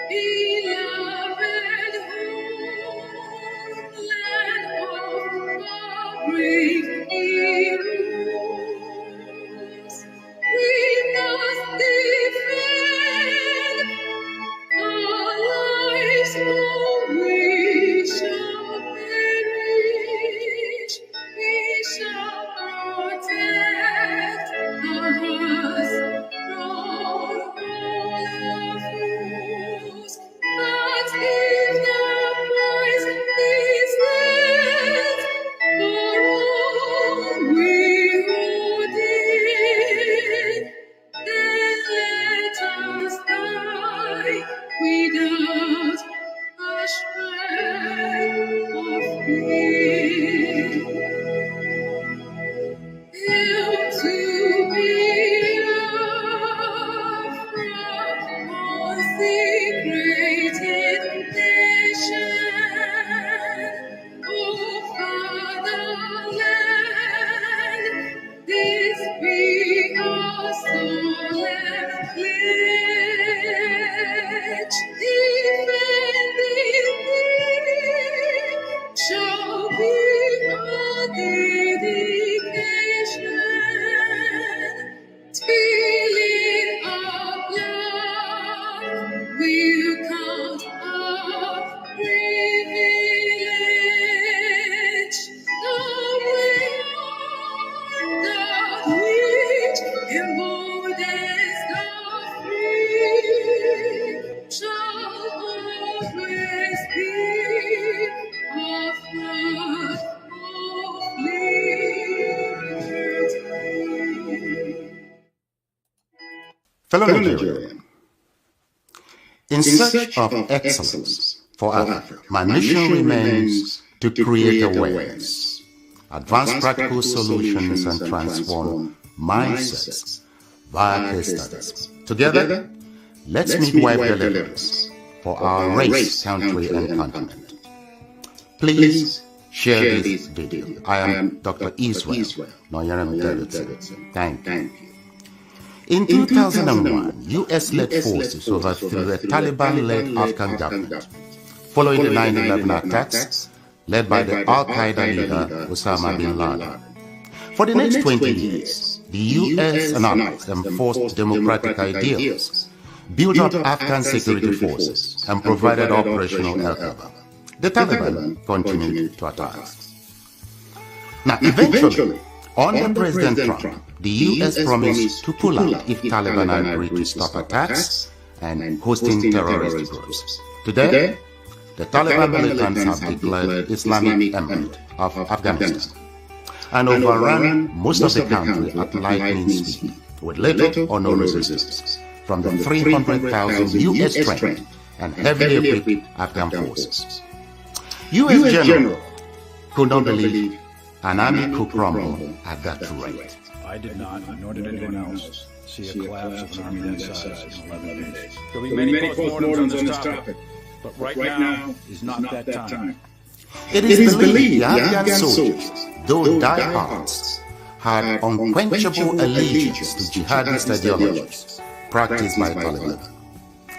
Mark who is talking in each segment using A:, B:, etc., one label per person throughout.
A: beloved homeland of our brave heroes. We must defend our lives, or we shall perish. We shall protect our hearts from all our foes. But if the price is death for all we hold dear, then let us die without a shred of fear. Hail to be from consecrated nation, O Fatherland, this be our solemn pledge. Defending thee shall be our dedication. Till in our blood we'll count our privilege. The way that which emboldens the free shall always be our flag of liberty.
B: Fellow Nigerian, in search of excellence for Africa, my mission remains to create awareness, advance practical solutions, and transform mindsets via case studies. Together, let's midwife deliverance for our race, country, and continent. Please share this video. I am Dr. Israel Nigerianists. Thank you. In 2001, U.S.-led forces overthrew a Taliban-led Afghan government following the 9/11 attacks led by the Al-Qaeda leader Osama bin Laden. For the next 20 years, the U.S. and allies enforced democratic ideals, built up Afghan security forces, and provided operational cover. The Taliban continued to attack. Now, eventually, under President Trump, the U.S. promised to pull out if Taliban agreed to stop attacks and hosting terrorist groups. Today, the Taliban militants have declared Islamic Emirate of Afghanistan and overrun most of the country at lightning speed with little or no resistance from the 300,000 U.S. trained and heavily equipped Afghan forces. U.S. General could not believe an army could crumble at that rate.
C: I did not, nor did anyone else, see a collapse of an army that size in 11 days. There will be many postmortems on this topic, but right now is not that time.
B: It is believed the Afghan soldiers, though diehards, had unquenchable allegiance to jihadist ideologies practiced by Taliban.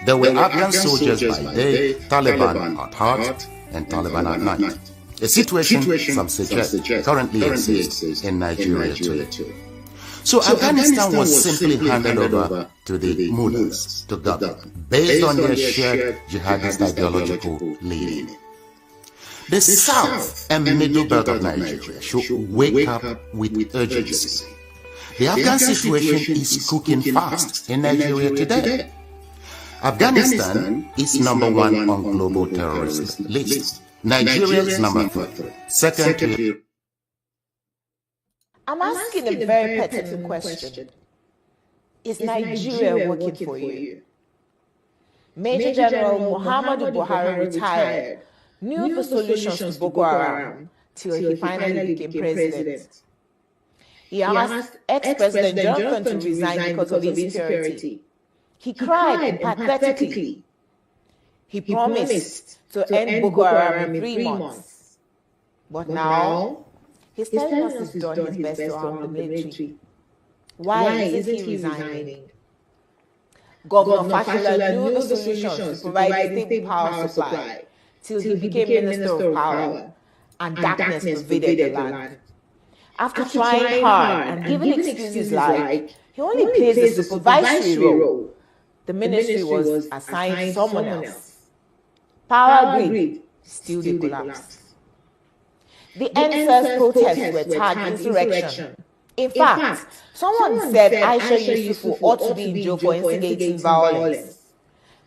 B: There were Afghan soldiers by day, Taliban at heart, and Taliban at night. A situation, some suggest, currently exists in Nigeria too. So Afghanistan was simply handed over to the mullahs to govern, based on their shared jihadist ideological leaning. The south and middle belt of Nigeria should wake up with urgency. The Afghan situation is cooking fast in Nigeria today. Afghanistan is number 1 on global terrorist list. Nigeria is number 3. Second to...
D: I'm asking a very pertinent question. Is Nigeria working for you? Major General Muhammadu Buhari retired, knew the solutions to Boko Haram till he finally became president. He asked ex-President Jonathan to resign because of insecurity. He cried pathetically. He promised to end Boko Haram in 3 months. But now, he's telling us he's done his best to arm the military. Why isn't he resigning? Governor Fashola knew the solutions to provide a stable power supply till he became Minister of Power, and darkness pervaded the land. After trying hard and giving excuses like he only plays the supervisory role, the ministry was assigned someone else. Power grid still did collapse. The NSAS protests were tagged insurrection. In fact, someone said Aisha Yusufu ought to be in jail for instigating violence.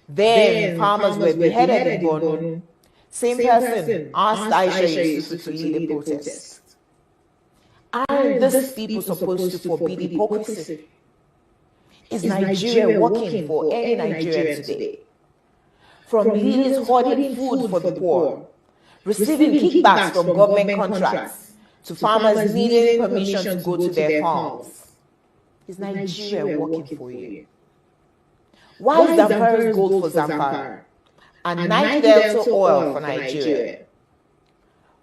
D: Then farmers were beheaded in Borno. Same person asked Aisha Yusufu to lead a protest. Aren't these people supposed to forbid hypocrisy? Is Nigeria working for any Nigerian today? From leaders hoarding food for the poor, receiving kickbacks from government contracts, to farmers needing permission to go to their farms. Is Nigeria working for you? Why is Zamfara's gold for Zamfara and Niger Delta oil for Nigeria?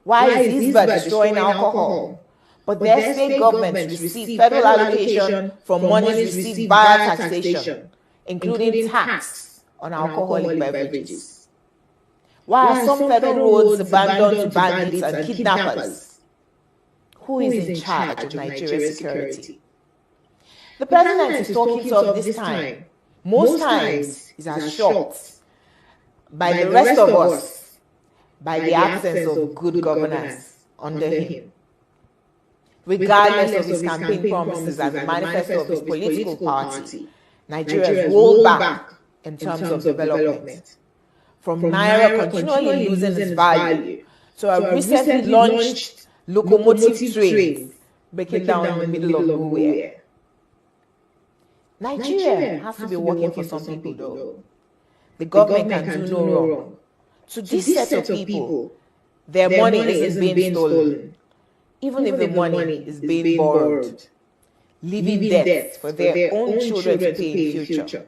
D: Why is Isba destroying alcohol, but their state governments receive federal allocation from monies received via taxation, including tax on alcoholic beverages? Why are some federal roads abandoned to bandits and kidnappers? Who is in charge of Nigeria's security? The president is talking to us this time. Most times, he's as shocked by the rest of us by the absence of good governance under him. Regardless of his campaign promises and the manifesto of his political party, Nigeria has rolled back in terms of development. From Naira continually losing its value to a recently launched locomotive train breaking down in the middle of nowhere. Nigeria has to be working for some people though. The government can do no wrong. To this set of people, their money isn't being stolen, even if the money is being borrowed, leaving debts for their own children to pay in future.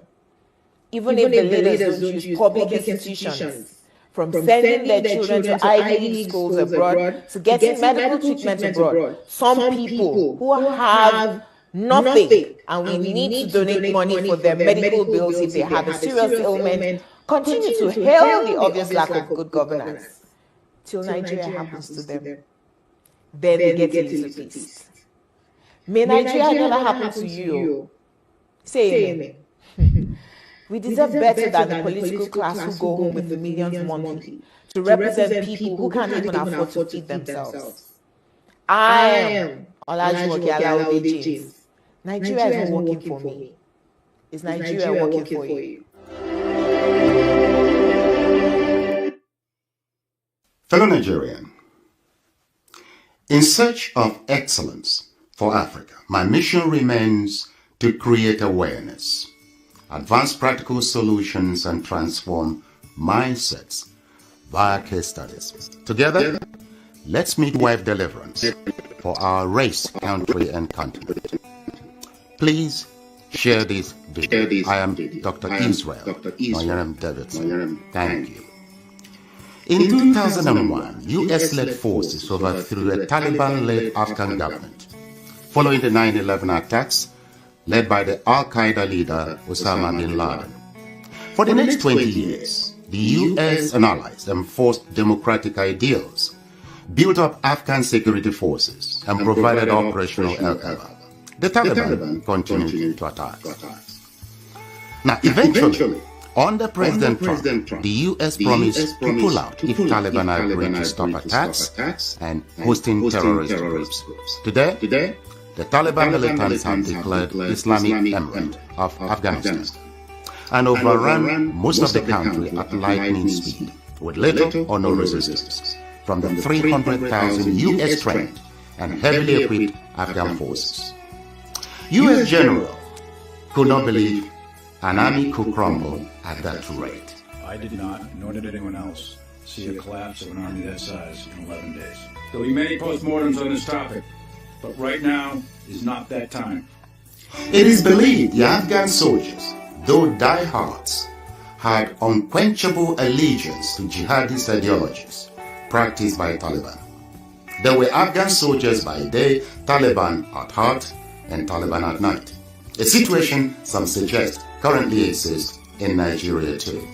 D: Even if the leaders don't use public institutions, from sending their children to Ivy League schools abroad to getting medical treatment abroad, some people who have nothing and we need to donate money for their medical bills if they have a serious ailment, continue to hail the obvious lack of good governance till Nigeria happens to them. Then they get a little peace. May Nigeria never happen to you. Say amen. We deserve better than the political class who go home with the millions monthly to represent people who can't even afford to feed themselves. I am Olajumoke Alaobe James. Nigeria is not working for me. Is Nigeria working for you?
B: Fellow Nigerian, in search of excellence for Africa, my mission remains to create awareness, advance practical solutions, and transform mindsets via case studies. Together, let's midwife deliverance for our race, country, and continent. Please share this video. I am Dr. Israel Noyaram Davidson. Thank you. In 2001, US-led forces overthrew a Taliban-led Afghan government following the 9/11 attacks led by the Al-Qaeda leader Osama bin Laden. For the next 20 years, the US and allies enforced democratic ideals, built up Afghan security forces, and provided operational cover. The Taliban continued to attack. Now, eventually, under President Trump, the US promised to pull out if Taliban agreed to stop attacks and hosting terrorist groups. Today, the Taliban militants have declared Islamic Emirate of Afghanistan and overrun most of the country at lightning speed with little or no resistance from the 300,000 US trained and heavily equipped Afghan forces. US general could not believe an army could crumble at that rate.
C: I did not, nor did anyone else, see a collapse of an army that size in 11 days. There'll be many postmortems on this topic, but right now is not that time.
B: It is believed the Afghan soldiers, though diehards, had unquenchable allegiance to jihadist ideologies practiced by Taliban. There were Afghan soldiers by day, Taliban at heart, and Taliban at night. A situation, some suggest, currently exist in Nigeria too.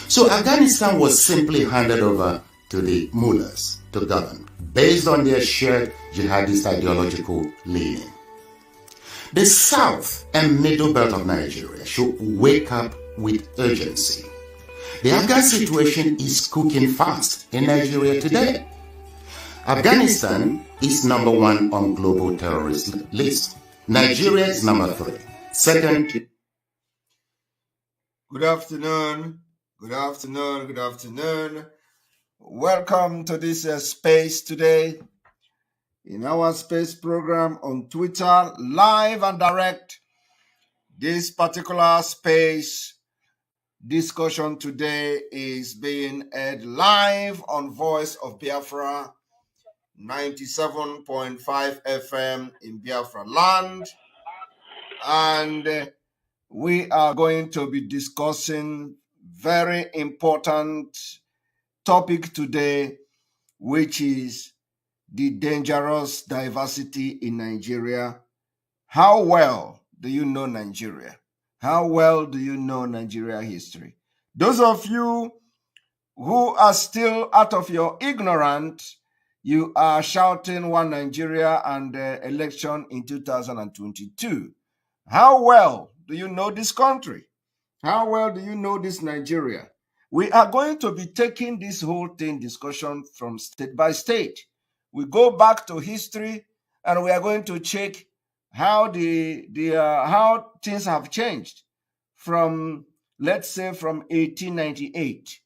B: So Afghanistan was simply handed over to the mullahs to govern, based on their shared jihadist ideological leaning. The south and middle belt of Nigeria should wake up with urgency. The Afghan situation is cooking fast in Nigeria today. Afghanistan is number 1 on global terrorist list. Nigeria is number 3. Second.
A: Good afternoon. Good afternoon. Good afternoon. Welcome to this space today. In our space program on Twitter, live and direct. This particular space discussion today is being aired live on Voice of Biafra 97.5 FM in Biafra land. And we are going to be discussing very important topic today, which is the dangerous diversity in Nigeria. How well do you know Nigeria? How well do you know Nigeria history? Those of you who are still out of your ignorance, you are shouting one Nigeria and election in 2022. How well do you know this country? How well do you know this Nigeria? We are going to be taking this whole thing discussion from state by state. We go back to history and we are going to check how how things have changed from, let's say, from 1898.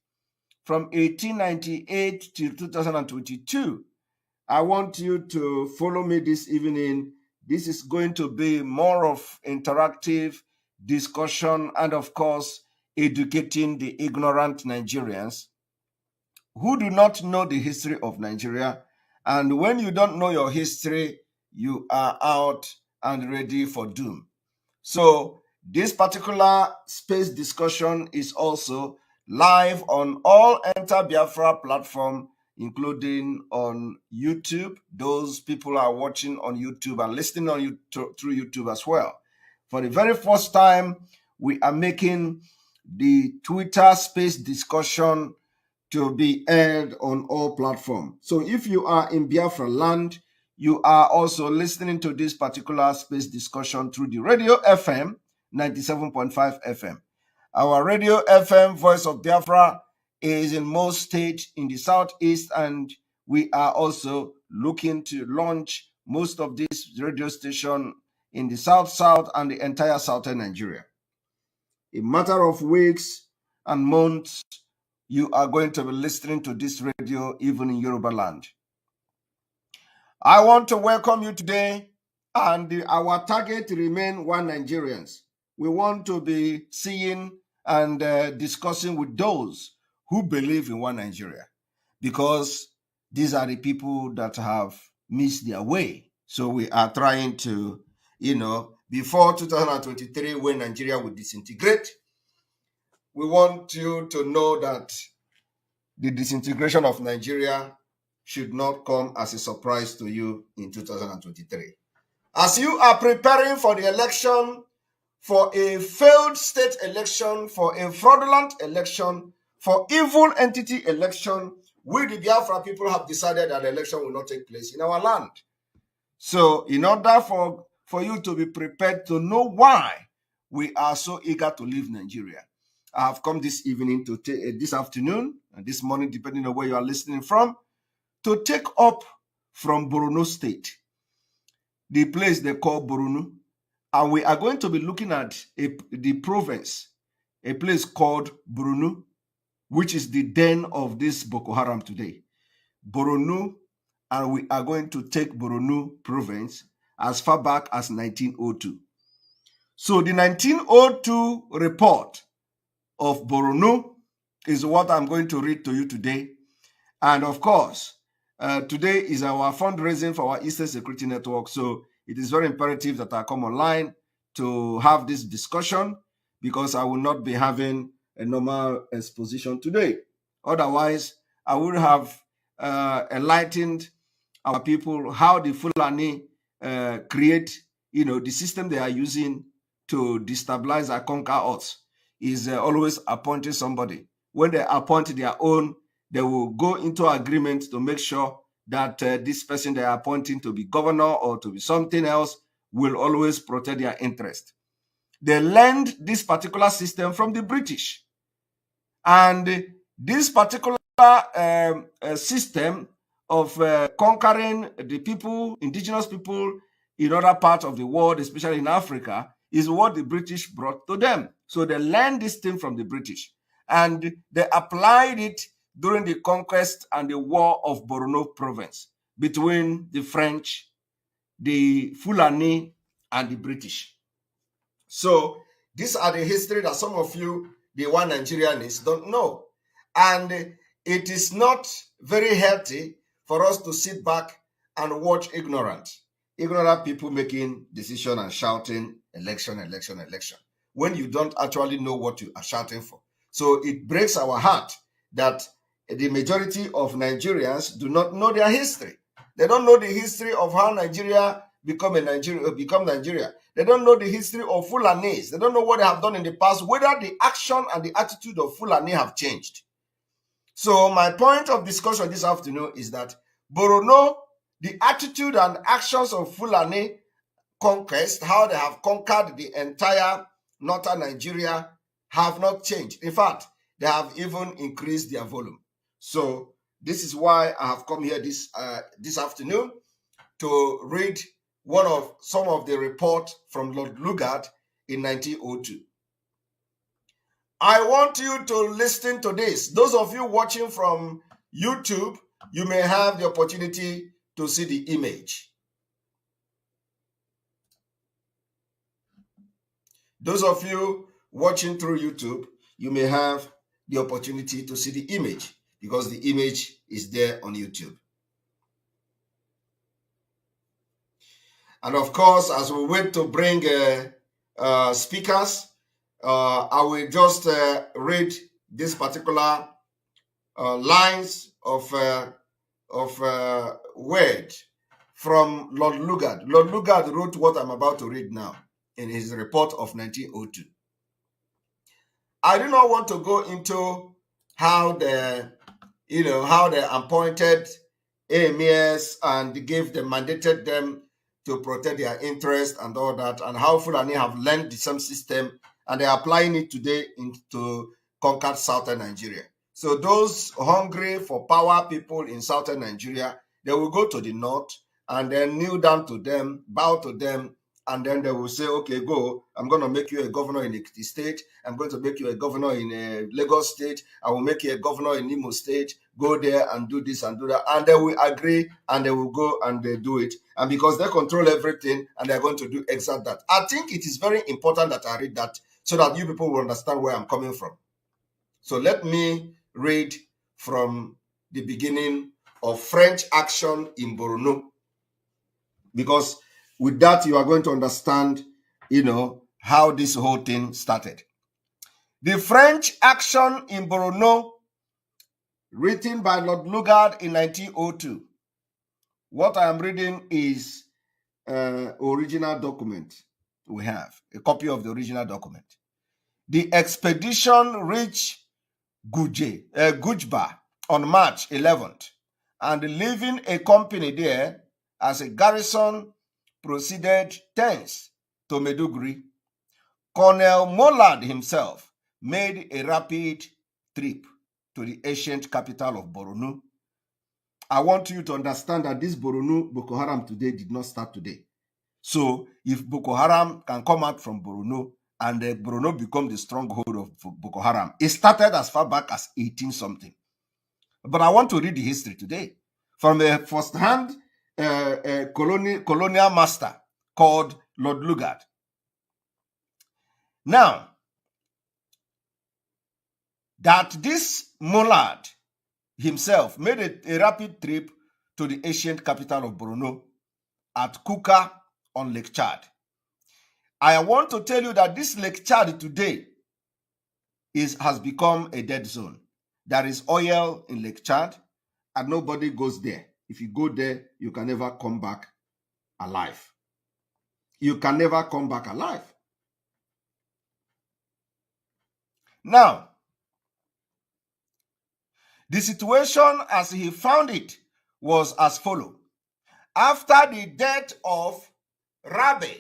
A: From 1898 till 2022. I want you to follow me this evening. This is going to be more of interactive discussion and, of course, educating the ignorant Nigerians who do not know the history of Nigeria. And when you don't know your history, you are out and ready for doom. So this particular space discussion is also live on all Enter Biafra platform, including on YouTube. Those people are watching on YouTube and listening on YouTube, through YouTube as well. For the very first time, we are making the Twitter space discussion to be aired on all platforms. So if you are in Biafra land, you are also listening to this particular space discussion through the Radio FM 97.5 FM. Our Radio FM Voice of Biafra is in most states in the southeast, and we are also looking to launch most of this radio station in the south and the entire southern Nigeria. In a matter of weeks and months, you are going to be listening to this radio even in Yoruba land. I want to welcome you today, and our target remain one Nigerians. We want to be seeing and discussing with those who believe in one Nigeria, because these are the people that have missed their way. So we are trying to, before 2023, when Nigeria will disintegrate, we want you to know that the disintegration of Nigeria should not come as a surprise to you in 2023. As you are preparing for the election, for a failed state election, for a fraudulent election, for evil entity election, we the Biafra people have decided that the election will not take place in our land. So in order for you to be prepared to know why we are so eager to leave Nigeria, I have come this evening to this afternoon and this morning, depending on where you are listening from, to take up from Borno State, the place they call Borno, and we are going to be looking at the province, a place called Borno, which is the den of this Boko Haram today. Borno, and we are going to take Borno province as far back as 1902. So the 1902 report of Borno is what I'm going to read to you today. And of course, today is our fundraising for our Eastern Security Network. So it is very imperative that I come online to have this discussion, because I will not be having a normal exposition today. Otherwise, I would have enlightened our people how the Fulani create, the system they are using to destabilize and conquer us is always appointing somebody. When they appoint their own, they will go into agreement to make sure that this person they are appointing to be governor or to be something else will always protect their interest. They learned this particular system from the British. And this particular system of conquering the people, indigenous people in other parts of the world, especially in Africa, is what the British brought to them. So they learned this thing from the British and they applied it during the conquest and the war of Borno province between the French, the Fulani, and the British. So these are the history that some of you, the one Nigerianists, don't know. And it is not very healthy for us to sit back and watch ignorant people making decision and shouting election, election, election, when you don't actually know what you are shouting for. So it breaks our heart that the majority of Nigerians do not know their history. They don't know the history of how Nigeria become Nigeria. They don't know the history of Fulanis. They don't know what they have done in the past, whether the action and the attitude of Fulani have changed. So my point of discussion this afternoon is that Borno, the attitude and actions of Fulani conquest, how they have conquered the entire northern Nigeria, have not changed. In fact, they have even increased their volume. So this is why I have come here this afternoon to read some of the report from Lord Lugard in 1902. I want you to listen to this. Those of you watching from YouTube, you may have the opportunity to see the image. Those of you watching through YouTube, you may have the opportunity to see the image because the image is there on YouTube. And of course, as we wait to bring speakers, I will just read this particular lines of word from Lord Lugard. Lord Lugard wrote what I'm about to read now in his report of 1902. I do not want to go into how they appointed emirs and mandated them to protect their interest and all that, and how Fulani have learned the same system and they're applying it today into conquered southern Nigeria. So those hungry for power people in southern Nigeria, they will go to the north and then kneel down to them, bow to them, and then they will say, okay, go, I'm going to make you a governor in the state. I'm going to make you a governor in Lagos state. I will make you a governor in Imo state. Go there and do this and do that. And they will agree and they will go and they do it. And because they control everything and they're going to do exactly that. I think it is very important that I read that so that you people will understand where I'm coming from. So let me read from the beginning of French action in Borno. Because with that, you are going to understand, how this whole thing started. The French action in Borno, written by Lord Lugard in 1902. What I am reading is original document we have, a copy of the original document. The expedition reached Gujba on March 11th, and leaving a company there as a garrison, proceeded thence to Maiduguri. Colonel Mollard himself made a rapid trip to the ancient capital of Borno. I want you to understand that this Boko Haram today did not start today. So if Boko Haram can come out from Borno and Borno become the stronghold of Boko Haram, it started as far back as 18-something. But I want to read the history today from a first-hand colonial master called Lord Lugard. Now, that this Mollard himself made a rapid trip to the ancient capital of Borno at Kuka on Lake Chad. I want to tell you that this Lake Chad today has become a dead zone. There is oil in Lake Chad and nobody goes there. If you go there, you can never come back alive. You can never come back alive. Now, the situation as he found it was as follows. After the death of Rabbi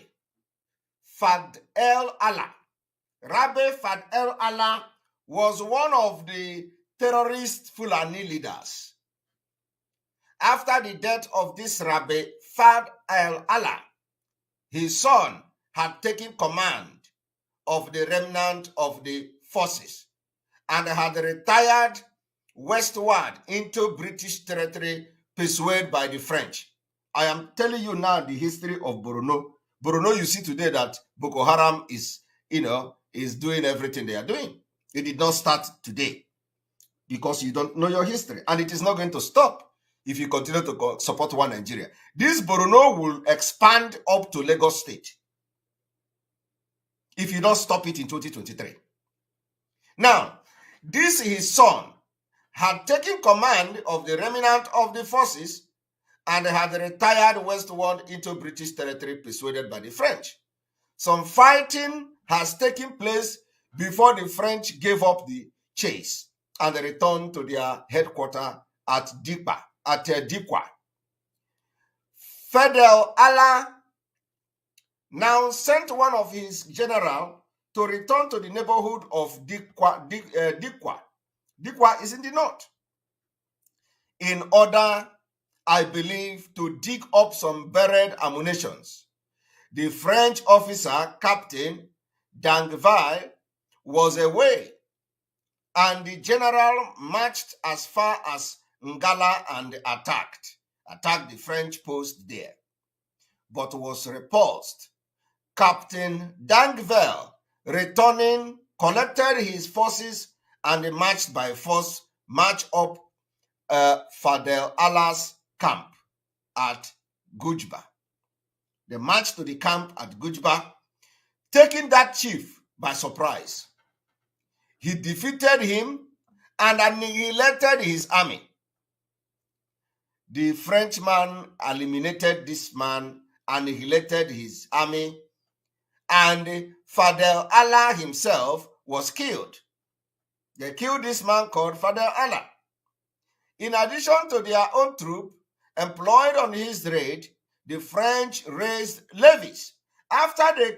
A: Fad el-Allah, Rabbi Fad el-Allah was one of the terrorist Fulani leaders. After the death of this Rabbi Fad el-Allah, his son had taken command of the remnant of the forces and had retired westward into British territory, persuaded by the French. I am telling you now the history of Borno. Borno, you see today that Boko Haram is doing everything they are doing. It did not start today because you don't know your history, and it is not going to stop if you continue to support one Nigeria. This Borno will expand up to Lagos State if you don't stop it in 2023. Now, this his son had taken command of the remnant of the forces and had retired westward into British territory, persuaded by the French. Some fighting has taken place before the French gave up the chase and returned to their headquarters at Dikwa. Fadel Allah now sent one of his generals to return to the neighborhood of Dikwa. Dikwa is in the north, in order, I believe, to dig up some buried ammunitions. The French officer, Captain Dangville, was away, and the general marched as far as Ngala and attacked the French post there, but was repulsed. Captain Dangville, returning, collected his forces and marched by force, marched up Fadel Allah's camp at Gujba. They marched to the camp at Gujba, taking that chief by surprise. He defeated him and annihilated his army. The Frenchman eliminated this man, annihilated his army, and Fadel Allah himself was killed. They killed this man called Fadel Allah. In addition to their own troop employed on his raid, the French raised levies. After the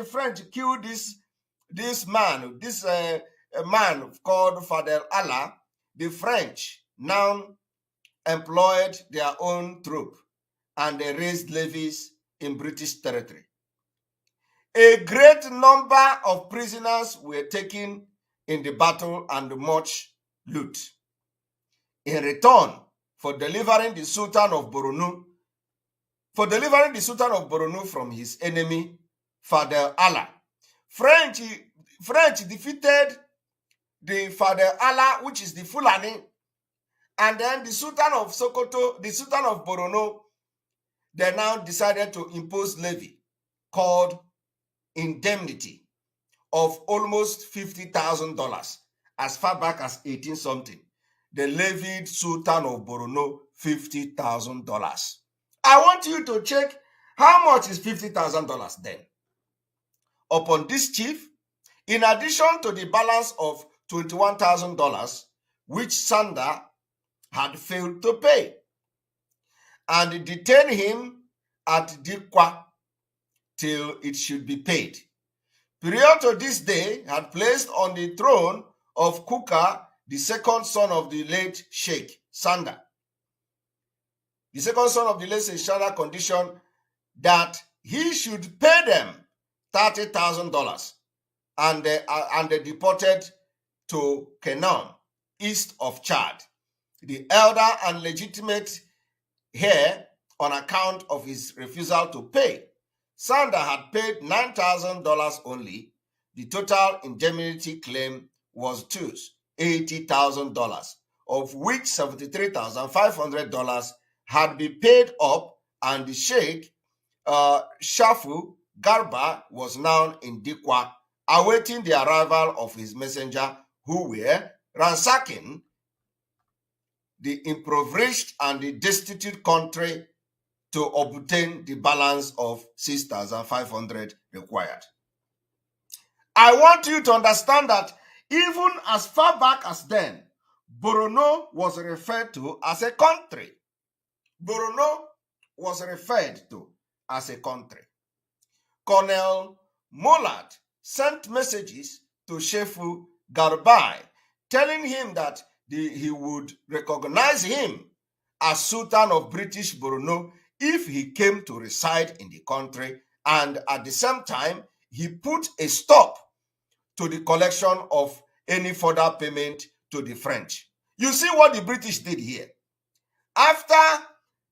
A: French killed this man called Fadel Allah, the French now employed their own troop and they raised levies in British territory. A great number of prisoners were taken in the battle and much loot. In return for delivering the Sultan of Borno from his enemy, Fadel Allah, French defeated the Fadel Allah, which is the Fulani, and then the Sultan of Sokoto, the Sultan of Borno, they now decided to impose levy called indemnity of almost $50,000 as far back as 18-something. They levied Sultan of Borno $50,000. I want you to check how much is $50,000 then. Upon this chief, in addition to the balance of $21,000, which Sander had failed to pay, and detained him at Dikwa till it should be paid. Prior to this day, had placed on the throne of Kuka the second son of the late Sheikh Sander. The second son of the late Sheikh Sander conditioned that he should pay them $30,000 and they deported to Kenam, east of Chad. The elder and legitimate heir on account of his refusal to pay. Sander had paid $9,000 only. The total indemnity claim was $80,000, of which $73,500 had been paid up, and the Sheikh Shafu Garba was now in Dikwa, awaiting the arrival of his messenger, who were ransacking the impoverished and the destitute country to obtain the balance of $6,500 required. I want you to understand that Even as far back as then, Borno was referred to as a country. Borno was referred to as a country. Colonel Mollard sent messages to Shefu Garbai telling him that he would recognize him as Sultan of British Borno if he came to reside in the country, and at the same time, he put a stop to the collection of any further payment to the French. You see what the British did here. After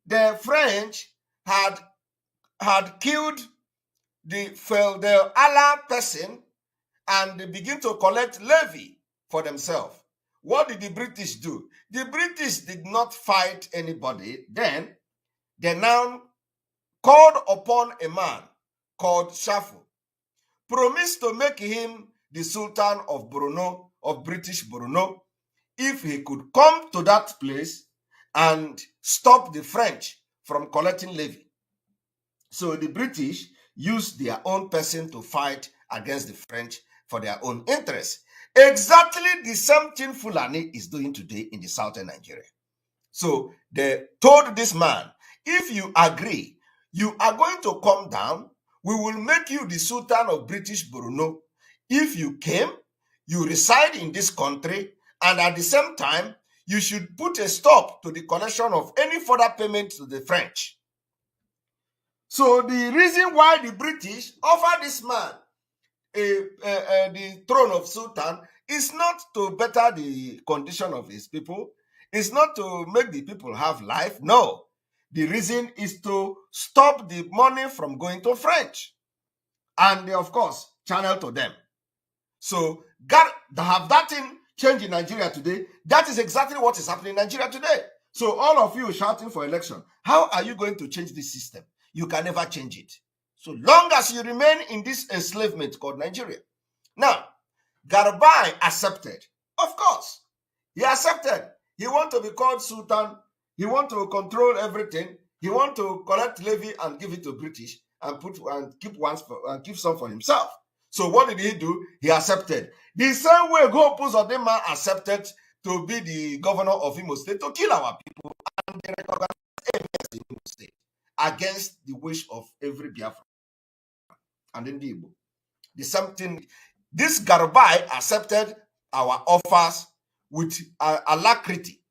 A: the French had killed the feudal Allah person and they begin to collect levy for themselves, what did the British do? The British did not fight anybody. Then they now called upon a man called Shafu, promised to make him the Sultan of Borno, of British Borno, if he could come to that place and stop the French from collecting levy. So the British used their own person to fight against the French for their own interests. Exactly the same thing Fulani is doing today in the southern Nigeria. So they told this man, if you agree, you are going to come down, we will make you the Sultan of British Borno. If you came, you reside in this country, and at the same time, you should put a stop to the collection of any further payment to the French. So the reason why the British offered this man the throne of Sultan is not to better the condition of his people. It's not to make the people have life. No. The reason is to stop the money from going to French. And they, of course, channel to them. So, have that thing change in Nigeria today? That is exactly what is happening in Nigeria today. So, all of you shouting for election, how are you going to change this system? You can never change it. So long as you remain in this enslavement called Nigeria. Now, Garbai accepted. Of course, he accepted. He wants to be called Sultan. He wants to control everything. He wants to collect levy and give it to British and keep some for himself. So what did he do? He accepted. The same way Gopu Zodema accepted to be the governor of Imo State to kill our people, and they recognized ABS in Imo State against the wish of every Biafran and in the Igbo. The same thing. This Garbai accepted our offers with alacrity,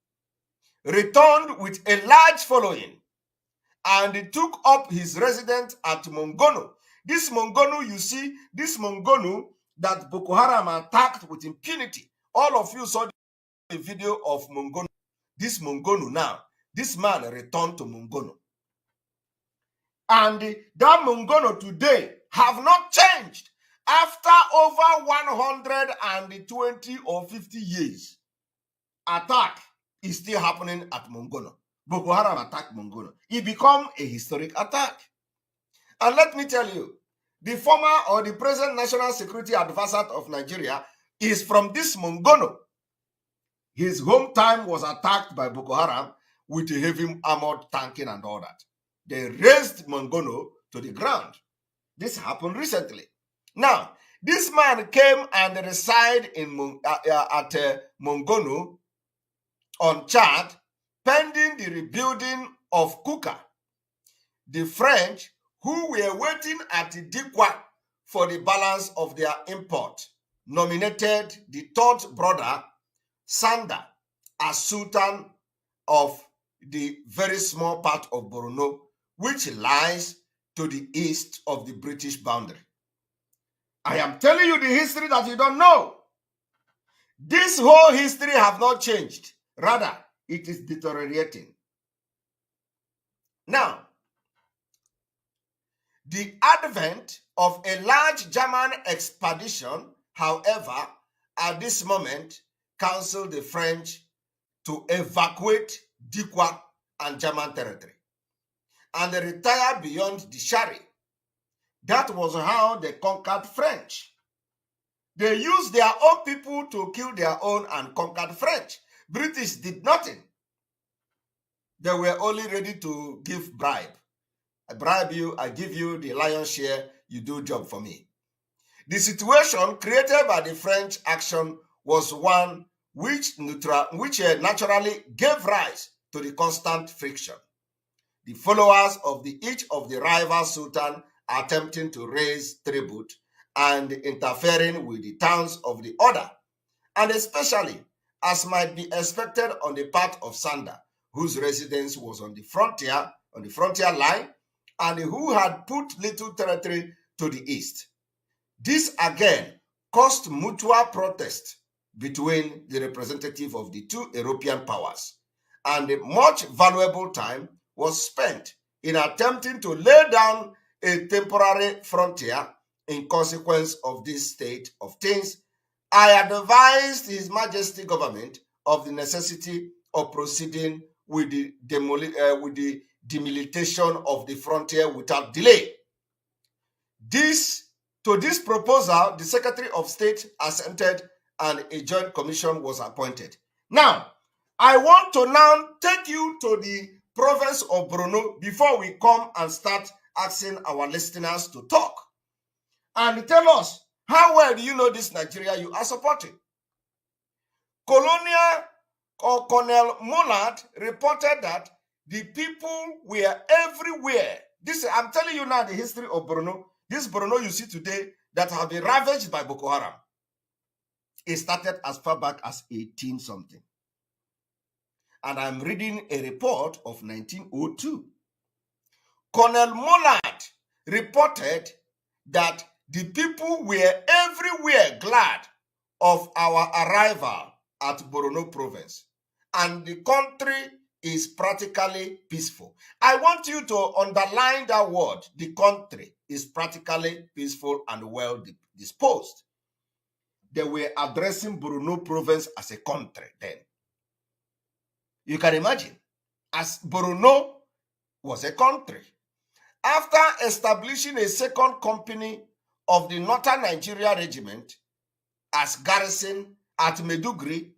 A: returned with a large following, and he took up his residence at Mongono. This Mongono, you see, this Mongono that Boko Haram attacked with impunity. All of you saw the video of Mongono. This Mongono now, this man returned to Mongono. And that Mongono today have not changed. After over 120 or 50 years, attack is still happening at Mongono. Boko Haram attacked Mongono. It became a historic attack. And let me tell you, the former or the present National Security Advisor of Nigeria is from this Mongono. His hometown was attacked by Boko Haram with a heavy armored tanking and all that. They razed Mongono to the ground. This happened recently. Now, this man came and resided in at Mongono on Chad, pending the rebuilding of Kuka. The French, who were waiting at Dikwa for the balance of their import, nominated the third brother, Sanda, as Sultan of the very small part of Borno, which lies to the east of the British boundary. I am telling you the history that you don't know. This whole history have not changed. Rather, it is deteriorating. Now, the advent of a large German expedition, however, at this moment, counseled the French to evacuate Dikwa and German territory, and they retired beyond the Shari. That was how they conquered French. They used their own people to kill their own and conquered French. British did nothing. They were only ready to give bribe. I bribe you, I give you the lion's share, you do job for me. The situation created by the French action was one which naturally gave rise to the constant friction. The followers of each of the rival sultan attempting to raise tribute and interfering with the towns of the other, and especially, as might be expected on the part of Sanda, whose residence was on the frontier line, and who had put little territory to the east. This again caused mutual protest between the representative of the two European powers, and much valuable time was spent in attempting to lay down a temporary frontier. In consequence of this state of things, I advised His Majesty government of the necessity of proceeding with the demilitation of the frontier without delay. To this proposal, the Secretary of State assented and a joint commission was appointed. Now, I want to now take you to the province of Borno before we come and start asking our listeners to talk and tell us, how well do you know this Nigeria you are supporting? Colonel Mollard reported that the people were everywhere. I'm telling you now the history of Borno. This Borno you see today that have been ravaged by Boko Haram. It started as far back as 18-something. And I'm reading a report of 1902. Colonel Mollard reported that the people were everywhere glad of our arrival at Borno province, and the country is practically peaceful. I want you to underline that word. The country is practically peaceful and well disposed. They were addressing Borno province as a country then. You can imagine, as Borno was a country. After establishing a second company of the Northern Nigeria Regiment as garrison at Maiduguri,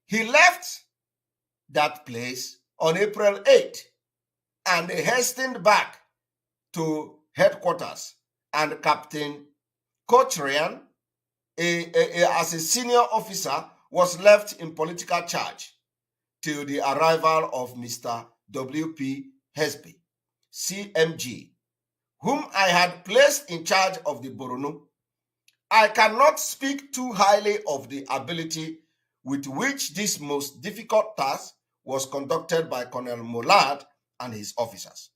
A: he left that place on April 8 and hastened back to headquarters, and Captain Cochran, as a senior officer, was left in political charge till the arrival of Mr. W.P. Hesby, CMG, whom I had placed in charge of the Borno. I cannot speak too highly of the ability with which this most difficult task was conducted by Colonel Mollard and his officers.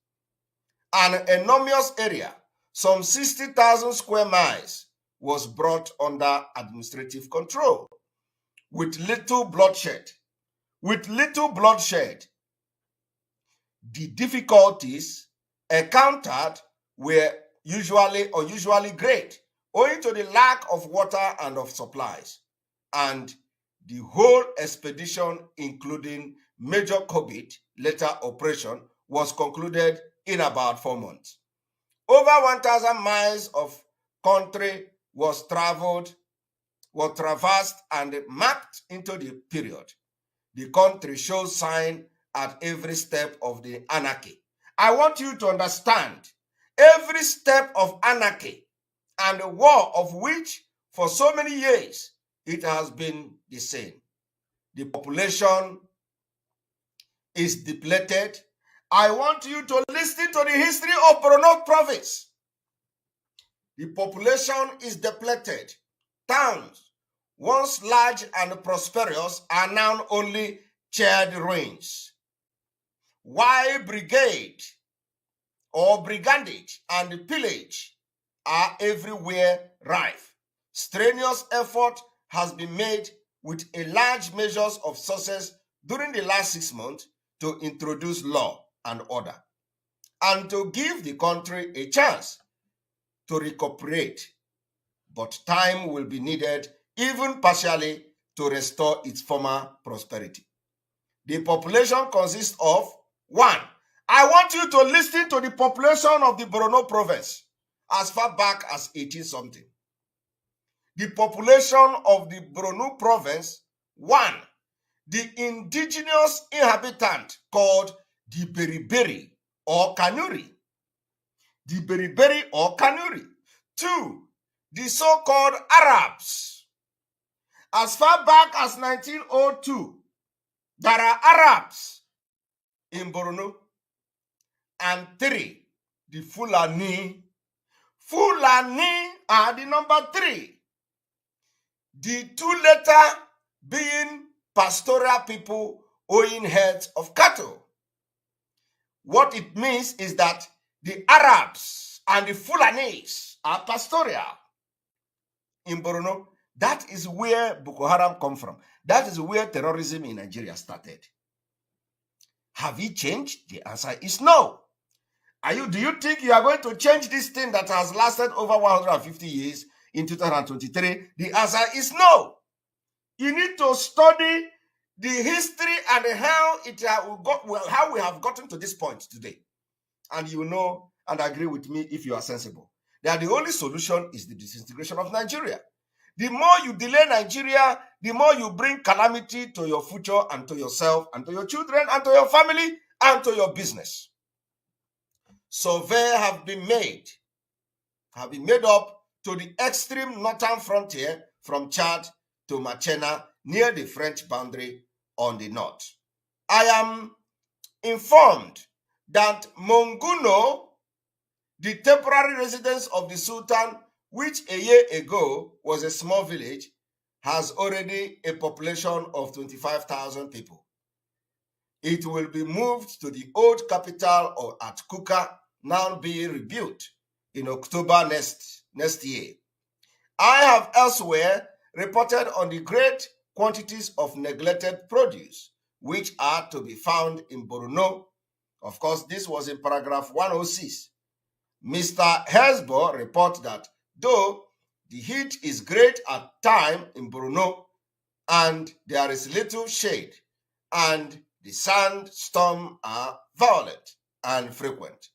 A: An enormous area, some 60,000 square miles, was brought under administrative control with little bloodshed. The difficulties encountered were unusually great, owing to the lack of water and of supplies, and the whole expedition, including Major Cobbett, later operation, was concluded in about 4 months. Over 1,000 miles of country was traversed and mapped into the period. The country shows signs at every step of the anarchy. I want you to understand, every step of anarchy and a war of which for so many years it has been the same. The population is depleted. I want you to listen to the history of Borno province. The population is depleted. Towns, once large and prosperous, are now only charred ruins. While brigade or brigandage and pillage are everywhere rife. Strenuous effort has been made with a large measures of success during the last 6 months to introduce law and order and to give the country a chance to recuperate. But time will be needed, even partially, to restore its former prosperity. The population consists of 1. I want you to listen to the population of the Borno province as far back as 18-something. The population of the Borno province, 1. The indigenous inhabitant called the Beriberi or Kanuri. The Beriberi or Kanuri. 2. The so-called Arabs. as far back as 1902, there are Arabs in Borno, and 3, the Fulani. Fulani are the number 3. The 2 later being pastoral people owning herds of cattle. What it means is that the Arabs and the Fulanis are pastoral in Borno. That is where Boko Haram come from. That is where terrorism in Nigeria started. Have you changed? The answer is no. Do you think you are going to change this thing that has lasted over 150 years in 2023? The answer is no. You need to study the history and how how we have gotten to this point today. And you know and agree with me if you are sensible that the only solution is the disintegration of Nigeria. The more you delay Nigeria, the more you bring calamity to your future and to yourself and to your children and to your family and to your business. Survey have been made up to the extreme northern frontier from Chad to Machena near the French boundary on the north. I am informed that Monguno, the temporary residence of the Sultan, which a year ago was a small village, has already a population of 25,000 people. It will be moved to the old capital at Kuka, now being rebuilt in October next year. I have elsewhere reported on the great quantities of neglected produce which are to be found in Borno. Of course, this was in paragraph 106. Mr. Hesbo reports that though the heat is great at time in Borno and there is little shade and the sandstorms are violent and frequent,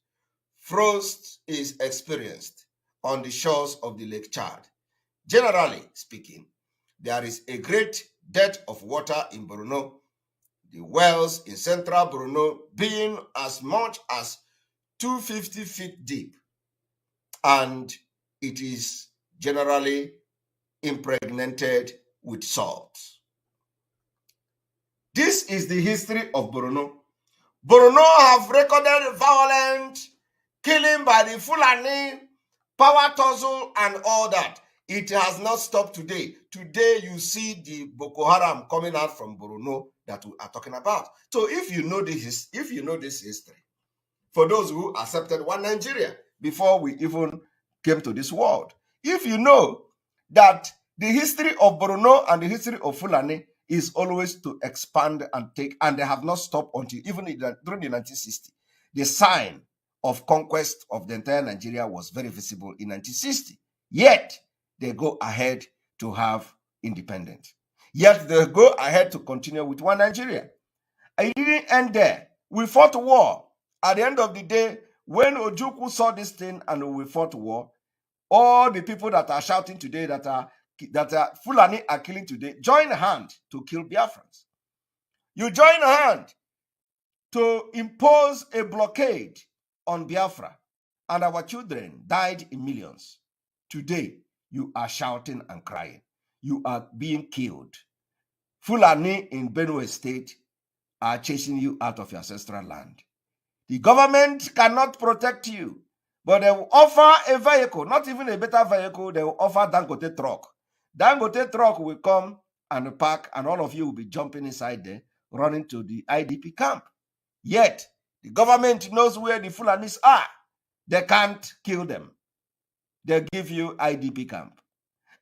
A: frost is experienced on the shores of the Lake Chad. Generally speaking, there is a great depth of water in Borno, the wells in central Borno being as much as 250 feet deep, and it is generally impregnated with salt. This is the history of Borno. Borno have recorded violent killing by the Fulani, power tussle, and all that. It has not stopped today. Today, you see the Boko Haram coming out from Borno that we are talking about. So if you know this history, for those who accepted one Nigeria before we even came to this world, if you know that the history of Borno and the history of Fulani is always to expand and take, and they have not stopped until even during the 1960s. The sign of conquest of the entire Nigeria was very visible in 1960. Yet, they go ahead to have independence. Yet, they go ahead to continue with one Nigeria. It didn't end there. We fought war. At the end of the day, when Ojukwu saw this thing and we fought war, all the people that are shouting today that are Fulani are killing today, join hand to kill Biafrans. You join hand to impose a blockade on Biafra, and our children died in millions. Today, you are shouting and crying. You are being killed. Fulani in Benue State are chasing you out of your ancestral land. The government cannot protect you, but they will offer a vehicle, not even a better vehicle, they will offer Dangote truck. Dangote truck will come and park, and all of you will be jumping inside there, running to the IDP camp. Yet, the government knows where the Fulanis are. They can't kill them. They give you IDP camp.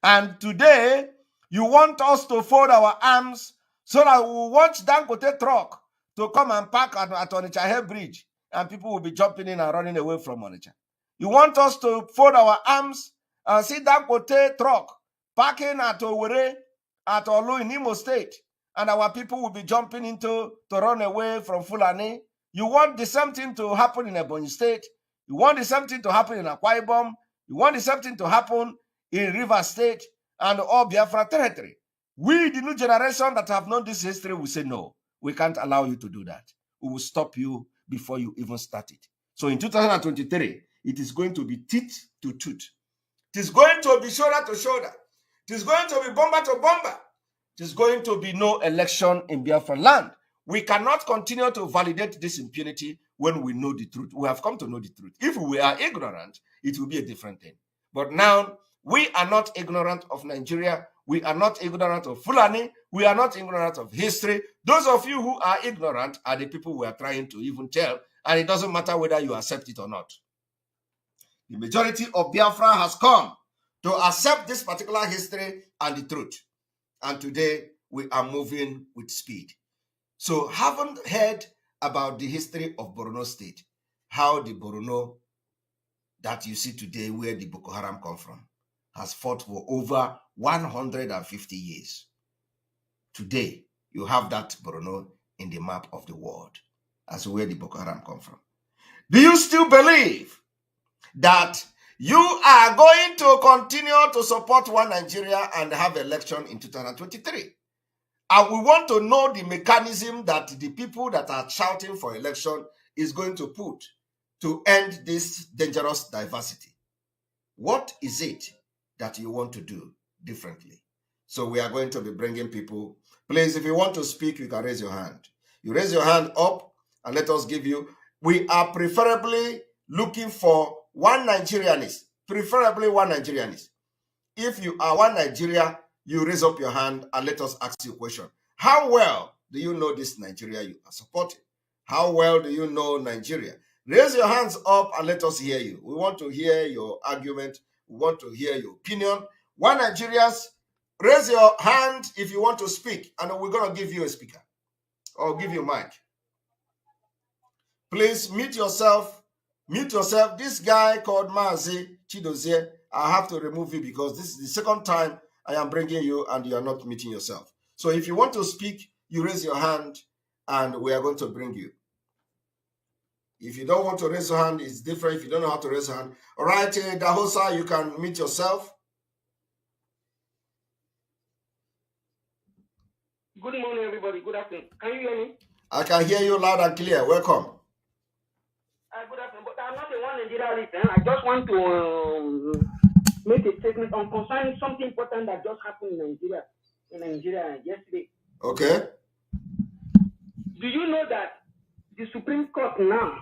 A: And today, you want us to fold our arms so that we will watch Dangote truck to come and park at Onitsha Head Bridge, and people will be jumping in and running away from Onitsha. You want us to fold our arms and see Dangote truck parking at Owerri, at Olu in Imo State, and our people will be jumping into to run away from Fulani. You want the same thing to happen in Ebonyi State. You want the same thing to happen in Akwa Ibom. You want the same thing to happen in Rivers State and all Biafra territory. We, the new generation that have known this history, will say, no, we can't allow you to do that. We will stop you before you even start it. So in 2023, it is going to be teeth to tooth. It is going to be shoulder to shoulder. It is going to be bomber to bomber. There's going to be no election in Biafra land. We cannot continue to validate this impunity when we know the truth. We have come to know the truth. If we are ignorant, it will be a different thing. But now, we are not ignorant of Nigeria. We are not ignorant of Fulani. We are not ignorant of history. Those of you who are ignorant are the people we are trying to even tell, and it doesn't matter whether you accept it or not. The majority of Biafra has come to accept this particular history and the truth. And today, we are moving with speed. So, haven't heard about the history of Borno State, how the Borno that you see today, where the Boko Haram come from, has fought for over 150 years. Today, you have that Borno in the map of the world as where the Boko Haram come from. Do you still believe that you are going to continue to support one Nigeria and have election in 2023? And we want to know the mechanism that the people that are shouting for election is going to put to end this dangerous diversity. What is it that you want to do differently? So we are going to be bringing people. Please, if you want to speak, you can raise your hand. You raise your hand up and let us give you. We are preferably looking for one Nigerianist, preferably one Nigerianist. If you are one Nigeria, you raise up your hand and let us ask you a question. How well do you know this Nigeria you are supporting? How well do you know Nigeria? Raise your hands up and let us hear you. We want to hear your argument. We want to hear your opinion. One Nigerians, raise your hand if you want to speak, and we're going to give you a speaker or give you a mic. Please mute yourself. Mute yourself. This guy called Mazi Chidozie, I have to remove you because this is the second time I am bringing you and you are not meeting yourself. So if you want to speak, you raise your hand and we are going to bring you. If you don't want to raise your hand, it's different. If you don't know how to raise your hand. All right, Dahosa, you can mute yourself.
E: Good morning, everybody. Good afternoon. Can you hear me?
A: I can hear you loud and clear. Welcome.
E: Good afternoon. But I'm not the one Nigerianist. I just want to make a statement on concerning something important that just happened in Nigeria yesterday.
A: Okay.
E: Do you know that the Supreme Court now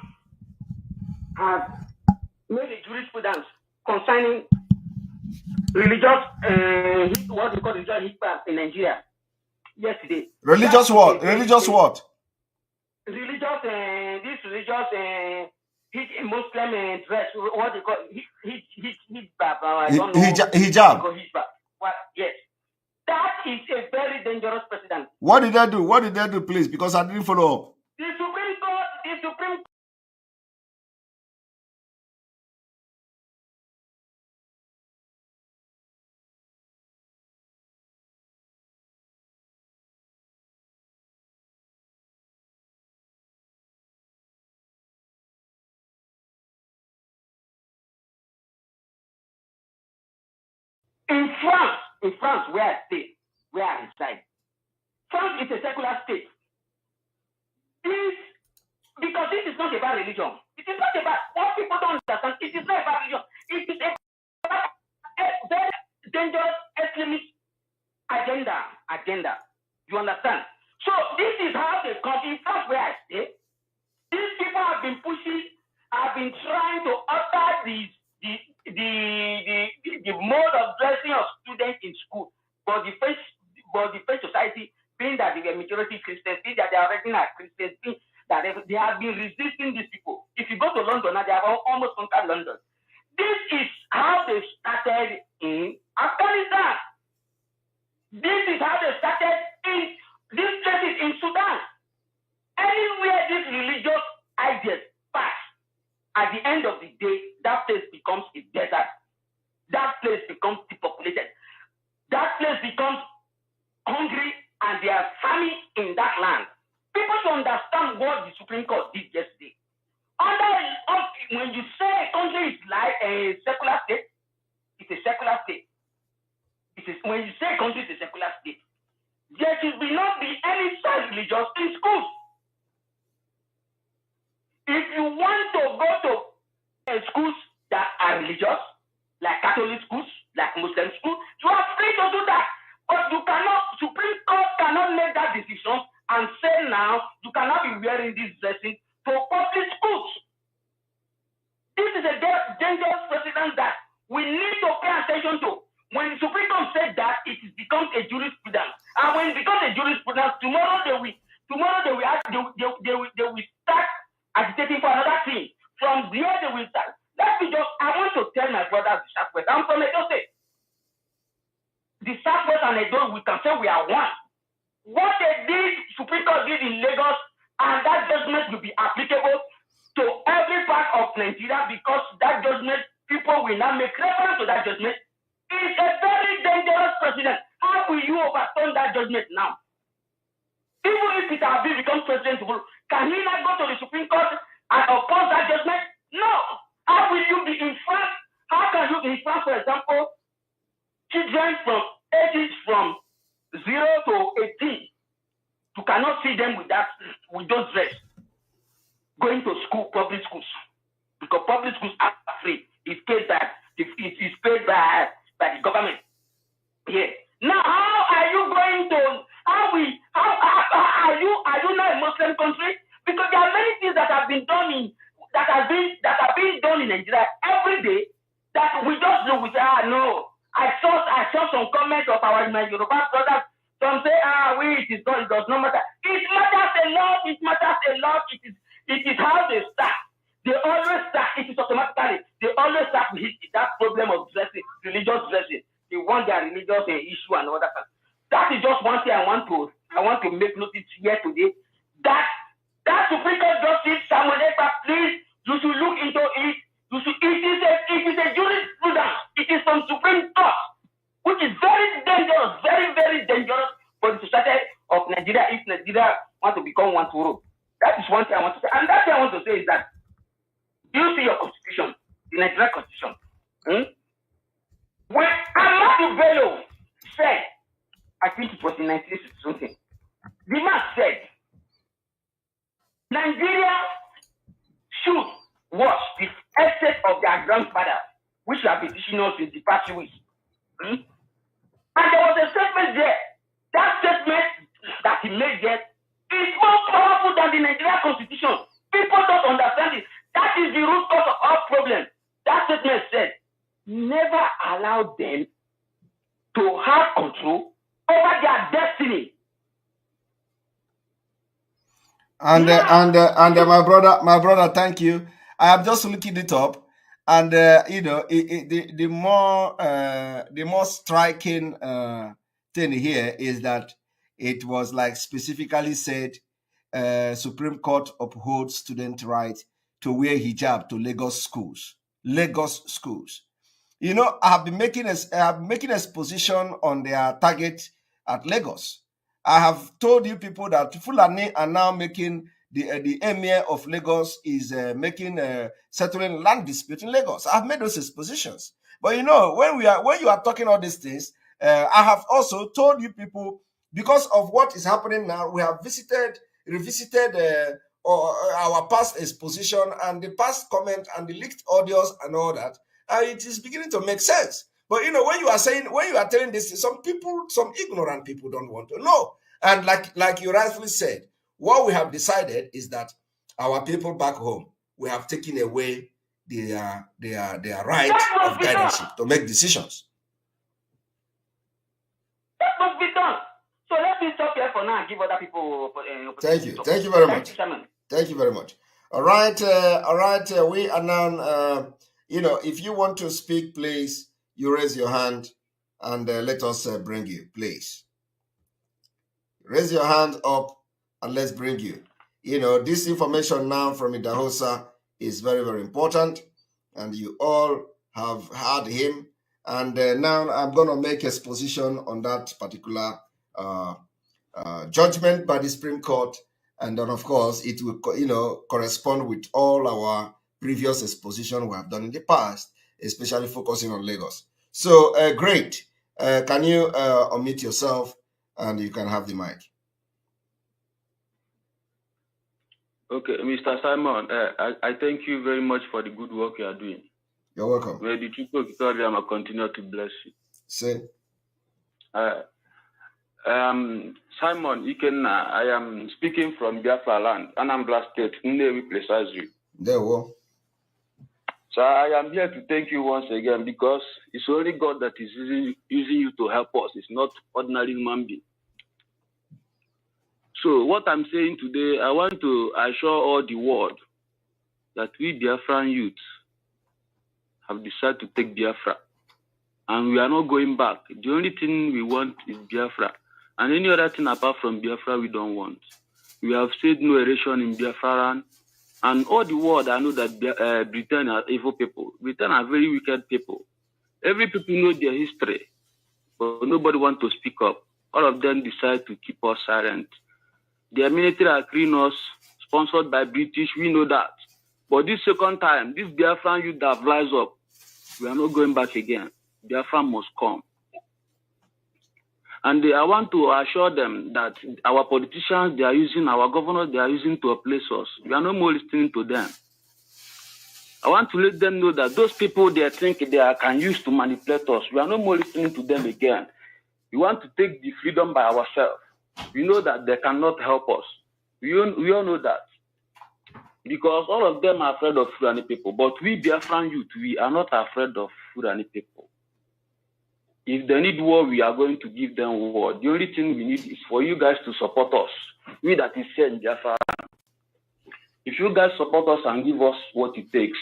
E: has made a jurisprudence concerning religious, what we call religious Ekpa in Nigeria yesterday?
A: Religious what? Religious what?
E: Religious, this religious, Muslim dress, what they call hijab. I don't know.
A: Hijab.
E: What? Yes. That is a very dangerous precedent.
A: What did they do? What did they do, please? Because I didn't follow up.
E: The Supreme Court. In France, where I reside, France is a secular state. Because this is not about religion. It is not about what people don't understand. It is not about religion. It is about a very dangerous Islamist agenda. You understand? So this is how they come. In France, where I stay, these people have been trying to alter the mode of dressing of students in school. But the French society, being that they were majority Christians, being that they are already not Christians, being that they have been resisting these people. If you go to London, they have almost conquered London. This is how they started in Afghanistan. This is how they started in these places in Sudan. Anywhere these religious ideas pass, at the end of the day, that place becomes a desert. That place becomes depopulated. That place becomes hungry and they are famine in that land. People should understand what the Supreme Court did yesterday. When you say a country is like a secular state, it's a secular state. When you say a country is a secular state, there should not be any such religious in schools. If you want to go to schools that are religious, like Catholic schools, like Muslim schools, you are free to do that. But you cannot, Supreme Court cannot make that decision and say now you cannot be wearing this dressing for public schools. This is a dangerous precedent that we need to pay attention to. When the Supreme Court said that, it becomes a jurisprudence. And when it becomes a jurisprudence, tomorrow they will start agitating for another thing. From there they will start. I want to tell my brothers the Southwest. I'm from Edo State. The Southwest and Edo, we can say we are one. What they did, Supreme Court did in Lagos, and that judgment will be applicable to every part of Nigeria, because that judgment, people will now make reference to that judgment. It's a very dangerous precedent. How will you overturn that judgment now? Even if Peter Obi becomes president, can he not go to the Supreme Court and oppose that judgment? No. How will you be in France? How can you be in France, for example, children from ages from 0 to 18, you cannot see them with those dress going to school, public schools, because public schools are free. It's paid by the government. Yeah. Now, how are you going to? Are you not a Muslim country? Because there are many things that have been done that are being done in Nigeria every day that we just do. We say, no. I saw some comments of my Yoruba brothers. Some say, it does not matter. It matters a lot. It matters a lot. It is how they start. They always start. It is automatically. They always start with that problem of dressing, religious dressing. They want their religious issue and all that. That is just one thing I want to make notice here today. That Supreme Court Justice Samuel Ekpa, please, you should look into it. It is a jurisprudence. It is from Supreme Court, which is very dangerous, very, very dangerous for the society of Nigeria if Nigeria want to become one to rule. That is one thing I want to say. And that thing I want to say is that, do you see your constitution, the Nigerian constitution? When Ahmadu Bello said, I think it was in 1960 something, the man said, Nigeria should watch the estate of their grandfather, which have been teaching us in the past weeks. And there was a statement there. That statement that he made there is more powerful than the Nigerian constitution. People don't understand it. That is the root cause of our problem. That statement said, never allow them to have control over their destiny.
A: And my brother, thank you. I am just looking it up, and the more striking thing here is that it was like specifically said, Supreme Court upholds student right to wear hijab to Lagos schools. Lagos schools. You know, I have been making a position on their target at Lagos. I have told you people that Fulani are now making the emir of Lagos is making settling land dispute in Lagos. I've made those expositions. But you know, when you are talking all these things, I have also told you people, because of what is happening now, we have revisited our past exposition and the past comment and the leaked audios and all that. It is beginning to make sense. But you know, when you are telling this, some ignorant people don't want to know. And like you rightfully said, what we have decided is that our people back home, we have taken away their right of guardianship to make decisions.
E: That must be done. So let me stop here for now and give other people
A: Thank you. Thank you very much. Thank you very much. All right. We are now, if you want to speak, please, you raise your hand and let us bring you, please. Raise your hand up and let's bring you. You know, this information now from Idahosa is very, very important, and you all have heard him. And now I'm going to make a exposition on that particular judgment by the Supreme Court. And then, of course, it will, correspond with all our previous exposition we have done in the past, especially focusing on Lagos. So, great. Can you unmute yourself and you can have the mic?
F: Okay, Mr. Simon, I thank you very much for the good work you are doing.
A: You're welcome.
F: May the people of Victoria continue to bless you.
A: Say.
F: Simon Ikenna, I am speaking from Biafra land, Anambra State, Nnewi precisely.
A: There we go.
F: So I am here to thank you once again because it's only God that is using you to help us. It's not ordinary human being. So what I'm saying today, I want to assure all the world that we Biafran youth have decided to take Biafra. And we are not going back. The only thing we want is Biafra. And any other thing apart from Biafra, we don't want. We have said no erection in Biafra. And all the world, I know that Britain are evil people. Britain are very wicked people. Every people know their history, but nobody wants to speak up. All of them decide to keep us silent. Their military are criminals, sponsored by British, we know that. But this second time, this Biafran youth that rise up, we are not going back again. Biafra must come. And I want to assure them that our politicians, they are using, our governors, they are using to replace us. We are no more listening to them. I want to let them know that those people they think they can use to manipulate us, we are no more listening to them again. We want to take the freedom by ourselves. We know that they cannot help us. We all know that. Because all of them are afraid of Fulani people. But we Biafran youth, we are not afraid of Fulani people. If they need war, we are going to give them war. The only thing we need is for you guys to support us. We that is here in Biafra. If you guys support us and give us what it takes,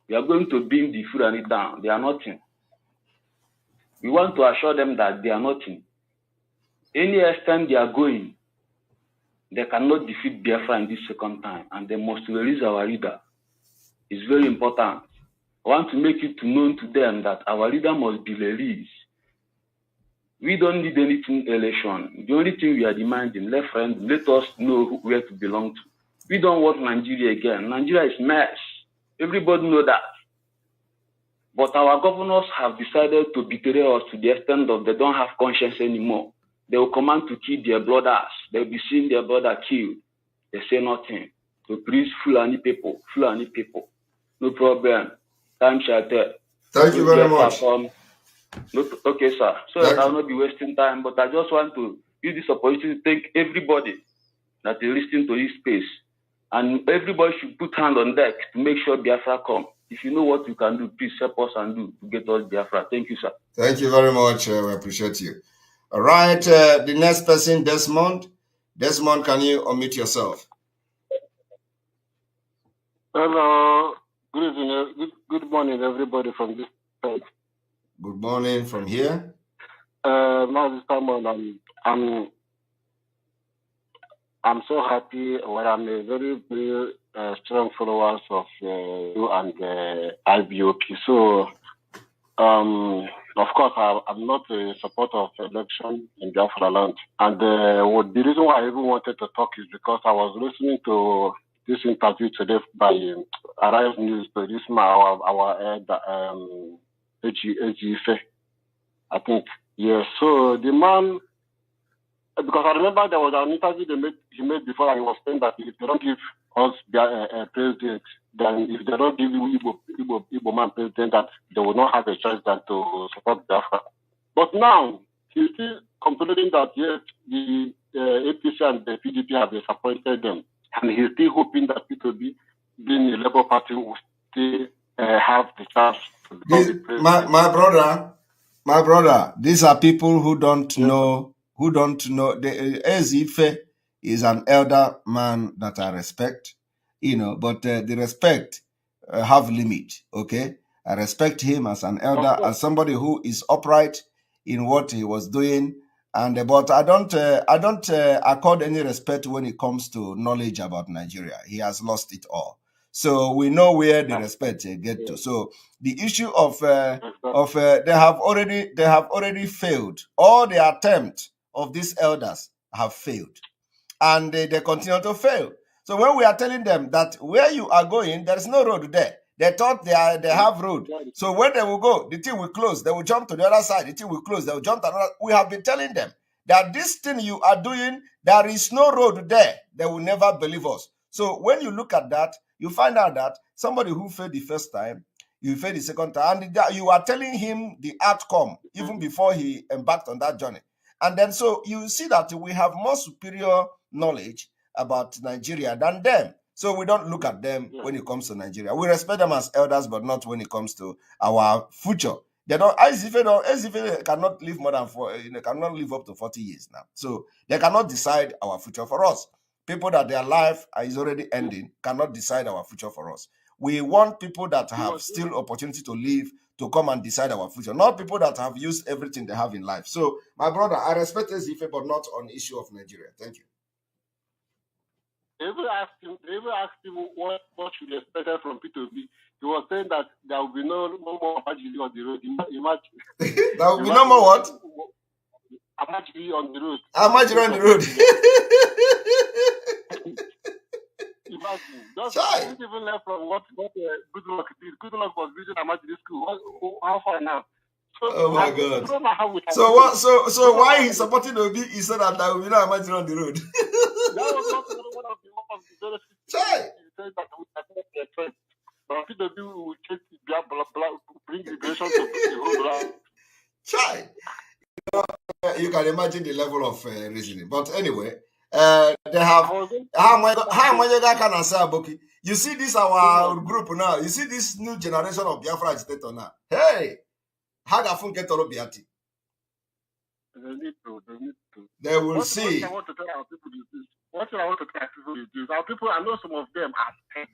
F: we are going to bring the Fulani down. They are nothing. We want to assure them that they are nothing. Any extent they are going, they cannot defeat Biafra in this second time, and they must release our leader. It's very important. I want to make it known to them that our leader must be released. We don't need anything election. The only thing we are demanding, let us know where to belong to. We don't want Nigeria again. Nigeria is mess. Everybody know that. But our governors have decided to betray us to the extent of they don't have conscience anymore. They will command to kill their brothers. They will be seeing their brother killed. They say nothing. To please Fulani people. No problem. Time shall tell.
A: Thank you very much.
F: Okay, sir. So that I will not be wasting time, but I just want to use this opportunity to thank everybody that is listening to this space. And everybody should put hand on deck to make sure Biafra come. If you know what you can do, please help us and do to get us Biafra. Thank you, sir.
A: Thank you very much. We appreciate you. All right. The next person, Desmond. Desmond, can you unmute yourself?
G: Hello. Good evening. Good morning, everybody from this side.
A: Good morning from here.
G: Mazi, I'm so happy. Well, I'm a very, very strong follower of you and IBOP. So, of course, I'm not a supporter of election in Biafra land. And the reason why I even wanted to talk is because I was listening to this interview today by Arise News, to this our Ejife, I think. Yes. So the man, because I remember there was an interview he made before, and he was saying that if they don't give us president, then if they don't give Igbo man president, that they will not have a choice than to support Biafra. But now he's still complaining that yes, the APC and the PDP have disappointed them, and he's still hoping that PTB, being the Labour Party, will still have the chance.
A: My brother, these are people who don't know. The Ezife is an elder man that I respect, but the respect have limit. Okay, I respect him as an elder, as somebody who is upright in what he was doing, but I don't accord any respect when it comes to knowledge about Nigeria. He has lost it all. So we know where the respect get to. So the issue of they have already failed. All the attempt of these elders have failed, and they continue to fail. So when we are telling them that where you are going, there is no road there. They thought they have road. So when they will go, the thing will close. They will jump to the other side. The thing will close. They will jump to another. We have been telling them that this thing you are doing, there is no road there. They will never believe us. So when you look at that, you find out that somebody who failed the first time, you failed the second time, and you are telling him the outcome even before he embarked on that journey. And then so you see that we have more superior knowledge about Nigeria than them. So we don't look at them when it comes to Nigeria. We respect them as elders, but not when it comes to our future. They don't, as if they cannot live more than cannot live up to 40 years now. So they cannot decide our future for us. People that their life is already ending cannot decide our future for us. We want people that have still opportunity to live to come and decide our future, not people that have used everything they have in life. So, my brother, I respect Ezife, but not on the issue of Nigeria. Thank you.
G: They even asked him what should be expected from P2B. He was saying that there will be no more Amajiri on the road. Imagine.
A: There will be no more what?
G: Amajiri on the road.
A: Amajiri on the road.
G: Imagine. Just even left from what Good Luck did. Good Luck was visiting Amajiri school. How far now? So,
A: oh my God!
G: I don't know how we
A: so what? So why he's supporting Obi? He said that there will be no Amajiri on the road.
G: That was not one of the benefits. He said that we are not their friends. But PW will change bring liberation to the whole land.
A: Chai. You can imagine the level of reasoning. But anyway, they have you see this our group now. You see this new generation of Biafra agitator now. Hey, Biati.
G: They need to.
A: They will see.
G: What I want to tell our people is this. What I want to tell our people is this. Our people, I know some of them are scared.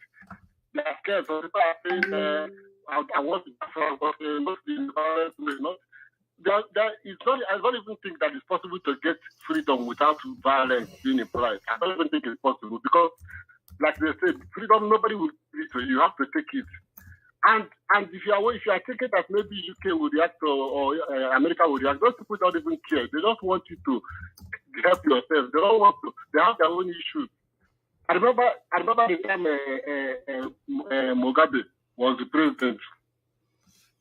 G: They are scared. So people are saying, I want to Biafra, but not the environment way. I don't even think that it's possible to get freedom without violence being implied. I don't even think it's possible because, like they said, freedom, nobody will give it to you. You have to take it. And if you are taking that maybe UK will react or America will react, those people don't even care. They just want you to help yourself. They don't want to. They have their own issues. I remember the time Mugabe was the president.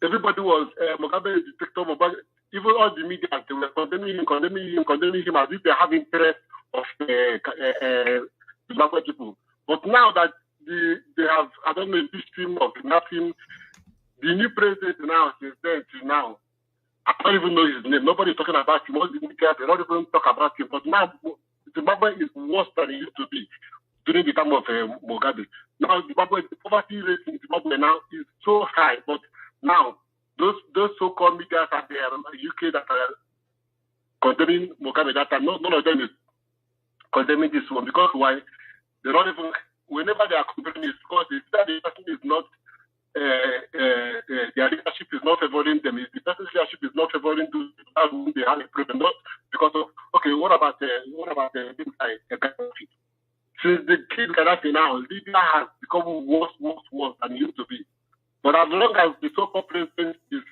G: Everybody was Mugabe is the dictator. Even all the media, they were condemning him as if they have interest of Zimbabwe people. But now that they have, I don't know, this team of nothing, the new president now, since then to now, I don't even know his name. Nobody's talking about him. All the media, they don't even talk about him. But now, Zimbabwe is worse than it used to be during the time of Mugabe. Now, the poverty rate in Zimbabwe now is so high. But now, those so-called media at the UK that are condemning Mugabe, that are none of them is condemning this one. Because why? They don't even, whenever they are condemning it, because the person is not, their leadership is not favoring them. The person's leadership is not favoring to whom they have a problem. Not because of, okay, what about things like Gaddafi? Since the kid Gaddafi now, Libya has become worse than it used to be. But as long as the so-called president is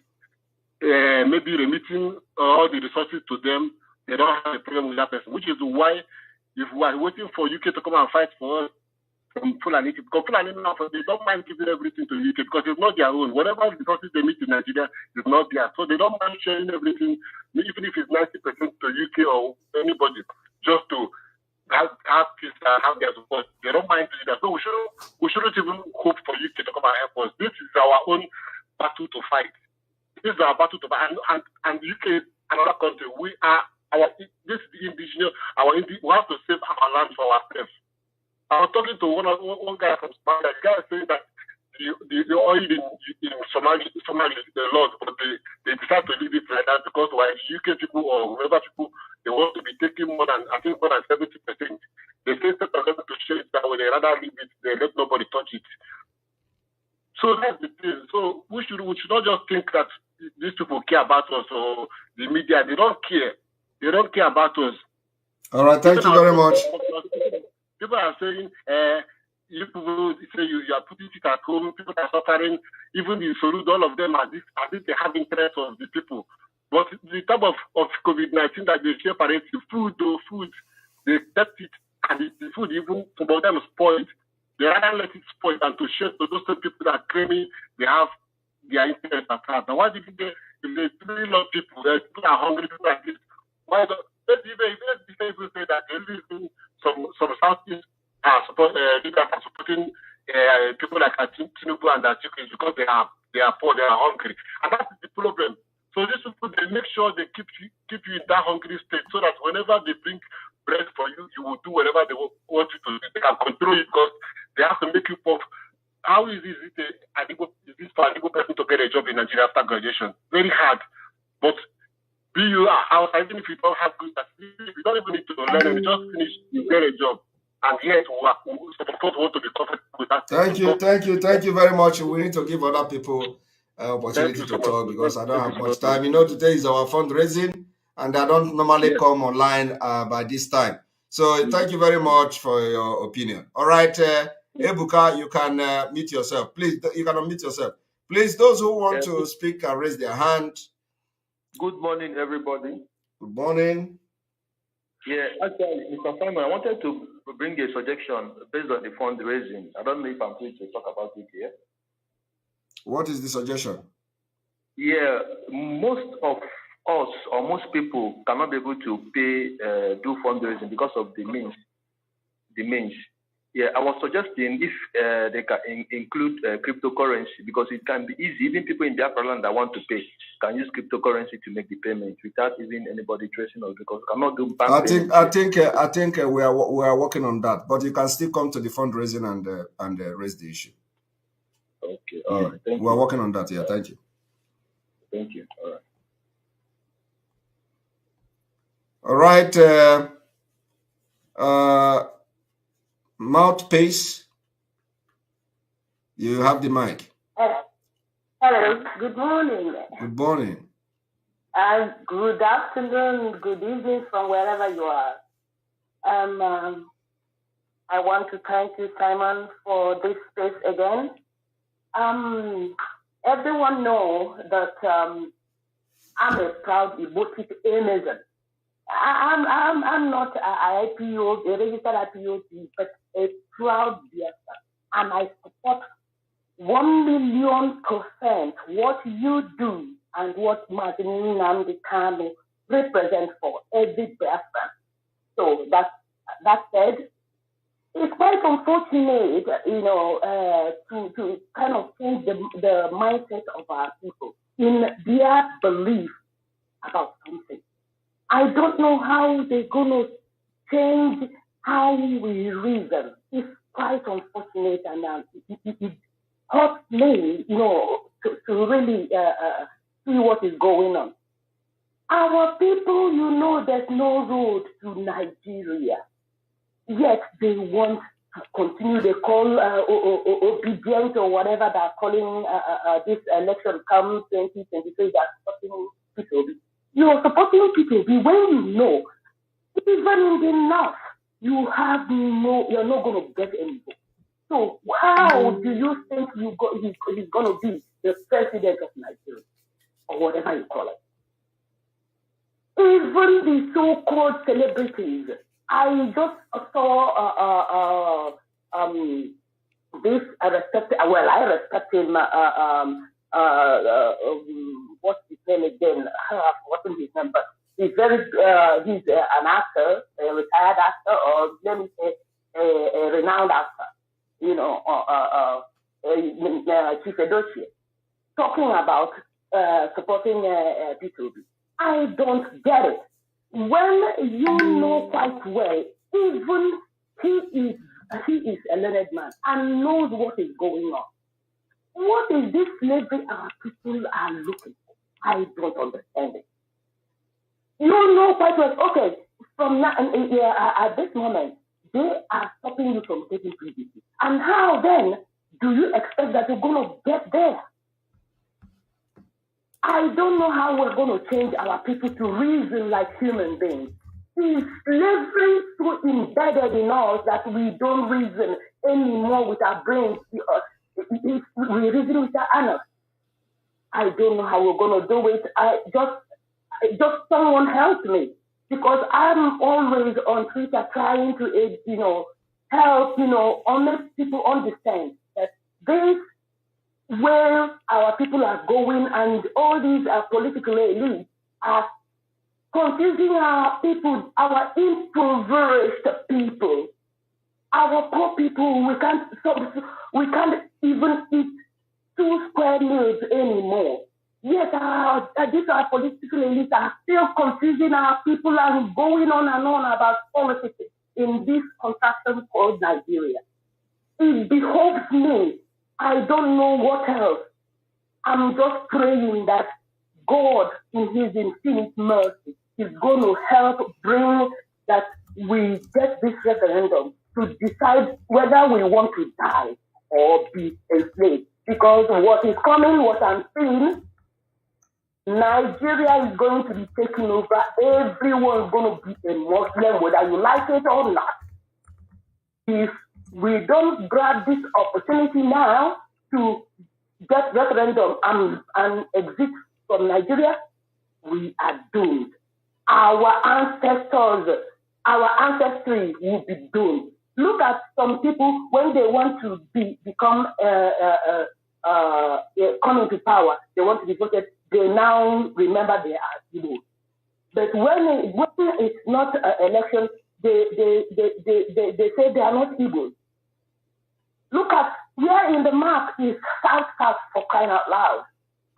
G: maybe remitting all the resources to them, they don't have a problem with that person. Which is why, if we are waiting for UK to come and fight for us from Fulani, because Fulani now, they don't mind giving everything to UK because it's not their own. Whatever resources they meet in Nigeria is not theirs. So they don't mind sharing everything, even if it's 90% to UK or anybody, just to have peace and have their support. They don't mind doing that. So we shouldn't even hope for UK to come and help us. This is our own battle to fight. This is our battle to fight. And UK, another country, we have to save our land for ourselves. I was talking to one guy from Somalia. The guy was saying that the oil in Somalia is the Lord, but they decide to leave it like that because while the UK people or whoever people, they want to be taking more than 70%. They say instead of them to share it that way, they rather leave it, they let nobody touch it. So that's the thing. So we should not just think that these people care about us or the media. They don't care. They don't care about us.
A: All right, thank you very much.
G: People are saying, you people say you are putting it at home, people are suffering, even the salute, all of them as if they have interest of the people. But the type of COVID-19 that they separate, the food, they kept it, and the food even, some of them spoiled. They rather let it spoil than to share to those people that are claiming they have their interest at heart. Now, why did if they really love people, people are hungry, people like this, why don't let's even say that they live in some Southeast leaders are supporting people like Tinubu and Atiku because they are poor, they are hungry. And that is the problem. So these people, they make sure they keep you in that hungry state so that whenever they bring bread for you, you will do whatever they want you to do. They can control it because they have to make you puff. How easy is it for an Igbo person to get a job in Nigeria after graduation? Very hard. But be you outside, even if you don't have good certificate, you don't even need to learn, and you just finish, you get a job. And yet, we want to be comfortable with that.
A: Thank you very much. We need to give other people opportunity to talk because I don't have much time. You know, today is our fundraising, and I don't normally come online by this time. So thank you very much for your opinion. All right, Ebuka, you can mute yourself. Please, you can unmute yourself. Please, those who want to speak can raise their hand.
H: Good morning, everybody.
A: Good morning.
H: Yeah, actually, Mr. Simon, I wanted to bring a suggestion based on the fundraising. I don't know if I'm free to talk about it here.
A: What is the suggestion?
H: Yeah, most of us or most people cannot be able to pay, do fundraising because of the means. Yeah, I was suggesting if they can include cryptocurrency because it can be easy. Even people in Biafra land that want to pay can use cryptocurrency to make the payment without even anybody tracing us because cannot do bank payments.
A: I think we are working on that, but you can still come to the fundraising and raise the issue.
H: Okay, all right. Thank you.
A: We're working on that. Yeah, thank you.
H: Thank you. All right.
A: All right. Mouthpiece, you have the mic.
I: Hello, good morning.
A: Good morning.
I: Good afternoon, good evening from wherever you are. I want to thank you, Simon, for this space again. Everyone knows that I'm a proud Ibotic Amazon. I'm not a IPO, a registered IPO, but a proud Biafra, and I support 1,000,000% what you do and what Mazi Nnamdi Kanu represent for every Biafran. So that said, it's quite unfortunate, to kind of change the mindset of our people in their belief about something. I don't know how they're going to change how we reason. It's quite unfortunate, and it hurts me, to really see what is going on. Our people, there's no road to Nigeria. Yet they want to continue. They call obedient or whatever they're calling this election come 2023. They're supporting people. You are supporting people when you know, even in the north, you're not going to get any vote. So how do you think he's going to be the president of Nigeria or whatever you call it? Even the so-called celebrities. I just saw this. I respect him. What's his name again? I've forgotten his name, but he's he's an actor, a retired actor, or let me say a renowned actor, Chief Edochie, talking about supporting P2B. I don't get it. When you know quite well, even he is a learned man and knows what is going on. What is this slavery our people are looking for? I don't understand it. You know quite well, okay, from now, at this moment, they are stopping you from taking PDP. And how then do you expect that you're going to get there? I don't know how we're going to change our people to reason like human beings. Is slavery so embedded in us that we don't reason anymore with our brains? We reason with our anus. I don't know how we're going to do it. Just someone help me, because I'm always on Twitter trying to, help, make people understand that this where our people are going, and all these political elites are confusing our people, our impoverished people, our poor people. We can't even eat 2 square meals anymore. Yes, these are political elites are still confusing our people and going on and on about politics in this contraction called Nigeria. It behoves me. I don't know what else. I'm just praying that God, in His infinite mercy, is going to help bring that we get this referendum to decide whether we want to die or be enslaved. Because what is coming, what I'm seeing, Nigeria is going to be taken over. Everyone's going to be a Muslim, whether you like it or not. If we don't grab this opportunity now to get referendum and exit from Nigeria, we are doomed. Our ancestry will be doomed. Look at some people when they want to become come into power. They want to be voted. They now remember they are Igbo. But when it's not an election, they say they are not Igbo. Look at where in the map is South for crying out loud.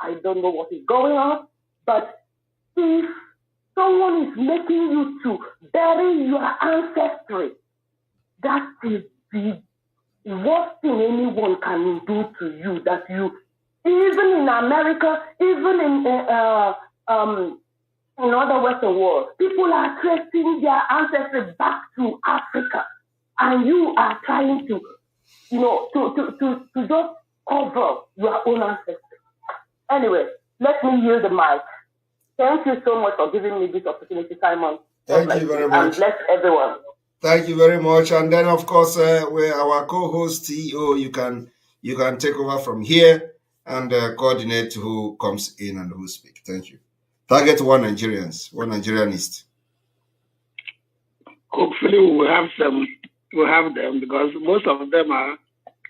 I: I don't know what is going on, but if someone is making you to bury your ancestry, that is the worst thing anyone can do to you. That you, even in America, even in other Western world, people are tracing their ancestry back to Africa, and you are trying to just cover your own ancestry. Anyway, let me yield the mic. Thank you so much for giving me this opportunity, Simon.
A: Thank you very much.
I: And bless everyone.
A: Thank you very much. And then, of course, we're our co-host CEO. You can take over from here and coordinate who comes in and who speaks. Thank you. Target one Nigerianist.
J: Hopefully, we will have some. We'll have them because most of them are.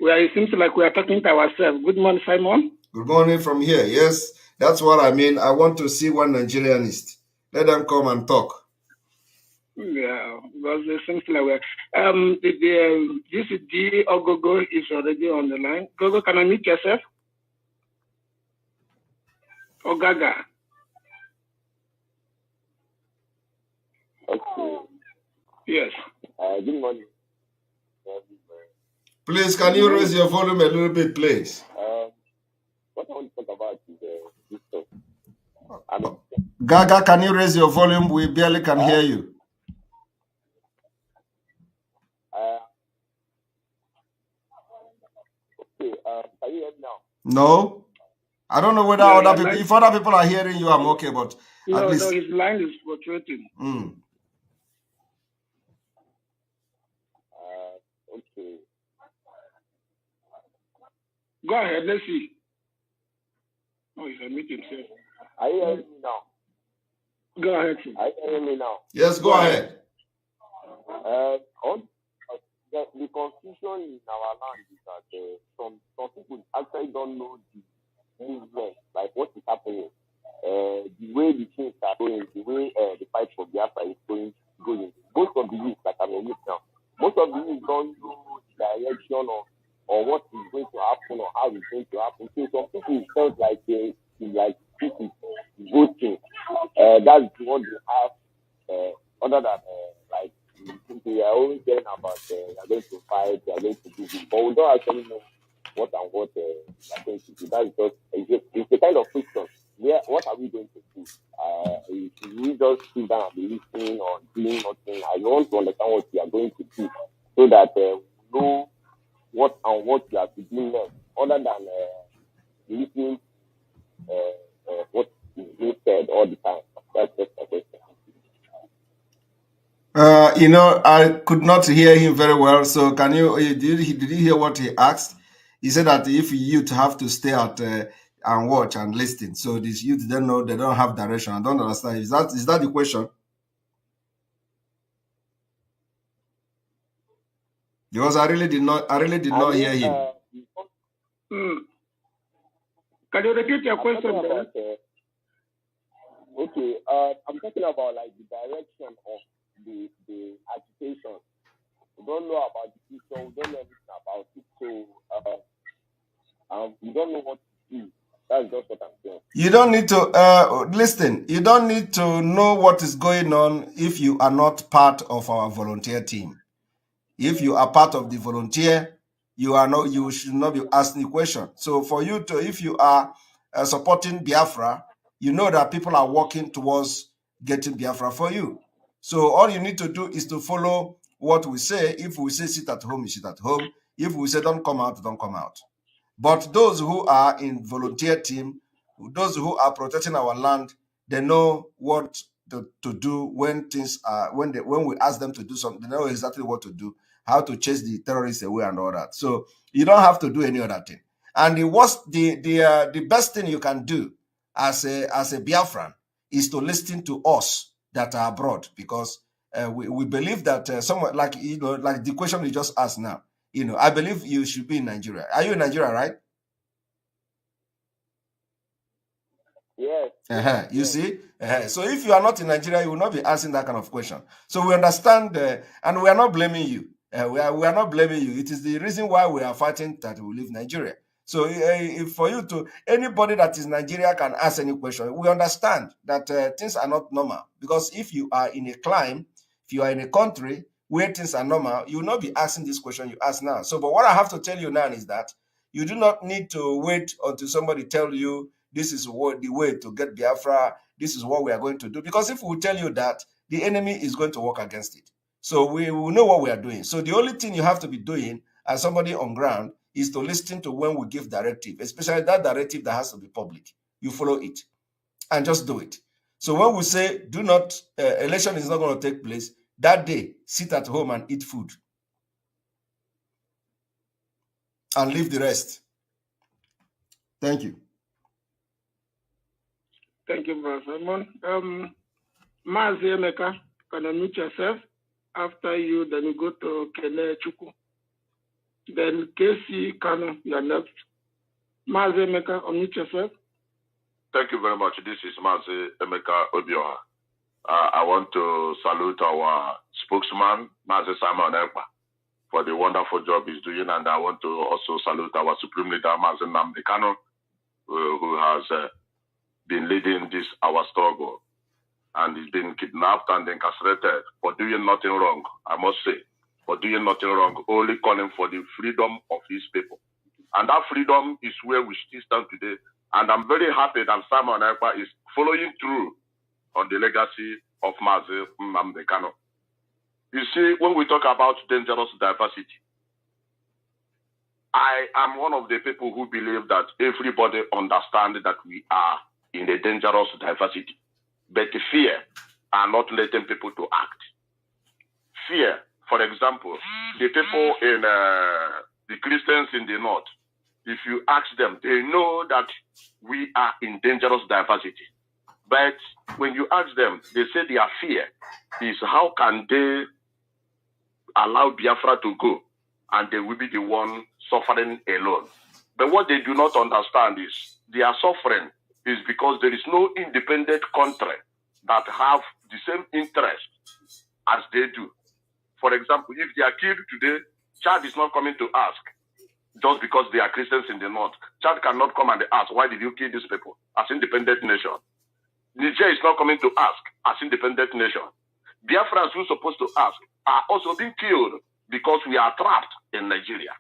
J: It seems like we are talking to ourselves. Good morning, Simon.
A: Good morning from here. Yes, that's what I mean. I want to see one Nigerianist. Let them come and talk.
J: Yeah, because it seems like we're. This is G or Gogo is already on the line. Gogo, can I meet yourself? Or Gaga?
K: Okay.
J: Yes.
K: Good morning.
A: Please, can you raise your volume a little bit, please?
K: What I want to talk about is this stuff.
A: Gaga, can you raise your volume? We barely can hear you.
K: Okay. Can you hear me now?
A: No, I don't know whether other people. If other people are hearing you, I'm okay. But at least
J: his line is fluctuating.
K: Okay.
J: Go ahead. Let's see. Oh, he's unmuted himself.
K: Are you hearing me now?
J: Go ahead, sir.
K: Are you hearing me now?
A: Yes, go ahead.
K: The confusion in our land is that some people actually don't know the movement, like what is happening, the way the things are going, the way the fight for Biafra is going. Most of the youth, like I'm a youth now, most of the youth don't know the direction or what is going to happen or how it's going to happen. So some people felt like this is voting. That's what they have. Other than they are always saying about they are going to fight, they are going to do this, but we don't actually know what they are going to do. That's it's the kind of question. What are we going to do? Should we just sit down and be listening or doing nothing? I want to understand what we are going to do so that we know what we have to do next, other than listening what is being said all the time. That's just a question.
A: I could not hear him very well. So can you did you hear what he asked? He said that if youth have to stay out and watch and listen, so these youth don't know, they don't have direction. I don't understand. Is that the question? Because I really did not hear him.
J: Can you repeat your question?
K: Okay, I'm talking about like the direction of the agitation. We don't know about the future. We don't know anything about it. So we don't know what to do. That's just what I'm saying.
A: You don't need to listen. You don't need to know what is going on if you are not part of our volunteer team. If you are part of the volunteer, you are not. You should not be asking the question. So for you to, if you are supporting Biafra, you know that people are working towards getting Biafra for you. So all you need to do is to follow what we say. If we say sit at home, you sit at home. If we say don't come out, don't come out. But those who are in volunteer team, those who are protecting our land, they know what to do when things are when we ask them to do something. They know exactly what to do, how to chase the terrorists away and all that. So you don't have to do any other thing. And the best thing you can do as a Biafran is to listen to us that are abroad, because we believe that someone like like the question you just asked now. I believe you should be in Nigeria. Are you in Nigeria, right?
K: Yes.
A: You see? So if you are not in Nigeria, you will not be asking that kind of question. So we understand, and we are not blaming you. We are not blaming you. It is the reason why we are fighting that we leave Nigeria. So if for you to, anybody that is Nigeria can ask any question. We understand that things are not normal, because if you are in a climb, if you are in a country where things are normal, you will not be asking this question you ask now. So, but what I have to tell you now is that you do not need to wait until somebody tell you this is what the way to get Biafra, this is what we are going to do. Because if we tell you that, the enemy is going to work against it. So we will know what we are doing. So the only thing you have to be doing as somebody on ground is to listen to when we give directive, especially that directive that has to be public. You follow it and just do it. So when we say do not, election is not going to take place, that day, sit at home and eat food and leave the rest. Thank you.
J: Thank you, Brother Simon. Mazi Emeka, can you mute yourself? After you, then you go to Kele Chuku. Then Casey Kano, you are next. Mazi Emeka, unmute yourself.
L: Thank you very much. This is Mazi Emeka Obioha. I want to salute our spokesman, Mazi Simon Ekpa, for the wonderful job he's doing, and I want to also salute our Supreme Leader, Mazi Nnamdi Kanu, who has been leading this our struggle, and he's been kidnapped and incarcerated for doing nothing wrong, I must say, for doing nothing wrong, only calling for the freedom of his people. And that freedom is where we still stand today. And I'm very happy that Simon Ekpa is following through on the legacy of Mazi Nnamdi Kanu. You see, when we talk about dangerous diversity, I am one of the people who believe that everybody understands that we are in a dangerous diversity. But fear are not letting people to act. Fear, for example, the people in the Christians in the north, if you ask them, they know that we are in dangerous diversity. But when you ask them, they say their fear is how can they allow Biafra to go and they will be the one suffering alone. But what they do not understand is their suffering is because there is no independent country that have the same interest as they do. For example, if they are killed today, Chad is not coming to ask just because they are Christians in the north. Chad cannot come and ask, why did you kill these people as independent nation? Niger is not coming to ask as independent nation. Biafrans who are supposed to ask are also being killed because we are trapped in Nigeria.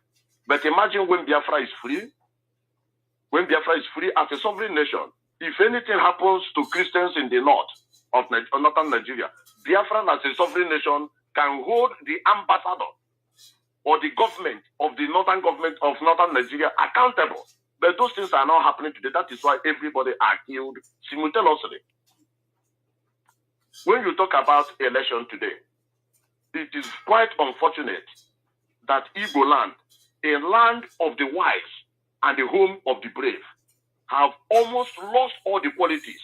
L: But imagine when Biafra is free, as a sovereign nation, if anything happens to Christians in the north of northern Nigeria, Biafra as a sovereign nation can hold the ambassador or the government of the northern government of northern Nigeria accountable. But those things are not happening today. That is why everybody are killed simultaneously. When you talk about election today, it is quite unfortunate that Igbo land, a land of the wise and the home of the brave, have almost lost all the qualities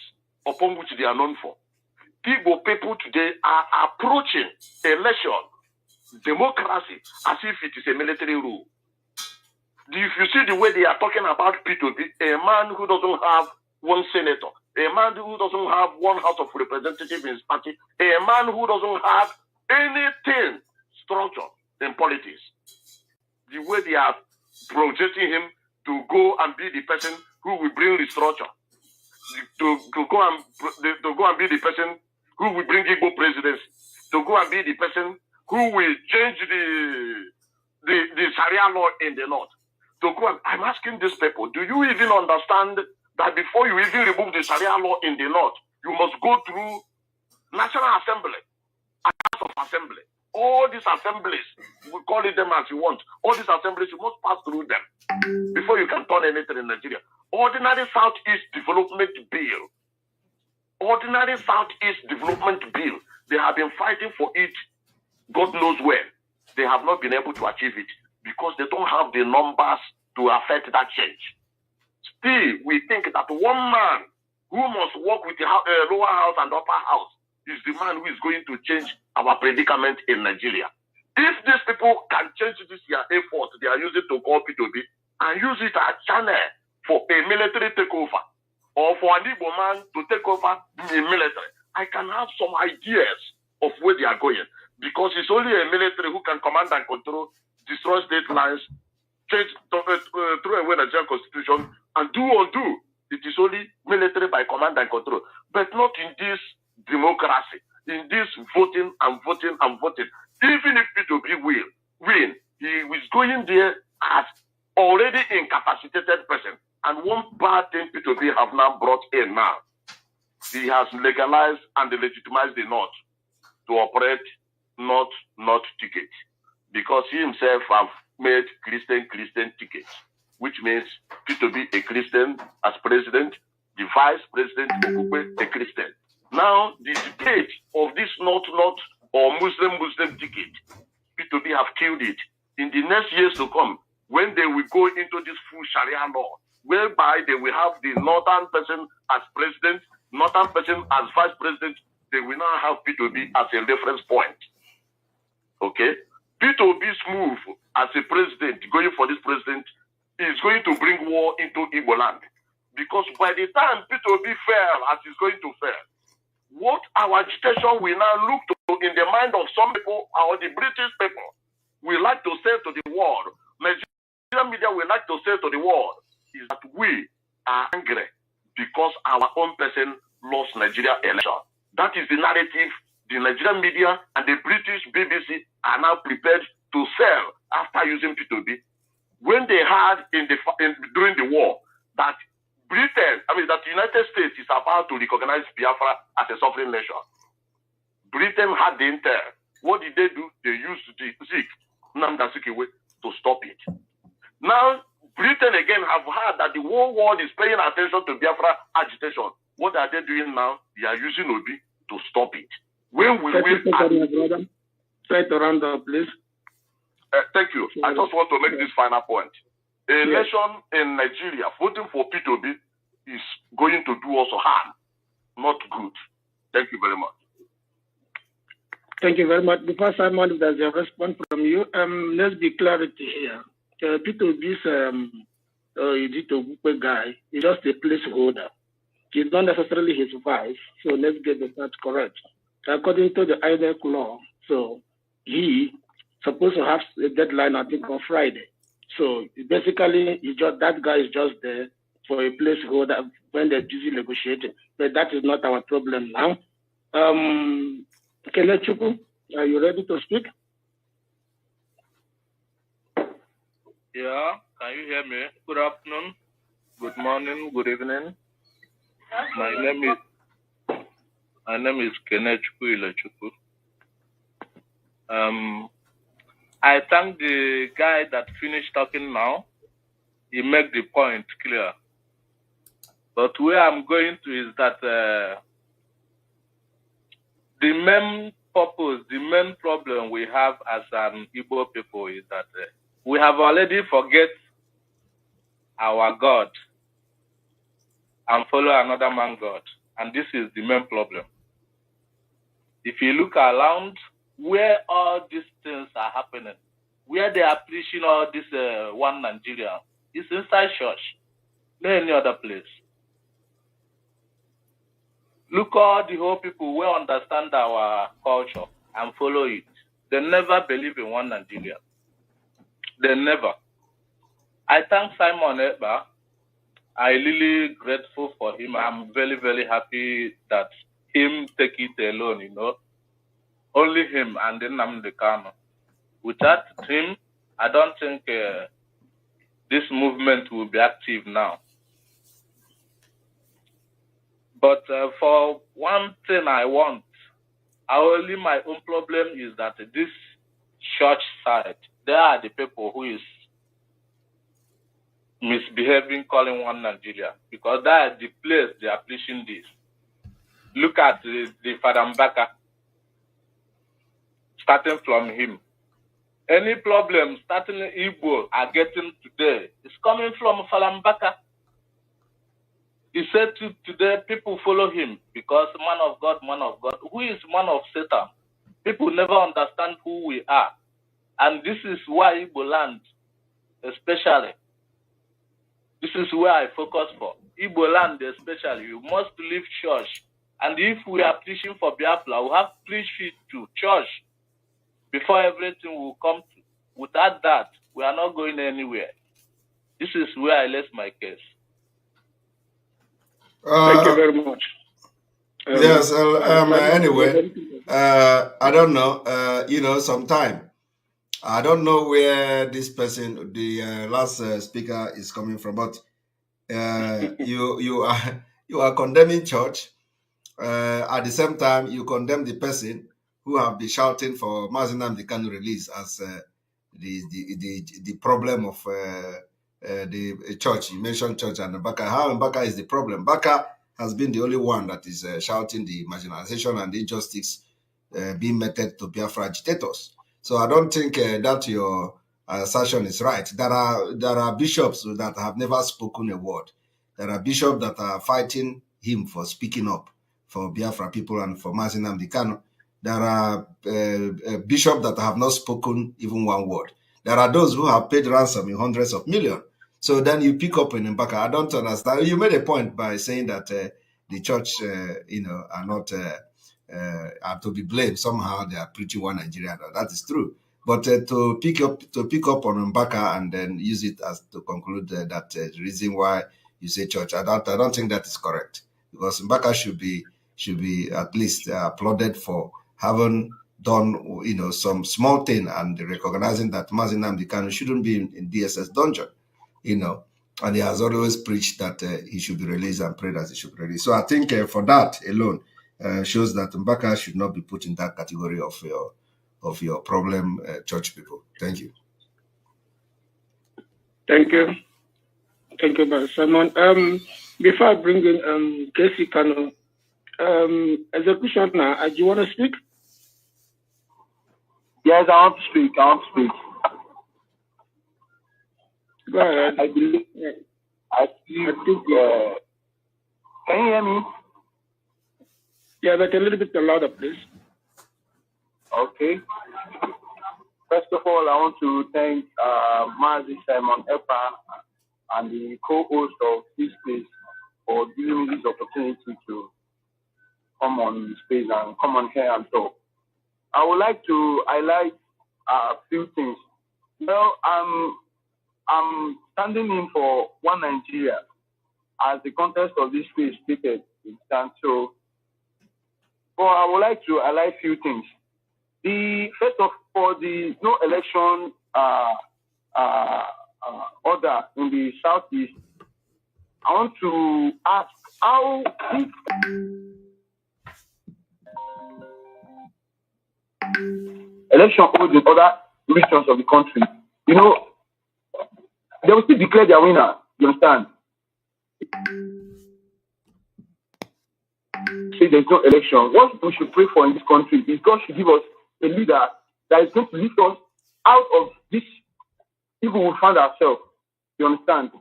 L: upon which they are known for. Igbo people today are approaching election, democracy, as if it is a military rule. If you see the way they are talking about P2P, a man who doesn't have one senator, a man who doesn't have one House of Representatives in his party, a man who doesn't have anything structured in politics. The way they are projecting him to go and be the person who will bring the structure. to go and be the person who will bring Igbo presidency, to go and be the person who will change the Sharia law in the north. To go and, I'm asking these people, do you even understand that before you even remove the Sharia law in the north, you must go through National Assembly, House of Assembly? All these assemblies, we call it them as you want, all these assemblies, you must pass through them before you can turn anything in Nigeria. Ordinary Southeast Development Bill. Ordinary Southeast Development Bill. They have been fighting for it, God knows when. They have not been able to achieve it because they don't have the numbers to affect that change. Still, we think that one man who must work with the lower house and upper house is the man who is going to change our predicament in Nigeria. If these people can change this year effort they are using to call P2B and use it as a channel for a military takeover or for an Igbo man to take over the military, I can have some ideas of where they are going because it's only a military who can command and control, destroy state lines, change, throw away the Nigerian constitution, and do undo. It is only military by command and control, but not in this democracy, in this voting and voting and voting. Even if P2B will win, he is going there as already incapacitated person. And one bad thing P2B have now brought in now, he has legalized and legitimized the North to operate North ticket because he himself have made Christian tickets, which means P2B a Christian as president, the vice president a Christian. Now the debate of this North or Muslim ticket, P2B have killed it. In the next years to come, when they will go into this full Sharia law, whereby they will have the northern person as president, northern person as vice president, they will now have P2B as a reference point. Okay? P2B's move as a president, going for this president, is going to bring war into Igbo land. Because by the time P2B fail, as it's going to fail, what our agitation will now look to in the mind of some people or the British people, we like to say to the world, Nigerian media will like to say to the world, is that we are angry because our own person lost Nigeria election. That is the narrative the Nigerian media and the British BBC are now prepared to sell after using P2B. When they heard during the war that that the United States is about to recognize Biafra as a sovereign nation, Britain had the intel. What did they do? They used the Zik, Nnamdi Azikiwe, to stop it. Now, Britain again have heard that the whole world is paying attention to Biafra agitation. What are they doing now? They are using Obi to stop it. When we will...
J: Try to round up, please.
L: Thank you. I just want to make this final point. A nation in Nigeria voting for P2B is going to do also harm, not good. Thank you very much.
J: Thank you very much. Before Simon, if there's a response from you, let's be clarity here. P2B's Edito guy is just a placeholder. He's not necessarily his vice, so let's get the facts correct. According to the IDEC law, so he supposed to have a deadline, I think, on Friday. So basically, that guy is just there for a placeholder when they're busy negotiating. But that is not our problem now. Kenechukwu, are you ready to speak?
M: Yeah, can you hear me? Good afternoon, good morning, good evening. My name is Kenechukwu Ilechukwu. I thank the guy that finished talking now. He made the point clear. But where I'm going to is that the main purpose, the main problem we have as an Igbo people is that we have already forget our God and follow another man God. And this is the main problem. If you look around, where all these things are happening, where they are preaching all this one Nigeria, it's inside church, not any other place. Look all the whole people who understand our culture and follow it. They never believe in one Nigeria. They never. I thank Simon Ekpa I really grateful for him. I'm very, very happy that him take it alone, you know. Only him and then Nnamdi Kanu. Without him, I don't think this movement will be active now. But for one thing I want, only my own problem is that this church side, they are the people who is misbehaving, calling one Nigeria, because that is the place they are preaching this. Look at the Father Mbaka, starting from him. Any problem starting Igbo are getting today is coming from Father Mbaka. He said today people follow him because man of God, man of God. Who is man of Satan? People never understand who we are. And this is why Igbo land, especially, this is where I focus for. Igbo land especially, you must leave church. And if we are preaching for Biafra, we have to preach it to church before everything will come to. Without that, we are not going anywhere. This is where I left my case.
J: Thank you very much.
A: Yes, anyway, I don't know, you know, sometime. I don't know where this person, the last speaker, is coming from, but you are condemning church. At the same time, you condemn the person who have been shouting for Mazi Nnamdi Kanu release as the problem of the church. You mentioned church and Mbaka. How Mbaka is the problem? Mbaka has been the only one that is shouting the marginalization and injustice being meted to Biafra agitators. So I don't think that your assertion is right. There are bishops that have never spoken a word. There are bishops that are fighting him for speaking up for Biafra people and for Mazi Nnamdi Kanu. There are bishops that have not spoken even one word. There are those who have paid ransom in hundreds of millions. So then you pick up in Mbaka. I don't understand. You made a point by saying that the church, you know, are not are to be blamed. Somehow they are preaching one Nigeria. That is true. But to pick up on Mbaka and then use it as to conclude that the reason why you say church, I don't think that is correct, because Mbaka should be at least applauded for having done, you know, some small thing and recognizing that Mazi Nnamdi Kanu shouldn't be in DSS dungeon, you know, and he has always preached that he should be released and prayed that he should be released. So I think for that alone shows that Mbaka should not be put in that category of your problem church people. Thank you.
J: Thank you. Thank you, Brother Simon. Before I bring in Casey Kano, Executioner, do you want to speak?
N: Yes, I want to speak.
J: Go ahead.
N: I believe. Can you hear me?
J: Yeah, but a little bit louder, please.
N: Okay. First of all, I want to thank Mazi, Simon, Ekpa, and the co-host of this space for giving me this opportunity to come on space and come on here and talk. I would like to highlight a few things. Well, I'm standing in for one Nigeria as the context of this space stated. So, I would like to highlight a few things. First of all, the no election order in the southeast. I want to ask how this election holds in other regions of the country. You know, they will still declare their winner. You understand? Say there's no election. What we should pray for in this country is God should give us a leader that is going to lift us out of this evil we found ourselves. You understand?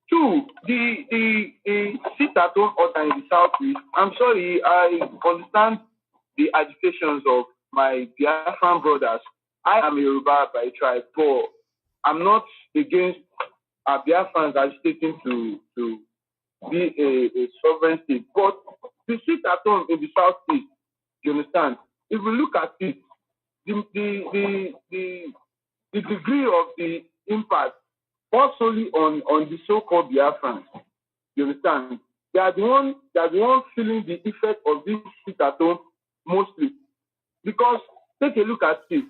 N: Two, the sit-at-home order in the southeast. I'm sorry, I understand the agitations of my Biafran brothers. I am a Yoruba by tribe, but I'm not against Biafrans agitating to be a sovereign state. But the sit-at-home in the southeast, you understand? If we look at it, the degree of the impact falls solely on the so-called Biafrans. You understand? They are the one feeling the effect of this sit at home mostly. Because take a look at it.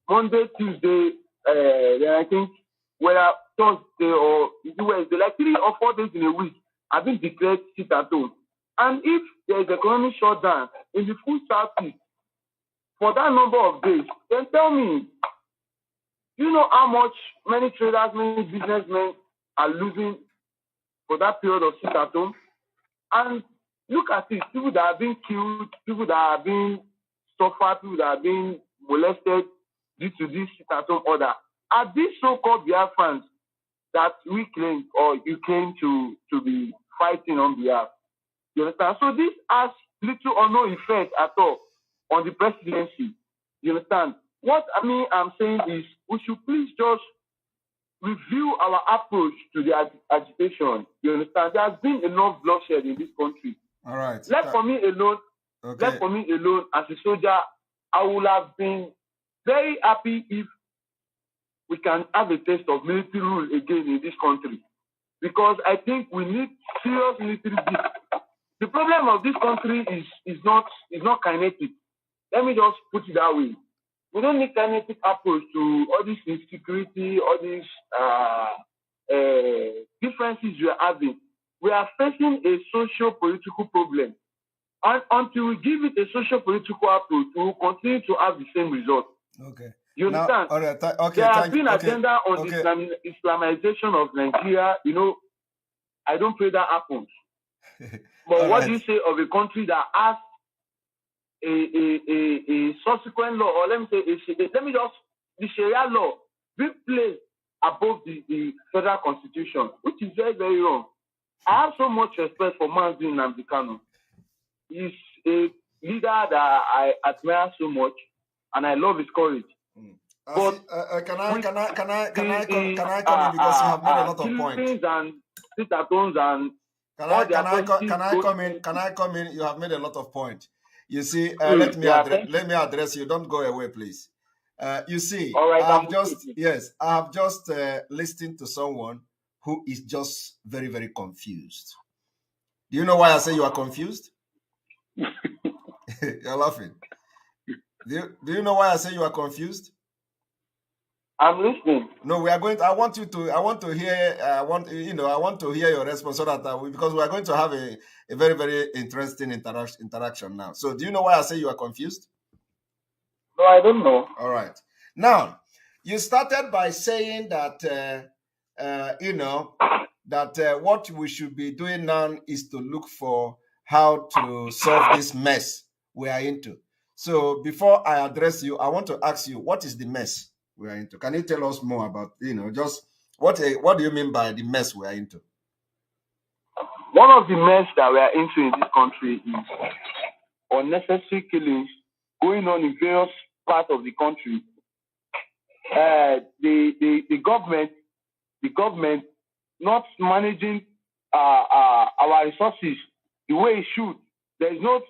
N: Monday, Tuesday, then I think whether Thursday or Wednesday, like 3 or 4 days in a week, have been declared sit at home. And if there is economic shutdown in the full Southeast for that number of days, then tell me, do you know how much many traders, many businessmen are losing for that period of sit at home? And look at it, people that are being killed, people that are being suffered, people that are being molested due to this sit at home order. Are these so-called Biafrans that we claim or you claim to be fighting on behalf? You understand? So this has little or no effect at all on the presidency. You understand? What I'm saying is we should please just review our approach to the agitation. You understand? There has been enough bloodshed in this country.
A: All right.
N: For me alone, as a soldier, I would have been very happy if we can have a taste of military rule again in this country. Because I think we need serious military deal. The problem of this country is not kinetic. Let me just put it that way. We don't need kinetic approach to all this insecurity, all these differences we are having. We are facing a socio-political problem. And until we give it a socio-political approach, we will continue to have the same result.
A: Okay.
N: You understand?
A: All right.
N: There has been agenda on the Islamization of Nigeria. You know, I don't pray that happens. But what do you say of a country that has a subsequent law, or the Sharia law be placed above the federal constitution, which is very, very wrong. I have so much respect for Mazi Nnamdi Kanu. He's a leader that I admire so much, and I love his courage. But
A: can I come in because you have made a lot of points.
N: And sit-at-homes and
A: can I come in? You have made a lot of points. You see, let me address you. Don't go away, please. You see, I have just listened to someone who is just very, very confused. Do you know why I say you are confused? You're laughing. Do you know why I say you are confused?
N: I'm listening.
A: No, I want to hear your response so that because we are going to have a very, very interesting interaction now. So do you know why I say you are confused?
N: No, I don't know.
A: All right. Now, you started by saying that what we should be doing now is to look for how to solve this mess we are into. So before I address you, I want to ask you, what is the mess we are into? Can you tell us more about, just what do you mean by the mess we are into?
N: One of the mess that we are into in this country is unnecessary killings going on in various parts of the country. The government not managing our resources the way it should. There's no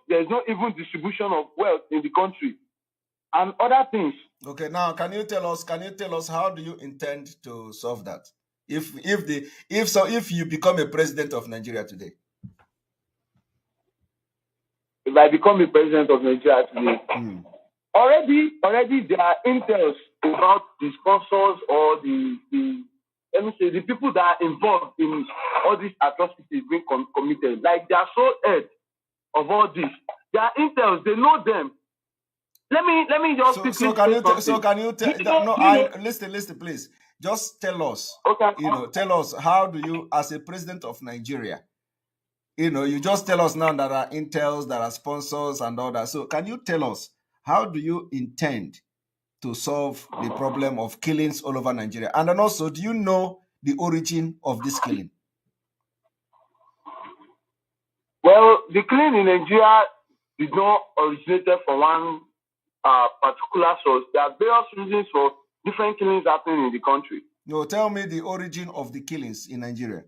N: even distribution of wealth in the country and other things.
A: Okay, now can you tell us how do you intend to solve that? If you become a president of Nigeria today.
N: If I become a president of Nigeria today, already there are intels about the sponsors or the people that are involved in all these atrocities being committed. Like they are so head of all this. There are intels, they know them. Let me just listen, please. Just tell us. Okay. Tell us, how do you, as a president of Nigeria, you just tell us now there are intels, there are sponsors and all that. So can you tell us, how do you intend to solve the problem of killings all over Nigeria? And then also, do you know the origin of this killing? Well, the killing in Nigeria did not originate from one particular source. There are various reasons for different killings happening in the country.
A: No, tell me the origin of the killings in Nigeria.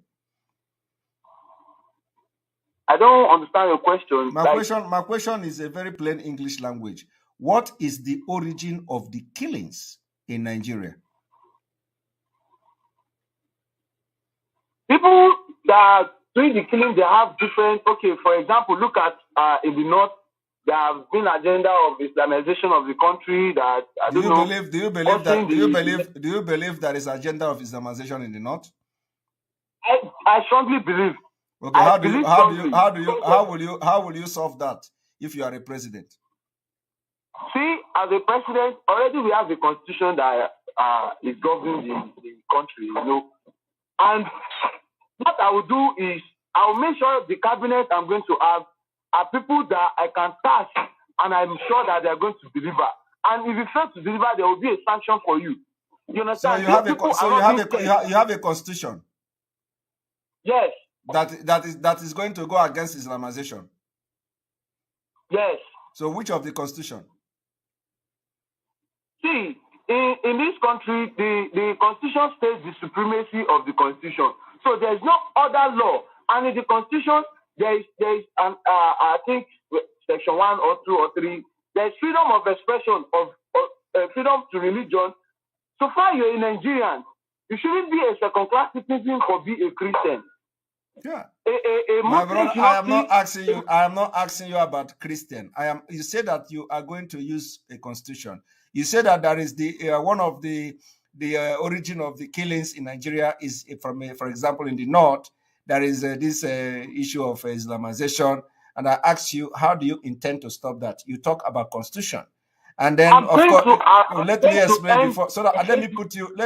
N: I don't understand your question.
A: My question is a very plain English language. What is the origin of the killings in Nigeria?
N: People that doing the killing, they have different. Okay, for example, look at in the north, there have been agenda of Islamization of the country. That
A: Do you believe there is agenda of Islamization in the north?
N: I strongly believe.
A: Okay, how will you solve that if you are a president?
N: See, as a president, already we have a constitution that is governing the country, you know. And what I will do is I will make sure the cabinet I'm going to have are people that I can touch, and I'm sure that they are going to deliver. And if you fail to deliver, there will be a sanction for you. You understand?
A: So you have a constitution.
N: Yes.
A: That is going to go against Islamization.
N: Yes.
A: So which of the constitution?
N: See, in this country, the constitution states the supremacy of the constitution. So there is no other law. And in the constitution, there is I think section 1 or 2 or 3. There is freedom of expression of freedom to religion. So far you're a Nigerian, you shouldn't be a second-class citizen for being a Christian.
A: Yeah. My brother, I am not asking you about Christian. You say that you are going to use a constitution. You say that there is the one of the origin of the killings in Nigeria is from, for example, in the north. There is this issue of Islamization, and I ask you, how do you intend to stop that? You talk about constitution, and then of course, let me explain before. So that let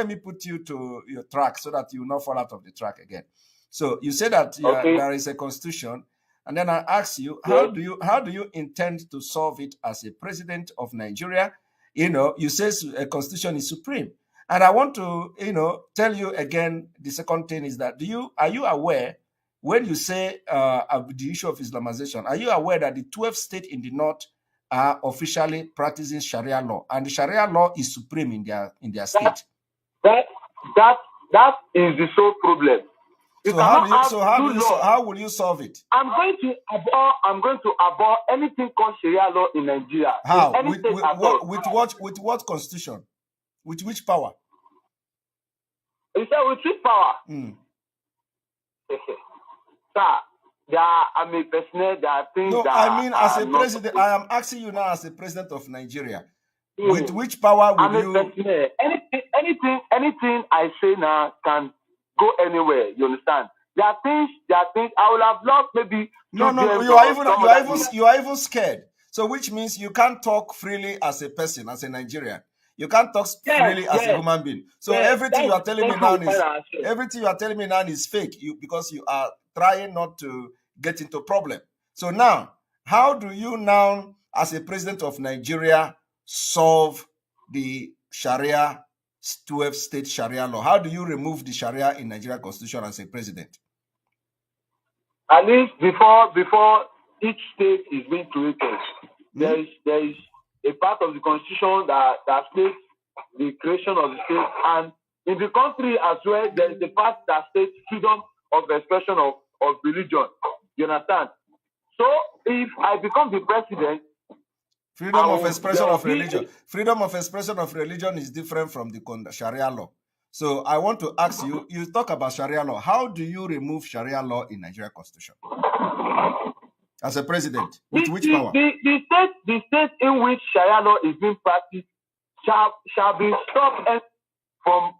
A: me put you to your track so that you will not fall out of the track again. So you say that there is a constitution, and then I ask you, how do you intend to solve it as a president of Nigeria? You know, you say a constitution is supreme, and I want to tell you again. The second thing is that are you aware when you say of the issue of Islamization? Are you aware that the 12 states in the north are officially practicing Sharia law, and the Sharia law is supreme in their state?
N: That is the sole problem.
A: How will you solve it?
N: I'm going to abhor anything called Sharia law in Nigeria.
A: How? With what constitution? With which power?
N: You said with which power? Sir, I'm a personnel. There are things
A: that I mean, as a president, I am asking you now as a president of Nigeria. With which power will you?
N: Anything I say now can go anywhere. You understand? There are things I will have loved maybe.
A: No, you are even scared. So which means you can't talk freely as a person, as a Nigerian. You can't talk freely as a human being. So everything you are telling me now is fake. Because you are trying not to get into problem. So now, how do you now, as a president of Nigeria, solve the Sharia 12 state Sharia law? How do you remove the Sharia in Nigeria constitution as a president?
N: At least before each state is being created, there is a part of the constitution that states the creation of the state, and in the country as well, there is a part that states freedom of expression of religion. You understand? So if I become the president,
A: freedom of expression of religion. Freedom of expression of religion is different from the Sharia law. So I want to ask you, you talk about Sharia law. How do you remove Sharia law in Nigeria constitution? As a president, with which power?
N: The state in which Sharia law is being practiced shall be stopped from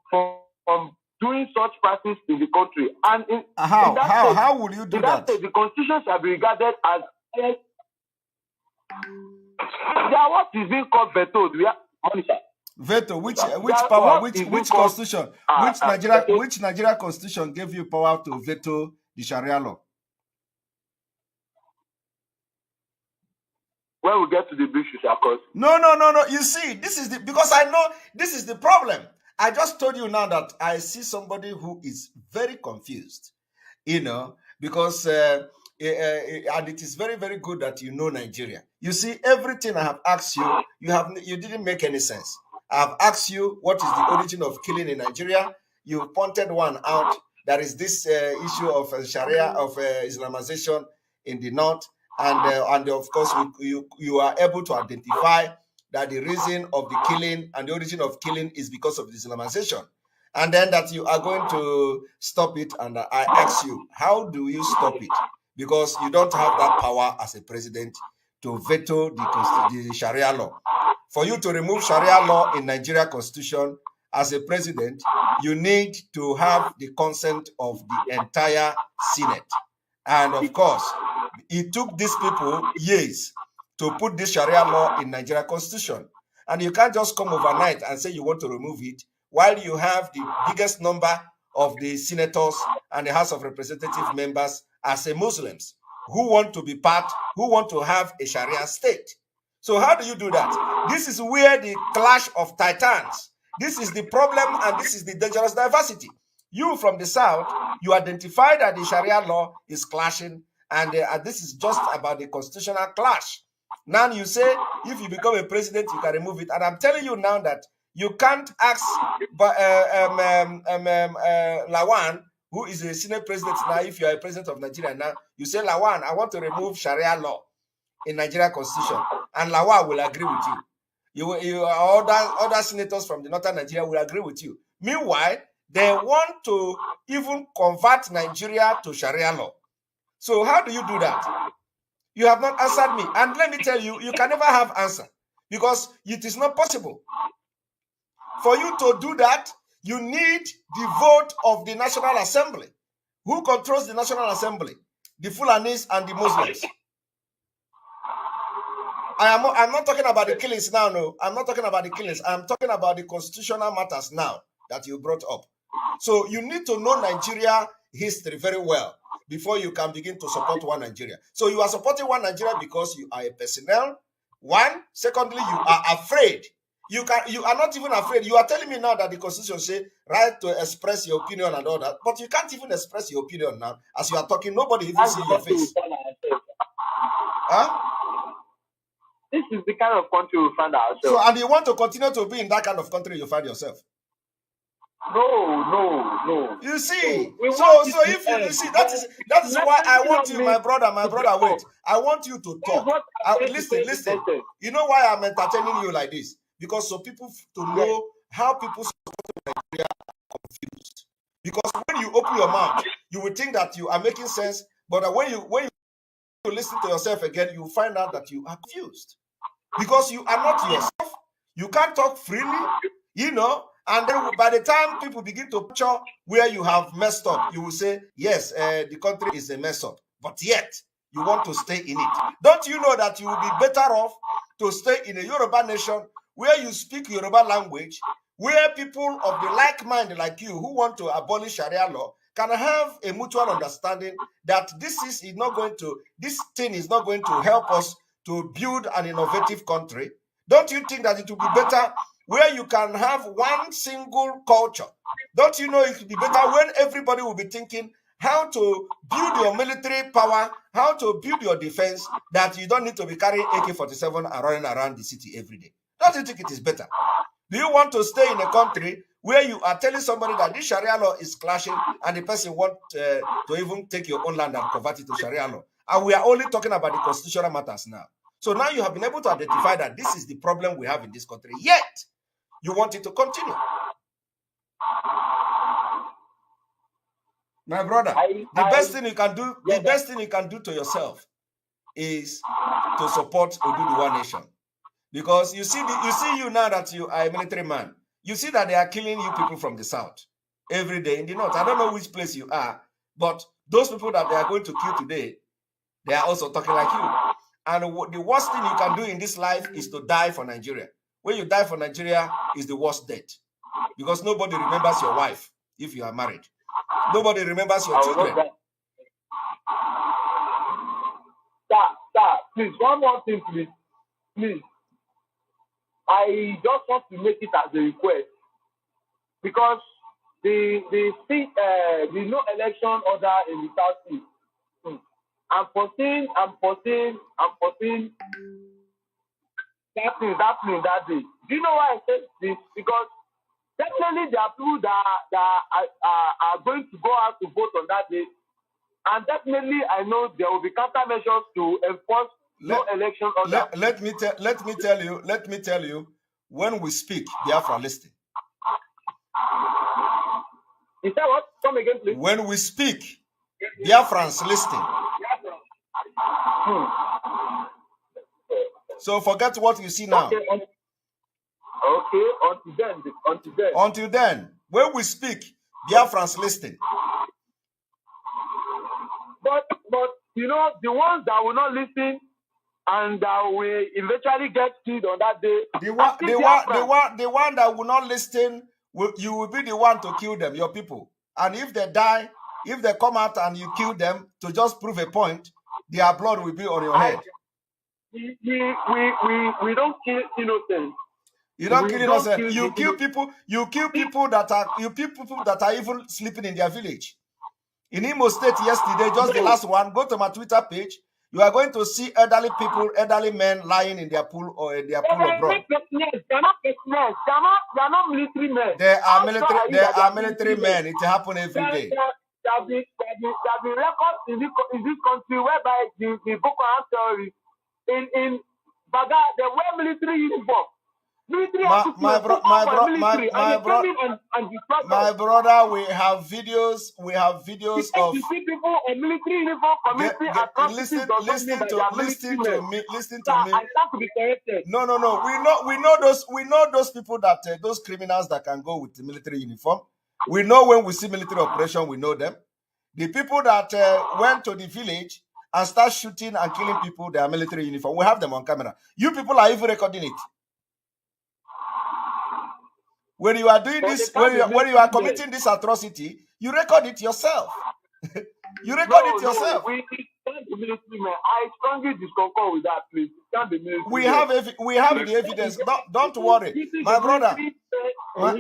N: doing such practice in the country. And
A: how will you do that?
N: The constitution shall be regarded as what is being called veto.
A: Veto, which power, which constitution, which Nigeria constitution gave you power to veto the Sharia law?
N: When we get to the issues, of course.
A: No. You see, because I know this is the problem. I just told you now that I see somebody who is very confused, because and it is very, very good that you know Nigeria. You see, everything I have asked you, you didn't make any sense. I have asked you what is the origin of killing in Nigeria. You pointed one out. There is this issue of Sharia, of Islamization in the north. And of course, you are able to identify that the reason of the killing and the origin of killing is because of the Islamization. and then that you are going to stop it. And I ask you, how do you stop it? Because you don't have that power as a president to veto the Sharia law. For you to remove Sharia law in Nigeria Constitution as a president, you need to have the consent of the entire Senate. And of course, it took these people years to put this Sharia law in Nigeria Constitution. And you can't just come overnight and say you want to remove it while you have the biggest number of the senators and the House of Representative members as a Muslims who want to be part, who want to have a Sharia state. So how do you do that? This is where the clash of titans. This is the problem, and this is the dangerous diversity. You from the South, you identify that the Sharia law is clashing, and this is just about the constitutional clash. Now you say, if you become a president, you can remove it. And I'm telling you now that you can't ask Lawan, who is a Senate president now, if you are a president of Nigeria now, you say, Lawan, I want to remove Sharia law in Nigeria Constitution. And Lawan will agree with you. Other senators from the northern Nigeria will agree with you. Meanwhile, they want to even convert Nigeria to Sharia law. So how do you do that? You have not answered me. And let me tell you, you can never have answer because it is not possible. For you to do that, you need the vote of the National Assembly. Who controls the National Assembly? The Fulanis and the Muslims. I'm not talking about the killings now, no. I'm not talking about the killings. I'm talking about the constitutional matters now that you brought up. So you need to know Nigeria history very well before you can begin to support one Nigeria. So you are supporting one Nigeria because you are a personnel. One. Secondly, you are afraid. You are not even afraid. You are telling me now that the Constitution says right to express your opinion and all that, but you can't even express your opinion now. As you are talking, nobody even sees your face. Huh?
N: This is the kind of country we find ourselves.
A: So, and you want to continue to be in that kind of country you find yourself?
N: No.
A: You see, so if you see, that is why I want you, my brother, wait. I want you to talk. Listen. You know why I'm entertaining you like this? Because so people to know how people support Nigeria are confused. Because when you open your mouth, you will think that you are making sense, but when you listen to yourself again, you find out that you are confused. Because you are not yourself. You can't talk freely, you know. And then by the time people begin to picture where you have messed up, you will say, yes, the country is a mess up. But yet, you want to stay in it. Don't you know that you will be better off to stay in a Yoruba nation where you speak Yoruba language, where people of the like mind like you who want to abolish Sharia law can have a mutual understanding that this thing is not going to help us to build an innovative country? Don't you think that it would be better where you can have one single culture? Don't you know it would be better when everybody will be thinking how to build your military power, how to build your defense, that you don't need to be carrying AK-47 and running around the city every day? Don't you think it is better? Do you want to stay in a country where you are telling somebody that this Sharia law is clashing and the person wants to even take your own land and convert it to Sharia law? And we are only talking about the constitutional matters now. So now you have been able to identify that this is the problem we have in this country, yet you want it to continue. My brother, the best thing you can do to yourself is to support Oduduwa Nation. Because you see you now that you are a military man, you see that they are killing you people from the south every day in the north. I don't know which place you are, but those people that they are going to kill today, they are also talking like you. And the worst thing you can do in this life is to die for Nigeria. When you die for Nigeria, is the worst death. Because nobody remembers your wife if you are married. Nobody remembers your children.
N: Sir, please, one more thing, please. Please. I just want to make it as a request. Because the no election order in the Southeast. I'm foreseeing that day. Do you know why I said this? Because definitely there are people that are going to go out to vote on that day. And definitely I know there will be countermeasures to enforce no election order.
A: Let me tell you, when we speak, Biafra, listen.
N: You say what? Come again, please.
A: When we speak, Biafrans listen. So forget what you see now.
N: Okay,
A: Until then, when we speak, Biafrans listen.
N: But you know, the ones that will not listen and that will eventually get killed on that day.
A: The one that will not listen, you will be the one to kill them, your people. And if they die, if they come out and you kill them to just prove a point, their blood will be on your head.
N: We don't kill innocent.
A: You don't kill innocent. You kill people. You kill people that are even sleeping in their village. In Imo State yesterday, just the last one, go to my Twitter page. You are going to see elderly people, elderly men lying in their pool or in their pool of blood.
N: They're not military men.
A: They are military men. It happens every day.
N: There be records in this country whereby the Boko Haram terrorists in Baga, they wear military uniform.
A: My brother, we have videos of
N: people in military uniform committing atrocities.
A: Listen to me. I stand to be corrected. No. We know those people that those criminals that can go with the military uniform. We know when we see military operation, we know them. The people that went to the village and start shooting and killing people, they are military uniform. We have them on camera. You people are even recording it. When you are doing this, when you are committing this atrocity, you record it yourself. You record it yourself.
N: We can't be military men. I strongly disconcur with that, please. Can't be military
A: we have the evidence. Don't worry, my brother. My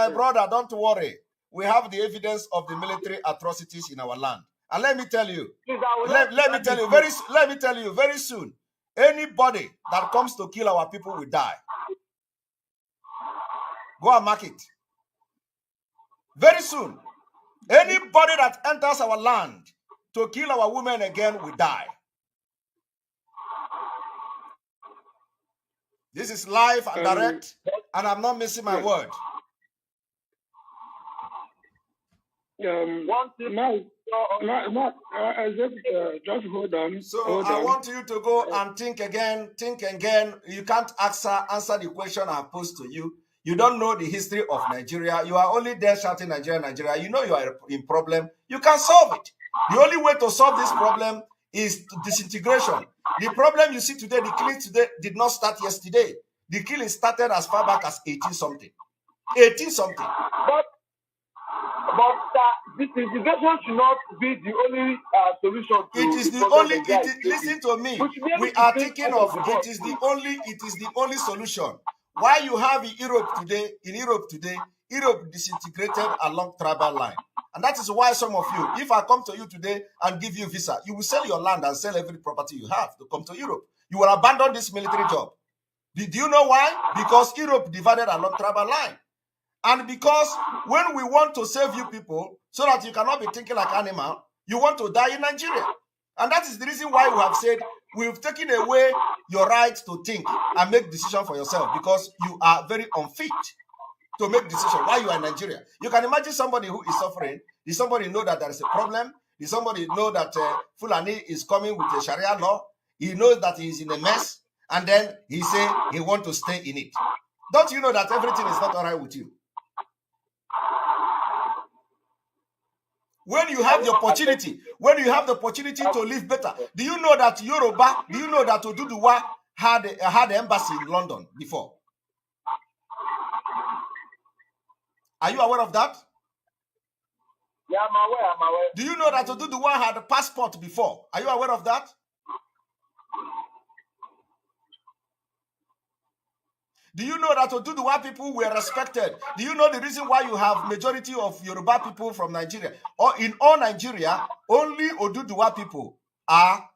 A: brother, don't worry. We have the evidence of the military atrocities in our land. And let me tell you, let me tell you very soon, anybody that comes to kill our people will die. Go and mark it. Very soon, anybody that enters our land to kill our women again will die. This is live and direct, and I'm not missing my word.
J: Just hold on.
A: So I want you to go and think again. You can't answer the question I posed to you. You don't know the history of Nigeria. You are only there shouting Nigeria, Nigeria. You know you are in problem. You can solve it. The only way to solve this problem is disintegration. The problem you see today, the killing today did not start yesterday. The killing started as far back as 18-something. 18-something.
N: But disintegration should not be the only solution.
A: It is the only. Listen to me. We are thinking of it is the only solution. Why you have in Europe today, Europe disintegrated along tribal line. And that is why some of you, if I come to you today and give you visa, you will sell your land and sell every property you have to come to Europe. You will abandon this military job. Do you know why? Because Europe divided along tribal line. And because when we want to save you people so that you cannot be thinking like animal, you want to die in Nigeria. And that is the reason why we have said we've taken away your right to think and make decisions for yourself because you are very unfit to make decisions while you are in Nigeria. You can imagine somebody who is suffering. Did somebody know that there is a problem? Did somebody know that Fulani is coming with a Sharia law? He knows that he is in a mess, and then he say he wants to stay in it. Don't you know that everything is not all right with you? When you have the opportunity, to live better, do you know that Oduduwa had an embassy in London before? Are you aware of that?
N: Yeah, I'm aware.
A: Do you know that Oduduwa had a passport before? Are you aware of that? Do you know that Oduduwa people were respected? Do you know the reason why you have majority of Yoruba people from Nigeria? Or in all Nigeria, only Oduduwa people are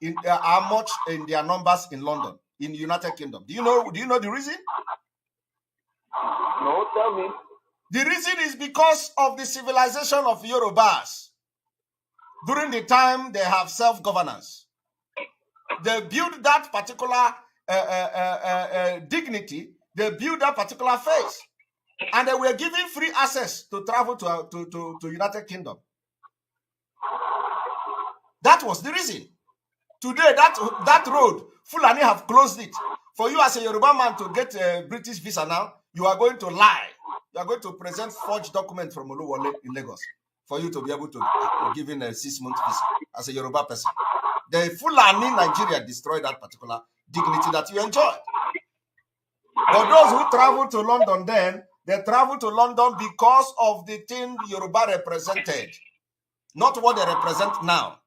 A: much in their numbers in London, in the United Kingdom. Do you know the reason?
N: No, tell me.
A: The reason is because of the civilization of Yorubas. During the time they have self-governance, they build that particular dignity. They build that particular face. And they were given free access to travel to United Kingdom. That was the reason. Today, that road, Fulani have closed it. For you as a Yoruba man to get a British visa now, you are going to lie. You are going to present forged document from Oluwole in Lagos for you to be able to give in a 6-month visa as a Yoruba person. The Fulani Nigeria destroyed that particular dignity that you enjoyed. But those who travel to London then, they travel to London because of the thing Yoruba represented, not what they represent now.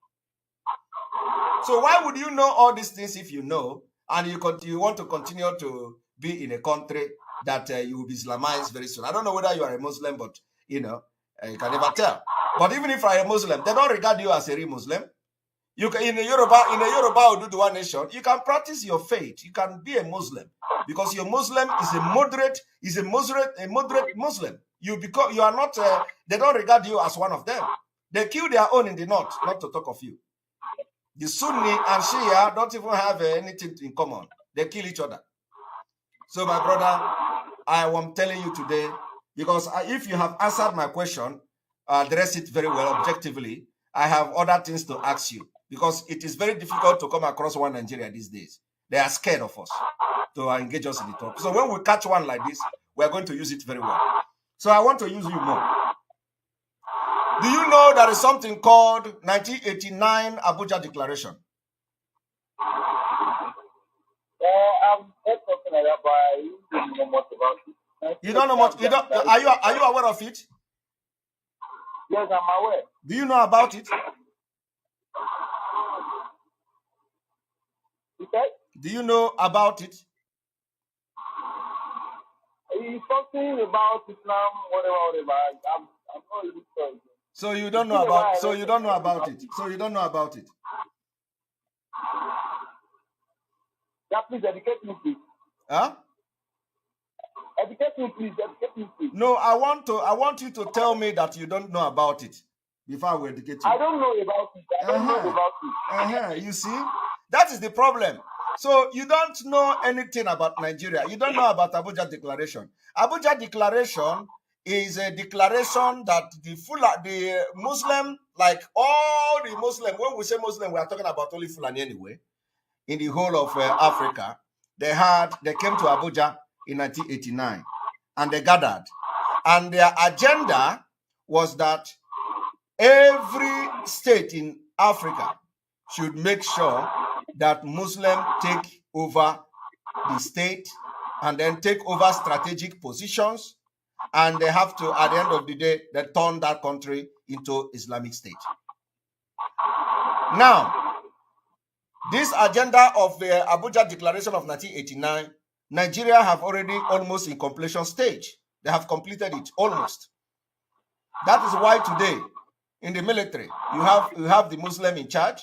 A: So why would you know all these things if you know, and you want to continue to be in a country that you will be Islamized very soon? I don't know whether you are a Muslim, but you can never tell. But even if you are a Muslim, they don't regard you as a real Muslim. You can, in a Yoruba Oduduwa nation, you can practice your faith. You can be a Muslim because your Muslim is a moderate Muslim. You are not. They don't regard you as one of them. They kill their own in the north, not to talk of you. The Sunni and Shia don't even have anything in common. They kill each other. So, my brother, I am telling you today, because if you have answered my question, address it very well, objectively, I have other things to ask you. Because it is very difficult to come across one Nigeria these days. They are scared of us to engage us in the talk. So when we catch one like this, we are going to use it very well. So I want to use you more. Do you know there is something called 1989 Abuja Declaration?
N: I've heard something like that, but I don't know much about it.
A: You don't know much. Are you aware of it?
N: Yes, I'm aware.
A: Do you know about it?
N: Okay.
A: Do you know about it?
N: It's something about Islam, whatever. I'm not really sure.
A: So you don't know about. So you don't know about it. So you don't know about it.
N: Yeah, please educate me, please.
A: Huh?
N: Educate me, please. Educate me, please.
A: No, I want you to tell me that you don't know about it before I will educate you.
N: I don't know about it. I don't know about it.
A: You see, that is the problem. So you don't know anything about Nigeria. You don't know about Abuja Declaration. Abuja Declaration is a declaration that the Muslim, like all the Muslim, when we say Muslim, we are talking about only Fulani anyway, in the whole of Africa. They came to Abuja in 1989 and they gathered. And their agenda was that every state in Africa should make sure that Muslims take over the state and then take over strategic positions, and they have to, at the end of the day, they turn that country into Islamic State. Now, this agenda of the Abuja Declaration of 1989, Nigeria have already almost in completion stage. They have completed it almost. That is why today, in the military, you have the Muslim in charge,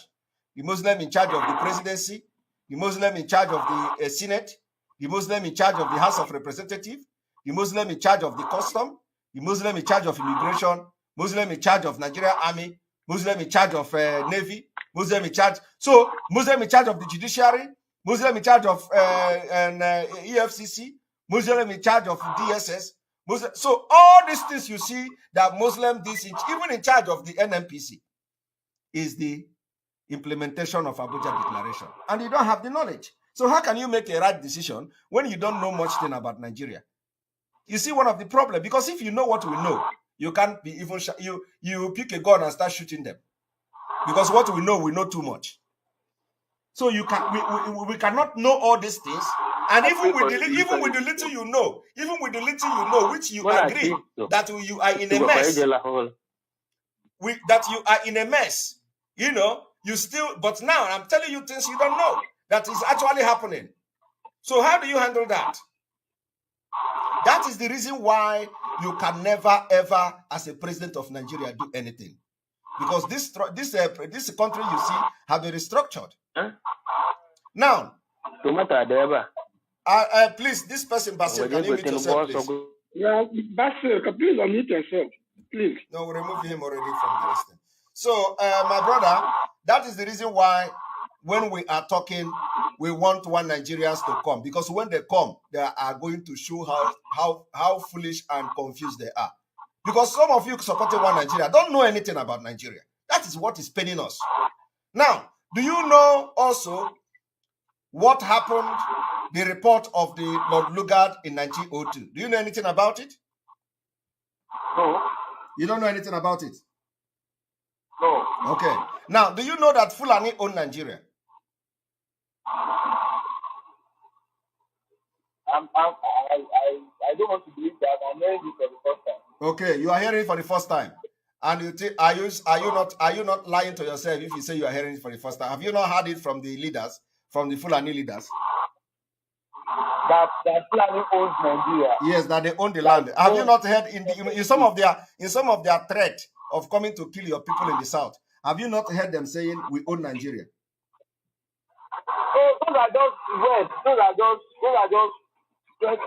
A: the Muslim in charge of the presidency, the Muslim in charge of the Senate, the Muslim in charge of the House of Representatives, the Muslim in charge of the custom, the Muslim in charge of immigration, Muslim in charge of Nigeria Army, Muslim in charge of Navy, Muslim in charge. So Muslim in charge of the judiciary, Muslim in charge of EFCC, Muslim in charge of DSS. Muslim. So all these things you see that Muslim, even in charge of the NNPC, is the implementation of Abuja Declaration. And you don't have the knowledge. So how can you make a right decision when you don't know much thing about Nigeria? You see one of the problems, because if you know what we know, you can't be even, you pick a gun and start shooting them. Because what we know too much. So we cannot know all these things. And even with the little you know, which you agree that you are in a mess, that you are in a mess, you still, but now I'm telling you things you don't know that is actually happening. So how do you handle that? That is the reason why you can never ever, as a president of Nigeria, do anything. Because this country you see have been restructured. Huh? Now, please, this person, Basil, can you mute yourself, please?
J: Yeah, Basil, please unmute yourself, please.
A: No, we removed him already from the listing. So, my brother, that is the reason why when we are talking, we want one Nigerians to come, because when they come, they are going to show how foolish and confused they are. Because some of you supporting one Nigeria don't know anything about Nigeria. That is what is paining us. Now, do you know also what happened, the report of the Lord Lugard in 1902? Do you know anything about it?
N: No.
A: You don't know anything about it?
N: No.
A: Okay. Now, do you know that Fulani own Nigeria?
N: I don't want to believe that. I'm hearing this for the first time.
A: Okay, you are hearing it for the first time. And you think, are you not lying to yourself if you say you are hearing it for the first time? Have you not heard it from the leaders, from the Fulani leaders?
N: That Fulani owns Nigeria.
A: Yes, that they own the land. Have you not heard in some of their threat of coming to kill your people in the south? Have you not heard them saying we own Nigeria?
N: Oh, those are just words. Those are just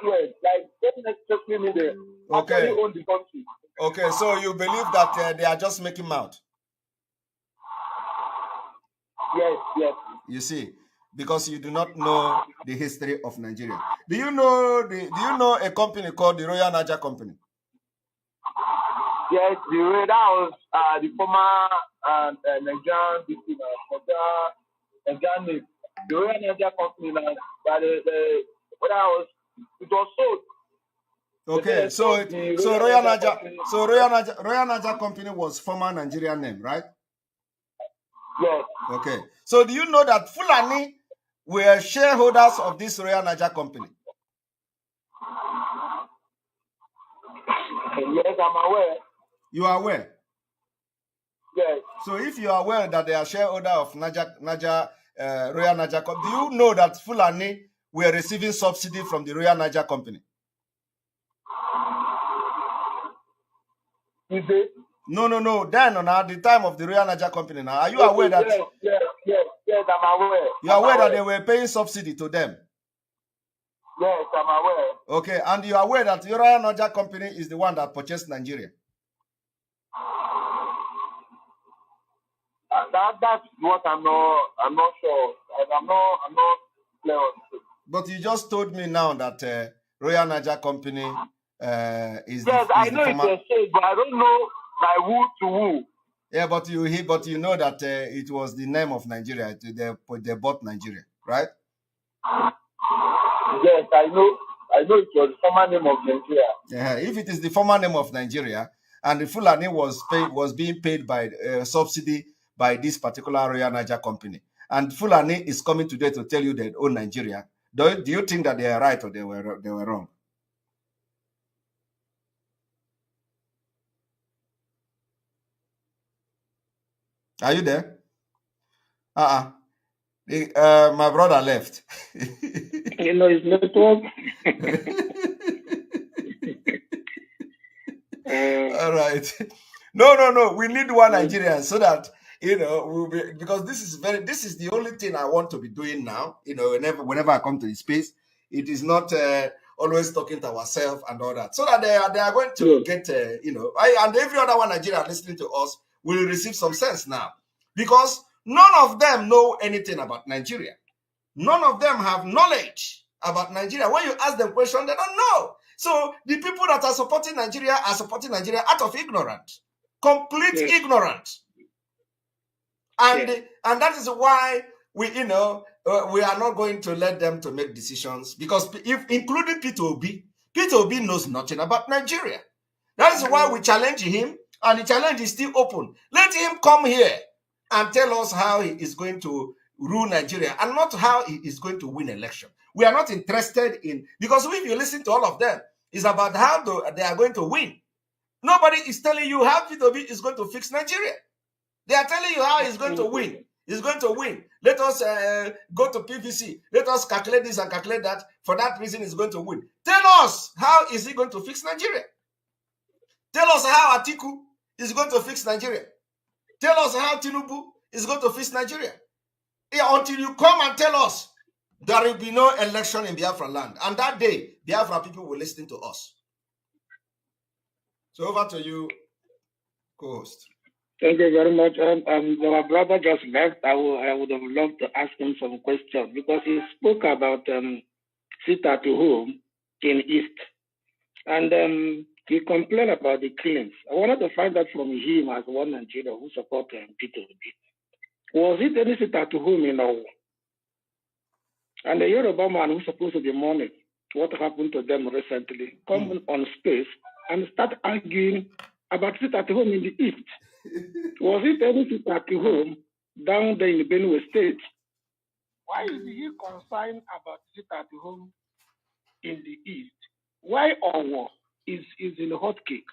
N: words. Like, don't necessarily mean they actually own the country.
A: Okay, so you believe that they are just making mouth?
N: Yes.
A: You see, because you do not know the history of Nigeria. Do you know a company called the Royal Niger Company?
N: Yes, that was the former Nigerian name. The Royal Niger Company, it was sold.
A: Okay, so Royal Niger Company was former Nigerian name, right?
N: Yes.
A: Okay, so do you know that Fulani were shareholders of this Royal Niger Company?
N: Yes, I'm aware.
A: You are aware?
N: Yes.
A: So if you are aware that they are shareholder of Royal Niger Company, do you know that Fulani were receiving subsidy from the Royal Niger Company?
N: Is it?
A: No. Then at the time of the Royal Niger Company now, are you aware that?
N: Yes, I'm aware.
A: You are aware that they were paying subsidy to them?
N: Yes, I'm aware.
A: Okay, and you are aware that the Royal Niger Company is the one that purchased Nigeria?
N: That's what I'm not sure. I'm not clear on it.
A: But you just told me now that Royal Niger Company is
N: I know it's a shade, but I don't know by who to who.
A: Yeah, but you know that it was the name of Nigeria. They bought Nigeria, right?
N: Yes, I know it was the former name of Nigeria.
A: Yeah, if it is the former name of Nigeria and the Fulani was being paid by subsidy by this particular Royal Niger Company, and Fulani is coming today to tell you they own Nigeria, do you think that they are right or they were wrong? Are you there? My brother left.
J: You know his network.
A: All right. No. We need one Nigerian so that we'll be, because this is the only thing I want to be doing now. Whenever I come to this space, it is not always talking to ourselves and all that. So that they are going to get and every other one Nigerian listening to us will receive some sense now, because none of them know anything about Nigeria. None of them have knowledge about Nigeria. When you ask them questions, they don't know. So the people that are supporting Nigeria are supporting Nigeria out of ignorance, complete ignorance. And that is why we are not going to let them to make decisions, because including Peter Obi knows nothing about Nigeria. That is why we challenge him, and the challenge is still open. Let him come here and tell us how he is going to rule Nigeria and not how he is going to win election. We are not interested in, because if you listen to all of them, it's about how they are going to win. Nobody is telling you how Peter Obi is going to fix Nigeria. They are telling you how he's going to win. He's going to win. Let us go to PVC. Let us calculate this and calculate that. For that reason, he's going to win. Tell us, how is he going to fix Nigeria? Tell us how Atiku is going to fix Nigeria. Tell us how Tinubu is going to fix Nigeria. Until you come and tell us, there will be no election in Biafra land. And that day, Biafra people will listen to us. So over to you, co-host.
J: Thank you very much. Our brother just left. I would have loved to ask him some questions because he spoke about sit at home in East. And he complained about the killings. I wanted to find out from him as one Nigerian who supported Peter Obi. Was it any sit at home in Owo? And the Yoruba man who's supposed to be mourning what happened to them recently come on space and start arguing about sit at home in the East. Was it any sit at home down there in Benue State? Why is he concerned about sit at home in the East? Why Owo is in a hot cake?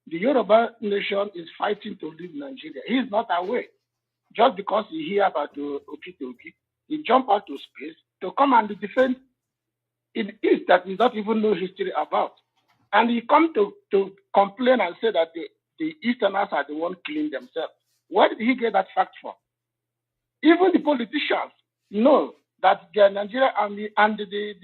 J: The Yoruba nation is fighting to leave Nigeria. He is not aware. Just because he hear about Obi, he jump out to space to come and defend in East that he does not even know history about. And he come to complain and say that the Easterners are the one killing themselves. Where did he get that fact from? Even the politicians know that the Nigerian army and the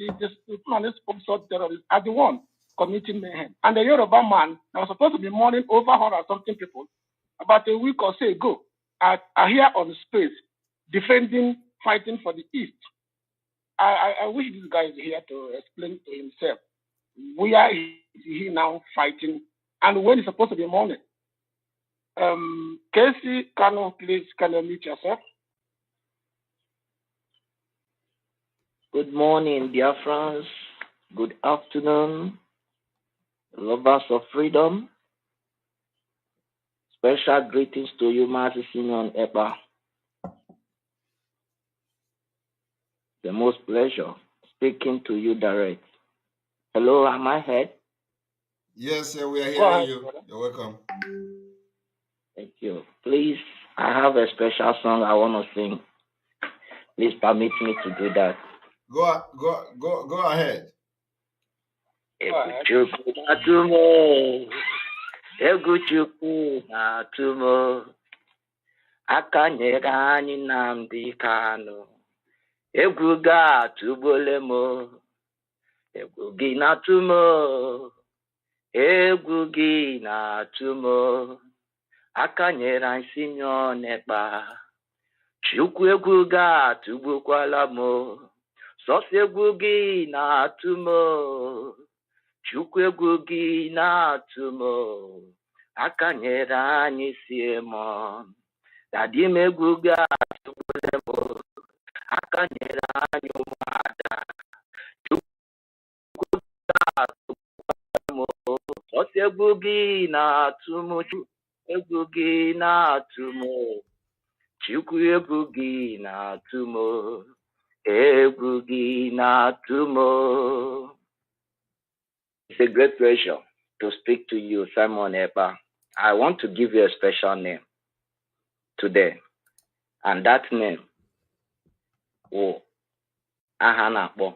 J: sponsored terrorists are the one committing mayhem. And the Yoruba man that was supposed to be mourning over 100-something people about a week or so ago are here on space defending, fighting for the East. I wish this guy is here to explain to himself where is he now fighting and when he's supposed to be mourning. Casey, please, can you mute yourself?
O: Good morning, dear friends. Good afternoon, lovers of freedom. Special greetings to you, Mazi and Ekpa. The most pleasure speaking to you direct. Hello, am I heard?
A: Yes, we are hearing you. You're welcome.
O: Thank you. Please, I have a special song I want to sing. Please permit me to do that.
A: Go ahead.
O: Eguchukwu na-atụmo aka nyere anyị Nnamdi Kanu egwu ga-atụgbole m egwu gị na-atụmo egwu gị na-atụmo aka nyere anyị Simeon Ekpa Chukwu egwu ga-atụgbukwala m sọsọ egwu gị na-atụmo Chukwu egwu gị na-atụmo aka nyere anyị Simeon dadi m egwu ga-atụgbule m aka nyere anyị ụmụada Chukwu ga-atụgbukwala m sọsọ egwu gị na-atụmo egwu gị na-atụmo Chukwu egwu gị na-atụmo egwu gị na-atụmo. It's a great pleasure to speak to you, Simon Ekpa. I want to give you a special name today, and that name wụ aha na-akpọ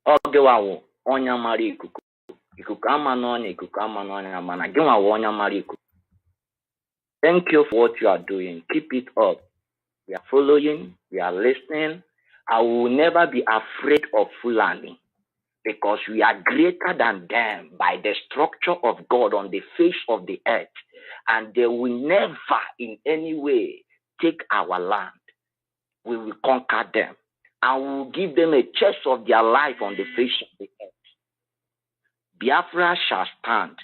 O: Ogewa wụ onye mara ikuku ama n'ọnya ikuku ama n'ọnya mana gị nwa wụ onye mara ikuku. Thank you for what you are doing. Keep it up. We are following, we are listening. I will never be afraid of Fulani because we are greater than them by the structure of God on the face of the earth. And they will never in any way take our land. We will conquer them. And we will give them a chance of their life on the face of the earth. Biafra shall stand.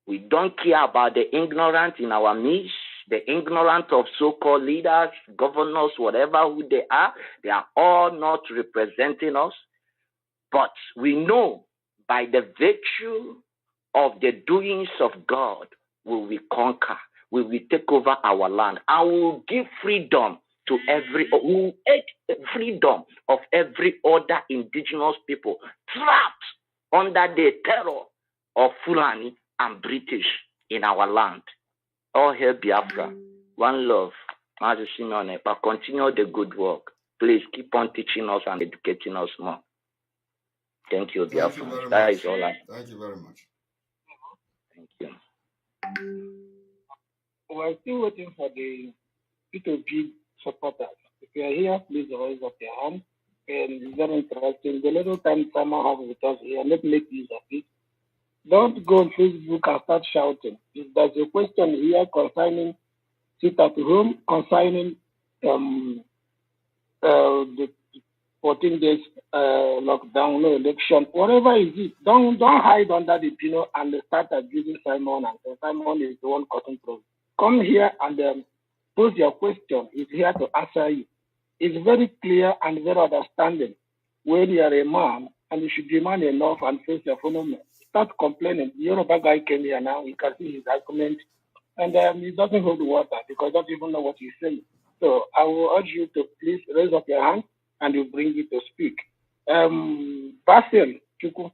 O: We don't care about the ignorant in our midst, the ignorant of so-called leaders, governors, whatever who they are all not representing us. But we know by the virtue of the doings of God, we will conquer, we will take over our land, and we will give freedom to freedom of every other indigenous people trapped under the terror of Fulani and British in our land. All hail Biafra. One love. Mazi Simeon Ekpa, continue the good work. Please keep on teaching us and educating us more. Thank you, Biafra. That is all I.
A: Thank you very much.
O: Thank you.
J: We're still waiting for the P2P supporters. If you are here, please raise up your hand. And it's very interesting. The little time someone has with us here, let's make use of it. Don't go on Facebook and start shouting. If there's a question here concerning sit at home concerning the 14 days lockdown, no election, whatever it is, don't hide under the pillow and start abusing Simon and say Simon is the one causing problems. Come here and pose your question. He's here to answer you. It's very clear and very understanding. When you are a man and you should be man enough and face your fellow men, start complaining. The Yoruba guy came here now, you can see his argument, and he doesn't hold water because he doesn't even know what he's saying. So I will urge you to please raise up your hand and you bring it to speak. Basil, Chuku,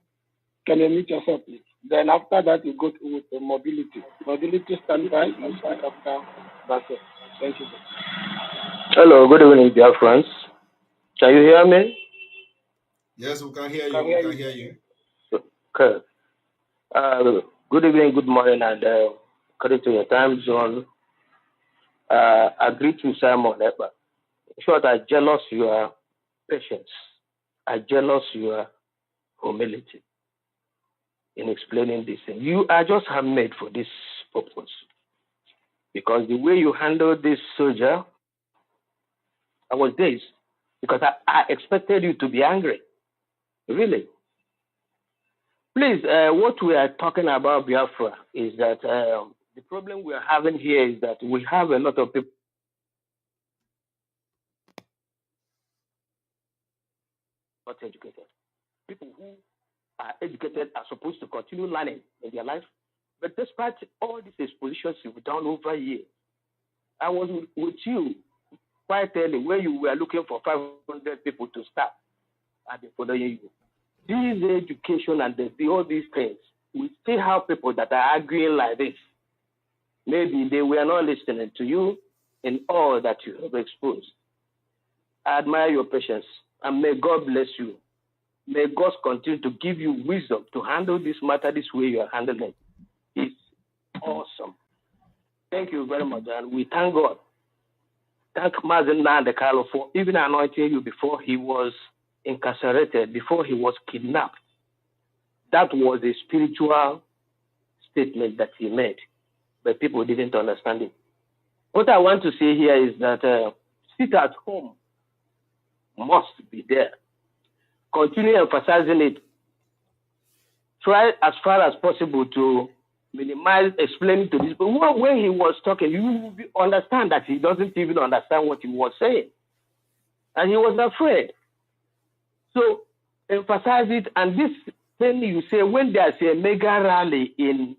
J: can you mute yourself, please? Then after that, you go with the mobility. Mobility stand by and start after Basil. Thank you.
P: Hello, good evening, dear friends. Can you hear me?
A: Yes, we can hear you. We can hear you.
P: Okay. Good evening, good morning, and according to your time zone, I greet you, Simon Ekpa. In short, I jealous your patience. I jealous your humility in explaining this thing. You are just handmade for this purpose. Because the way you handle this soldier, I was dazed. Because I expected you to be angry. Really. Please, what we are talking about, Biafra, is that the problem we are having here is that we have a lot of people not educated. People who are educated are supposed to continue learning in their life. But despite all these expositions you've done over years, I was with you quite early when you were looking for 500 people to start. I've been following you. This education and all these things, we still have people that are arguing like this. Maybe they were not listening to you in all that you have exposed. I admire your patience, and may God bless you. May God continue to give you wisdom to handle this matter this way you are handling. It's awesome. Thank you very much, and we thank God. Thank Mazi for even anointing you before he was incarcerated, before he was kidnapped. That was a spiritual statement that he made, but people didn't understand it. What I want to say here is that sit at home must be there. Continue emphasizing it. Try as far as possible to minimize explaining to these people. When he was talking, you understand that he doesn't even understand what he was saying. And he was afraid. So emphasize it. And this thing you say, when there's a mega rally in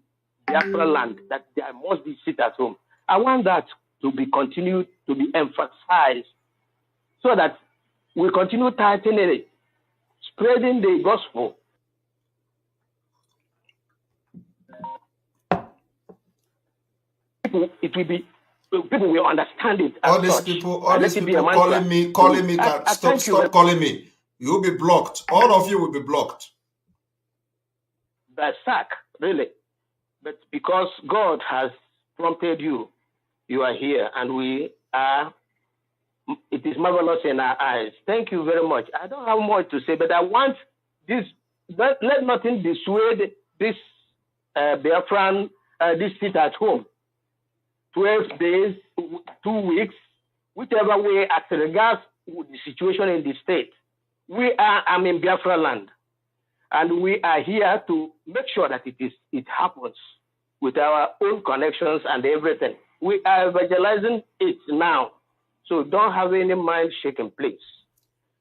P: Biafra land, that there must be sit at home. I want that to be continued, to be emphasized, so that we continue tightening it, spreading the gospel. It will be, people will understand it.
A: All these people calling me, stop calling me. You'll be blocked. All of you will be blocked.
P: By sack, really. But because God has prompted you, you are here, and we are. It is marvelous in our eyes. Thank you very much. I don't have more to say, but I want this. Let nothing dissuade this Biafran, this sit at home. 12 days, 2 weeks, whichever way, as regards the situation in the state. I'm in Biafra land, and we are here to make sure that it happens with our own connections and everything. We are evangelizing it now, so don't have any mind shaking, please.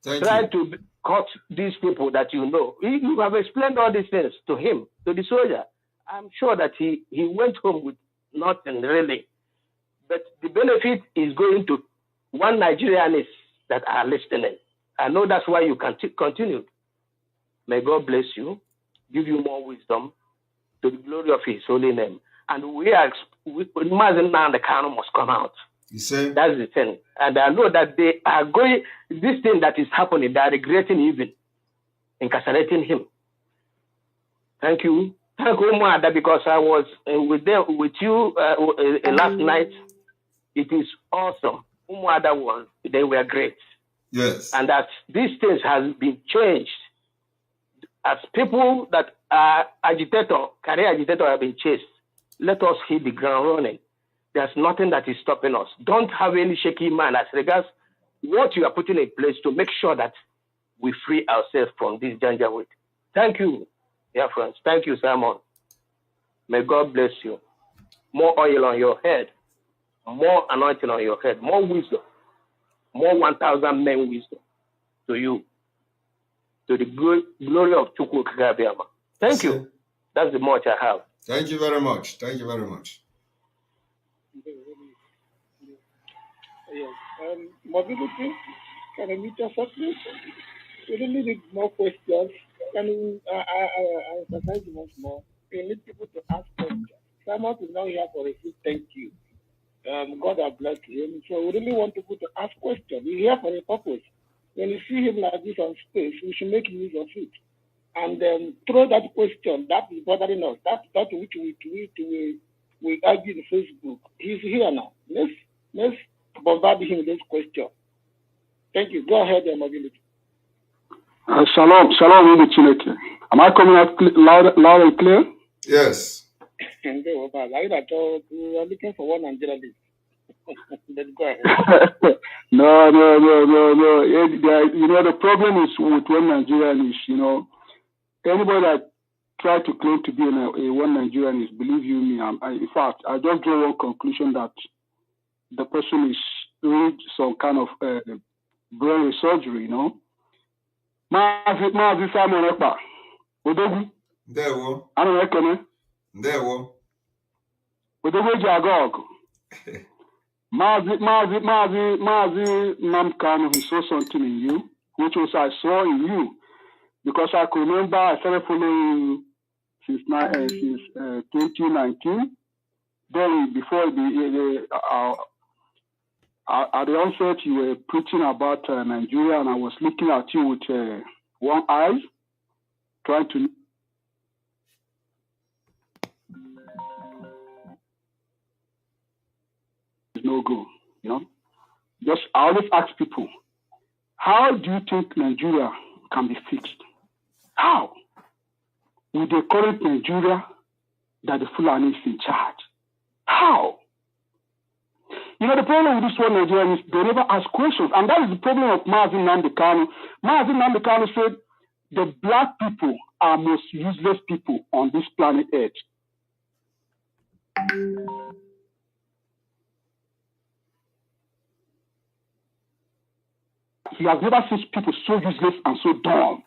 P: Try to cut these people that you know. You have explained all these things to him, to the soldier. I'm sure that he went home with nothing really. But the benefit is going to one Nigerianists that are listening. I know that's why you can continue. May God bless you, give you more wisdom to the glory of his holy name. And Mazi now the canon must come out.
A: You say?
P: That's the thing. And I know that they are going, this thing that is happening, they are regretting even incarcerating him. Thank you. Thank you, Mother, because I was with you last night. It is awesome. They were great.
A: Yes.
P: And that these things has been changed. As people that are career agitator have been chased, let us hit the ground running. there's nothing that is stopping us. Don't have any shaky mind as regards what you are putting in place to make sure that we free ourselves from this Janjaweed. Thank you, dear friends. Thank you, Simon. May God bless you. More oil on your head, more anointing on your head, more wisdom, more 1,000 men wisdom to you, to the glory of Chukwu Kagabiama. Thank you. That's the much I have.
A: Thank you very much. Thank you very much.
J: Yes. Mobility, can I meet yourself, please? We really need more questions. Can you, I emphasize once more, we need people to ask questions. Simon is now here for a few thank you. God has blessed him. So we really want people to ask questions. We're here for a purpose. When you see him like this on stage, we should make use of it. And throw that question that is bothering us, that which we argue in Facebook. He's here now. Let's bombard him with this question. Thank you. Go ahead, Mobility.
N: Shalom, Chineke. Am I coming out loud and clear?
A: Yes.
J: I'm looking for one Nigerianist. Let's go ahead.
N: No. The problem is with one Nigerianist, anybody that try to claim to be a one Nigerianist, believe you me, in fact, I just draw one conclusion that the person is doing some kind of brain surgery, Mazi Simon Ekpa. Odogu.
A: Ndewo.
N: Ano ekene.
A: Ndewo.
N: Odogu Jagog. Mazi Namkano, he saw something in you, which was I saw in you, because I could remember I started following since 2019. Then before at the onset, you were preaching about Nigeria, and I was looking at you with one eye, trying to. No go, Just I always ask people, how do you think Nigeria can be fixed? How? With the current Nigeria that the Fulani is in charge. How? The problem with this one Nigeria is they never ask questions. And that is the problem of Mazi Nnamdi Kanu. Mazi Nnamdi Kanu said the black people are most useless people on this planet Earth. He has never seen people so useless and so dumb.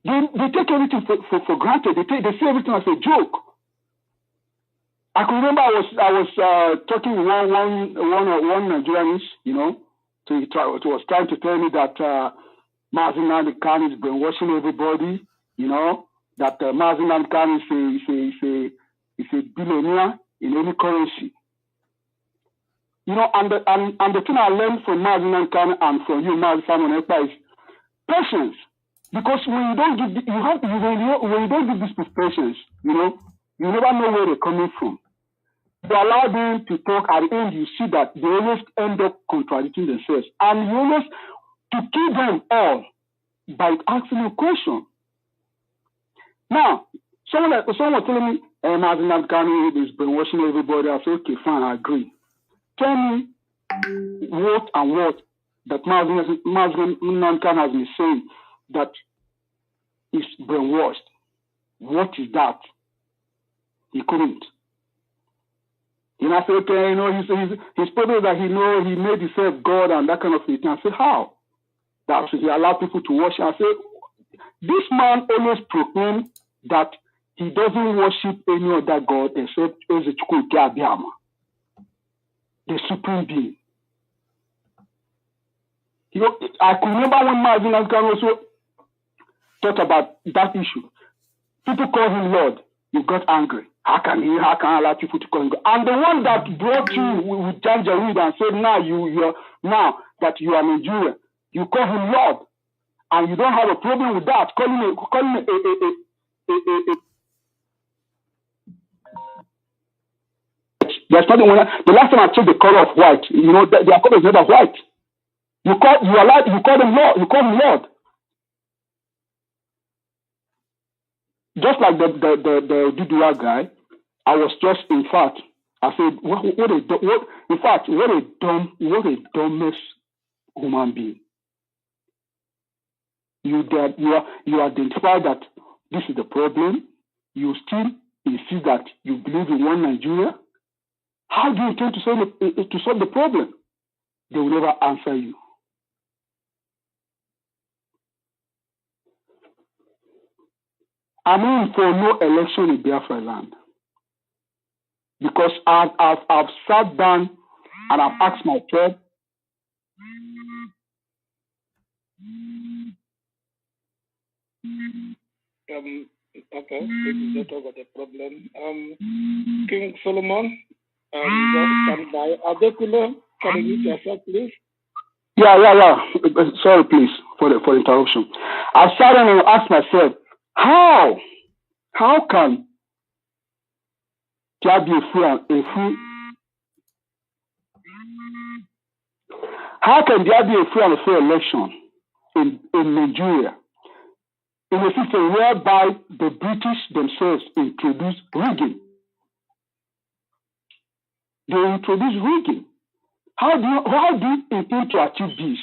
N: They take everything for granted. They see everything as a joke. I can remember I was talking with one Nigerianist, so he was trying to tell me that Mazi Nnamdi Kanu is brainwashing everybody, that Mazi Nnamdi Kanu is a billionaire in any currency. And the thing I learned from Mazi Nnamdi Kanu and from you, Mazi Simon Ekpa, is patience. Because when you don't give this with patience, you never know where they're coming from. You allow them to talk, at the end you see that they always end up contradicting themselves. And you always to kill them all by asking a question. Now, someone was telling me, Mazi Nnamdi Kanu is brainwashing everybody. I said, okay, fine, I agree. Tell me what that Mazi Nnamdi Kanu has been saying that is brainwashed. What is that? He couldn't. I said, okay, his problem is that he made himself God and that kind of thing. I said, how? That he allowed people to worship. I said, this man always proclaims that he doesn't worship any other God except Chukwu Abiyama, the supreme being. I can remember when Mazi Nnamdi Kanu also talked about that issue. People call him Lord. You got angry. How can I allow people to call him God? And the one that brought you with Janjaweed and said, now that you are Nigerian, you call him Lord, and you don't have a problem with that. Calling There's nothing. The last time I checked the color of white, their color is never white. You call him Lord. You call him Lord. Just like the Dudua guy, I was just, in fact,
Q: I said, what a dumbest human being. You identify that this is the problem. You still insist that you believe in one Nigeria. How do you intend to solve the problem? They will never answer you. I'm in for no election in Biafra land because I've sat down and I've asked myself.
J: Okay, this is not over the problem. King Solomon, just stand by. Adekule, can you mute yourself, please?
Q: Yeah. Sorry, please, for the interruption. I sat down and asked myself, how can there be how can there be a free and fair election in Nigeria in a system whereby the British themselves introduced rigging? They introduced rigging. How do you intend to achieve this?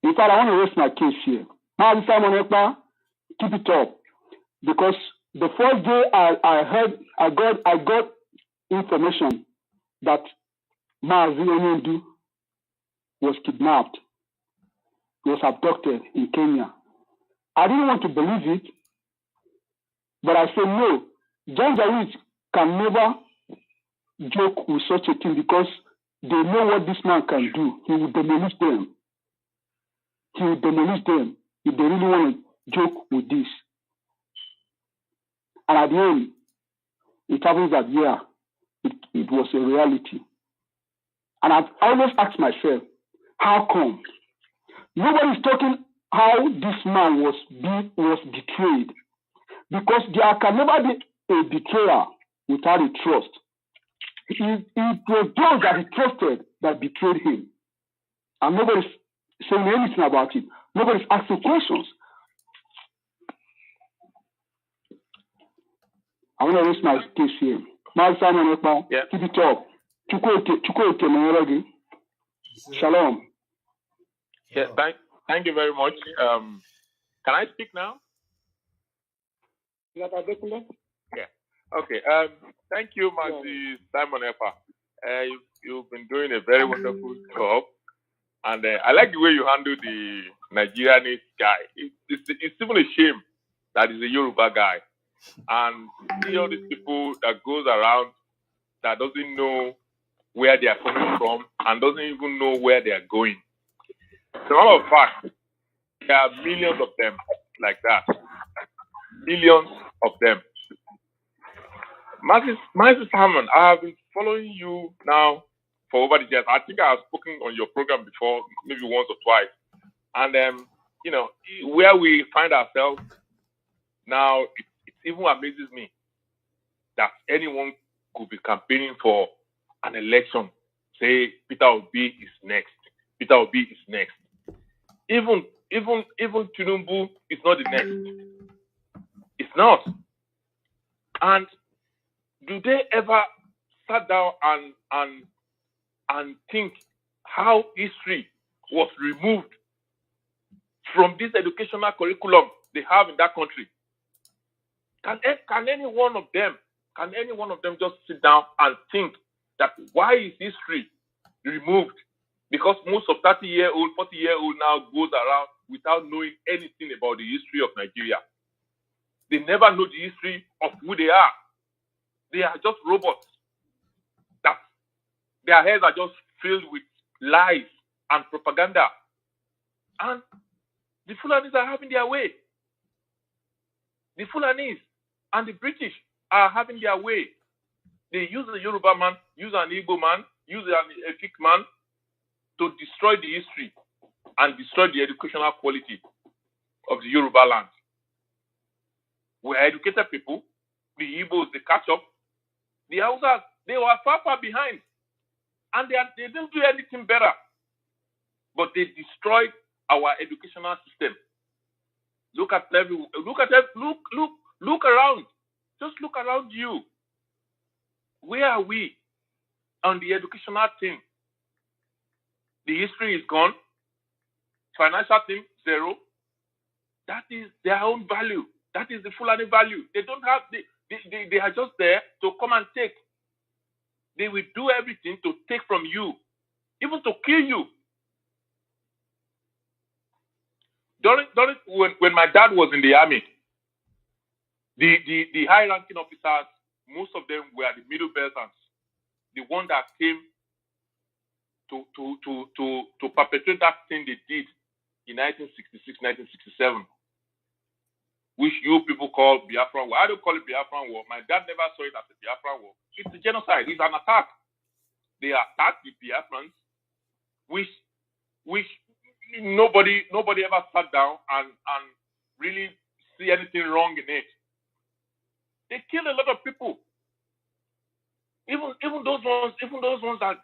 Q: In fact, I want to rest my case here. Mazi Simon Ekpa, keep it up. Because the first day I got information that Mazi Onyendu was kidnapped, was abducted in Kenya. I didn't want to believe it, but I said no. Janjaweed can never joke with such a thing because they know what this man can do. He will demolish them. If they really want to joke with this. And at the end, it happens that, it was a reality. And I've always asked myself, how come? Nobody's talking how this man was betrayed. Because there can never be a betrayer without a trust. It was those that he trusted that betrayed him. And nobody's saying anything about it. Nobody's asking questions. I want to raise my case here. Mazi Simon Ekpa, keep it up. Shalom.
R: Yeah, thank you very much. Can I speak now?
J: Yeah.
R: Okay. Thank you, Mazi Simon Ekpa. You've been doing a very wonderful job, and I like the way you handle the Nigerianist guy. It's even a shame that he's a Yoruba guy, and see all these people that goes around that doesn't know where they are coming from and doesn't even know where they are going. So, matter of fact, there are millions of them like that. Millions of them. Mazi Simon, I have been following you now for over the years. I think I have spoken on your program before, maybe once or twice. And, where we find ourselves now, it even amazes me that anyone could be campaigning for an election. Say, Peter Obi is next. Peter Obi is next. Even Tinubu is not the next. It's not. And do they ever sit down and think how history was removed from this educational curriculum they have in that country? Can any one of them just sit down and think that why is history removed? Because most of 30-year-old, 40-year-old now goes around without knowing anything about the history of Nigeria. They never know the history of who they are. They are just robots. That their heads are just filled with lies and propaganda. And the Fulanis are having their way. The Fulanis and the British are having their way. They use a Yoruba man, use an Igbo man, use an Efik man to destroy the history and destroy the educational quality of the Yoruba land. We are educated people. The Igbos, they catch up. The Hausas, they were far behind. And they didn't do anything better. But they destroyed our educational system. Look around. Just look around you. Where are we on the educational thing? The history is gone. Financial thing, zero. That is their own value. That is the Fulani value. They don't have, they are just there to come and take. They will do everything to take from you, even to kill you. When my dad was in the army, the high-ranking officers, most of them were the middle belters, the one that came to perpetrate that thing they did in 1966, 1967, which you people call Biafran War. I don't call it Biafran War. My dad never saw it as a Biafran War. It's a genocide. It's an attack. They attacked the Biafrans, which nobody ever sat down and really see anything wrong in it. They kill a lot of people. Even those ones that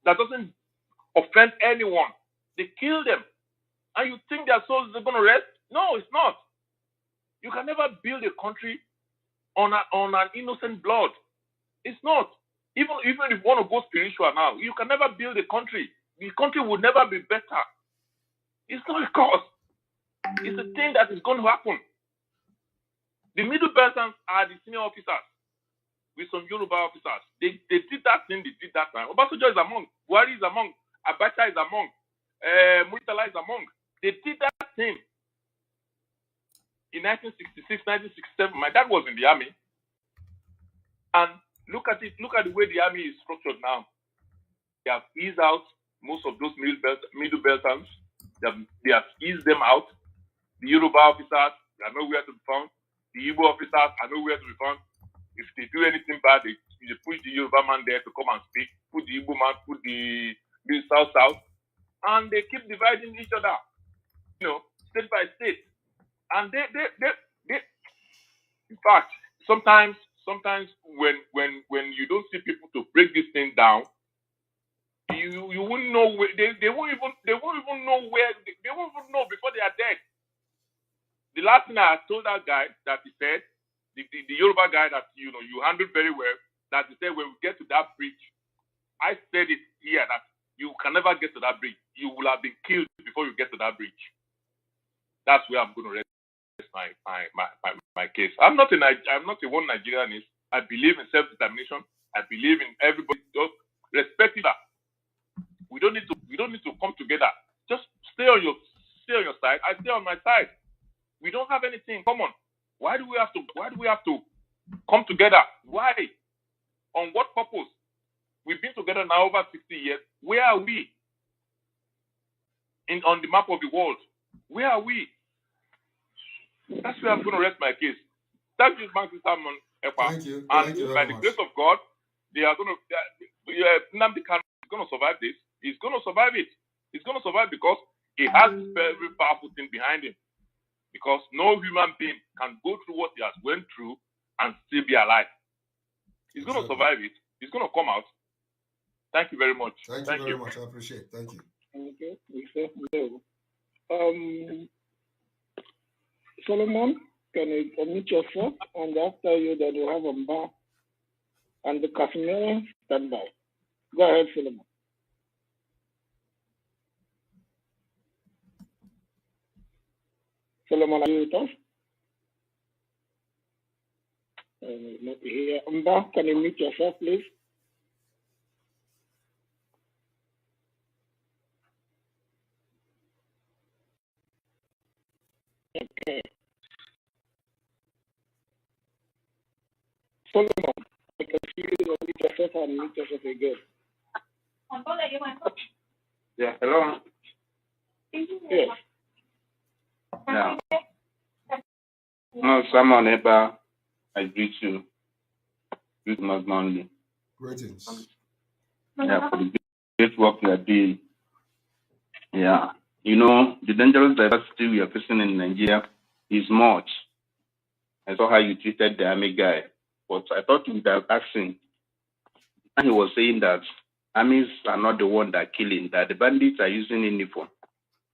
R: doesn't offend anyone. They kill them. And you think their souls are gonna rest? No, it's not. You can never build a country on an innocent blood. It's not. Even if you want to go spiritual now, you can never build a country. The country will never be better. It's not a cause. It's a thing that is going to happen. The middle persons are the senior officers with some Yoruba officers. They did that thing, they did that time. Obasanjo is among. Buhari is among. Abacha is among. Murtala is among. They did that thing in 1966, 1967. My dad was in the army. And look at it. Look at the way the army is structured now. They have eased out most of those middle belters. They have eased them out. The Yoruba officers are nowhere to be found. The Igbo officers are nowhere to be found. If they do anything bad, they push the Yoruba man there to come and speak. Put the Igbo man, put the South, and they keep dividing each other. State by state. And they in fact, sometimes when you don't see people to break this thing down, you wouldn't know where they won't even know where they won't even know before they are dead. The last thing I told that guy that he said, the Yoruba guy that you handled very well, that he said when we get to that bridge, I said it here that you can never get to that bridge. You will have been killed before you get to that bridge. That's where I'm going to rest my case. I'm not a one Nigerianist. I believe in self-determination. I believe in everybody just respecting that. We don't need to come together. Just stay on your side. I stay on my side. We don't have anything in common. Why do we have to come together? Why? On what purpose? We've been together now over 60 years. Where are we? On the map of the world. Where are we? That's where I'm going to rest my case. Thank you, Mazi Salmon, Ekpa.
A: Thank you.
R: And
A: Thank you
R: by
A: very
R: the
A: much.
R: grace of God, they are going to. Nnamdi Kanu is going to survive this. He's going to survive it. He's going to survive because he has a very powerful thing behind him. Because no human being can go through what he has went through and still be alive. He's going to survive it. He's going to come out. Thank you very much.
A: Thank you very much. I appreciate it. Thank you.
J: Okay. Solomon, can you unmute yourself? And after you, then you have Mba and the Casimiro standby. Go ahead, Solomon. Solomon, are you with us? Not here. Mba, can you mute yourself, please? Okay. Solomon, I can see you mute yourself and mute yourself again.
S: Yeah, hello.
J: Yes.
S: Yeah. No, Simon Ekpa, I greet you. Greet Magmanly.
A: Greetings.
S: Yeah, for the great work you are doing. Yeah. The dangerous diversity we are facing in Nigeria is much. I saw how you treated the army guy, but I thought you would have asked him. And he was saying that armies are not the one that are killing, that the bandits are using uniform.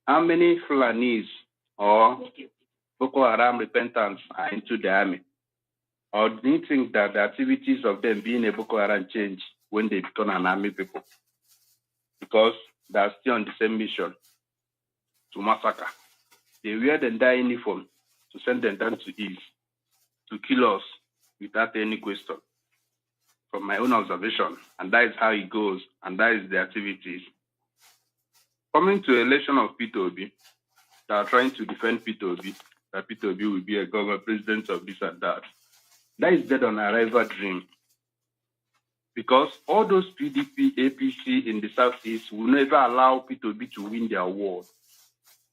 S: How many Fulanis or Boko Haram repentants are into the army? Or do you think that the activities of them being a Boko Haram change when they become an army people? Because they are still on the same mission to massacre. They wear the entire uniform to send them down to east to kill us without any question. From my own observation, and that is how it goes, and that is the activities. Coming to election of P2B, they are trying to defend P2B, that P2B will be a government president of this and that. That is dead on arrival dream. Because all those PDP, APC in the Southeast will never allow P2B to win their war.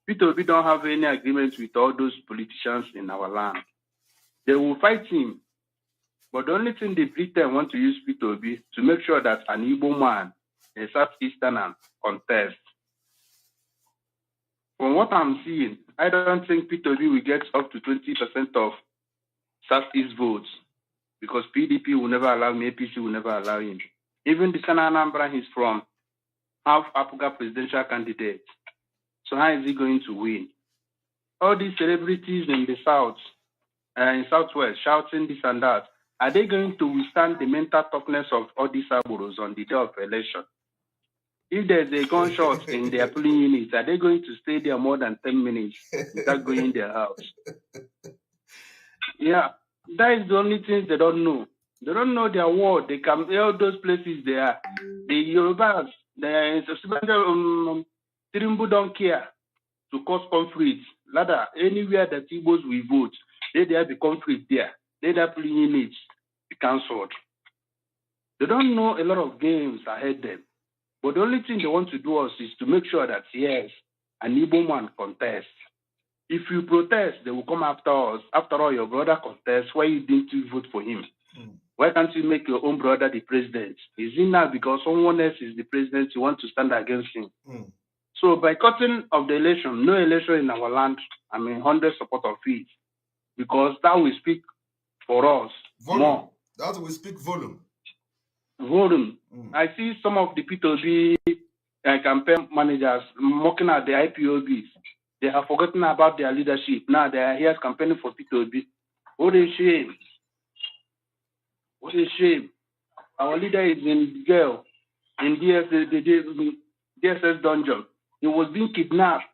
S: P2B don't have any agreement with all those politicians in our land. They will fight him. But the only thing the Britain want to use P2B to make sure that an Igbo man, a Southeasterner, contest. From what I'm seeing, I don't think P2B will get up to 20% of Southeast votes because PDP will never allow him, APC will never allow him. Even the Senator Anambra he's from, half Apuga presidential candidate. So how is he going to win? All these celebrities in the South, in Southwest, shouting this and that, are they going to withstand the mental toughness of all these Aburos on the day of election? If there's a gunshot in their polling units, are they going to stay there more than 10 minutes without going in their house? Yeah, that is the only thing they don't know. They don't know their word. They can all those places they are. The Yorubas, the Tirimbu don't care to cause conflict. Rather, anywhere that Igbos will vote, there be conflict there. There polling units be cancelled. They don't know a lot of games ahead them. But the only thing they want to do us is to make sure that, yes, an Igbo man contests. If you protest, they will come after us. After all, your brother contests. Why didn't you vote for him? Why can't you make your own brother the president? Is it now because someone else is the president, you want to stand against him? So by cutting of the election, no election in our land, 100 support of it. Because that will speak for us more.
A: That will speak volume.
S: I see some of the P2B campaign managers mocking at the IPOBs. They have forgotten about their leadership. Now they are here campaigning for P2B. What a shame. What a shame. Our leader is in jail in DSS dungeon. He was being kidnapped.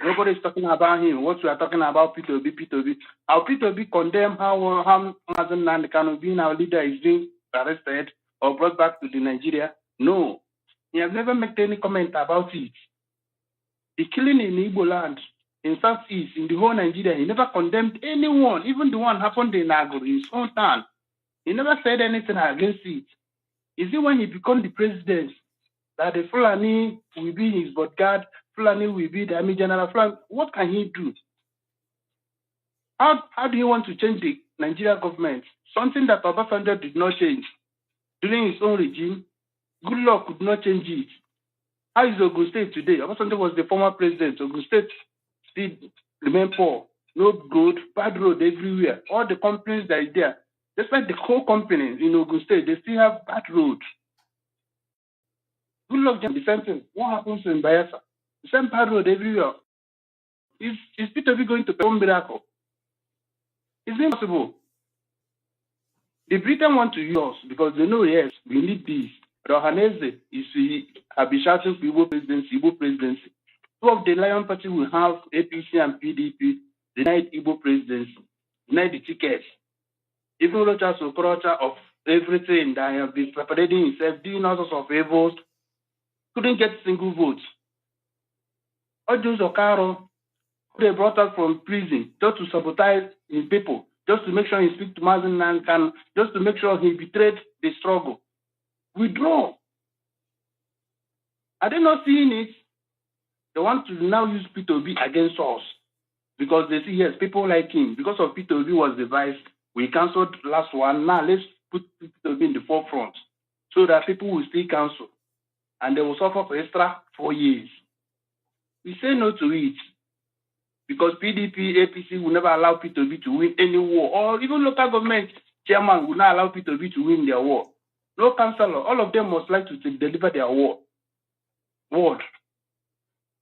S: Nobody is talking about him. What we are talking about, P2B. Our P2B condemn how Mazi Nnamdi being our leader is being arrested or brought back to the Nigeria. No. He has never made any comment about it. The killing in Igbo land, in Southeast, in the whole Nigeria, he never condemned anyone, even the one happened in Agro, in his own town. He never said anything against it. Is it when he became the president that the Fulani will be his bodyguard, Fulani will be the Army General? Fulani, what can he do? How do you want to change the Nigeria government? Something that Obasanjo did not change. During his own regime, Goodluck could not change it. How is Ogun State today? Obasanjo was the former president. Ogun State still remain poor. No road, bad road everywhere. All the companies that are there, despite the whole companies in Ogun State, they still have bad roads. Goodluck, the same thing. What happens in Bayelsa? The same bad road everywhere. Is P2B going to perform miracle? It's impossible. The Britain want to use us because they know, yes, we need this. Rohanese have been shouting for Igbo presidency. Two of the Lion Party will have APC and PDP denied Igbo presidency, denied the tickets. Even Rocha Sokorocha of everything that have been separating himself, doing all sorts of evils, couldn't get single votes. Ojus Okaro, who they brought out from prison just to sabotage his people, just to make sure he speaks to Mazi Nnamdi, just to make sure he betrayed the struggle. Withdraw. Are they not seeing it? They want to now use P2B against us because they see, yes, people like him. Because of P2B was the vice, we cancelled last one. Now let's put P2B in the forefront so that people will still cancel and they will suffer for extra 4 years. We say no to it because PDP, APC will never allow P2B to win any war, or even local government chairman will not allow P2B to win their war. No councillor, all of them must like to deliver their word.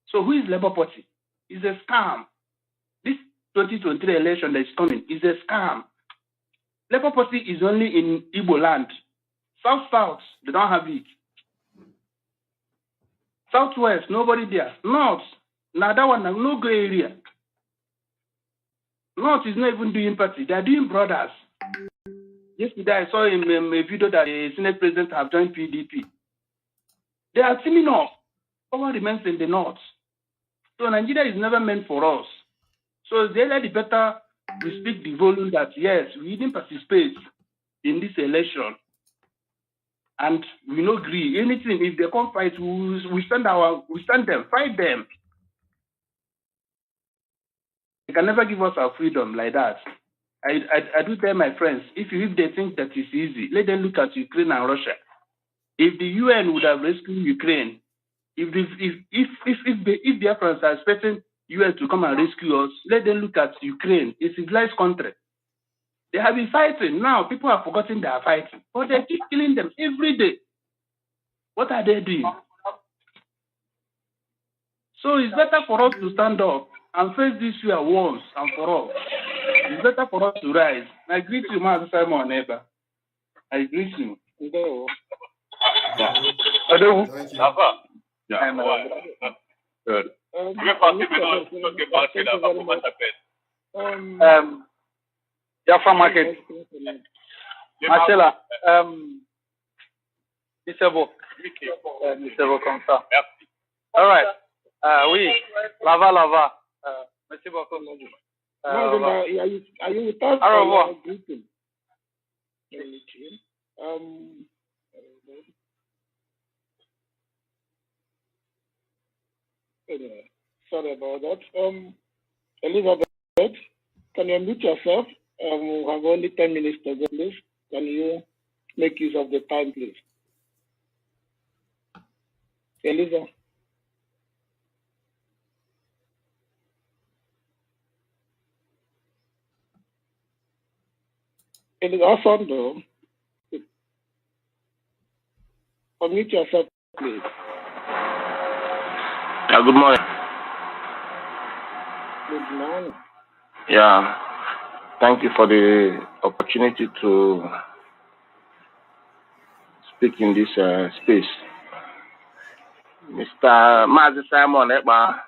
S: So who is Labour Party? It's a scam. This 2023 election that is coming is a scam.
P: Labour Party is only in Igbo land. South, they don't have it. Southwest, nobody there. North, now that one, no gray area. North is not even doing party. They are doing brothers. Yesterday, I saw in a video that the Senate President have joined PDP. They are teaming up. Power remains in the North. So Nigeria is never meant for us. So it's really better we speak the volume that, yes, we didn't participate in this election. And we no agree. Anything, if they come fight, we stand them, fight them. They can never give us our freedom like that. I do tell my friends, if they think that it's easy, let them look at Ukraine and Russia. If the UN would have rescued Ukraine, if the Africans are expecting US to come and rescue us, let them look at Ukraine, a civilized country. They have been fighting. Now people have forgotten they are fighting, but they keep killing them every day. What are they doing? So it's better for us to stand up and face this fear once and for all. It's better for us to rise. I greet you, Mazi Simon Ekpa. I greet you.
R: Yeah. Good.
T: Jaffa Market. Marcella. Disable comme ça. All right. Oui. Lava. Merci beaucoup.
J: Are you with us?
T: Au revoir.
J: Anyway, sorry about that. Elizabeth, can you mute yourself? We have only 10 minutes to go, please. Can you make use of the time, please? Eliza. Eliza, unmute yourself, please.
L: Yeah, good morning.
J: Good morning.
L: Yeah, thank you for the opportunity to speak in this space. Mr. Mazi Simon Ekpa,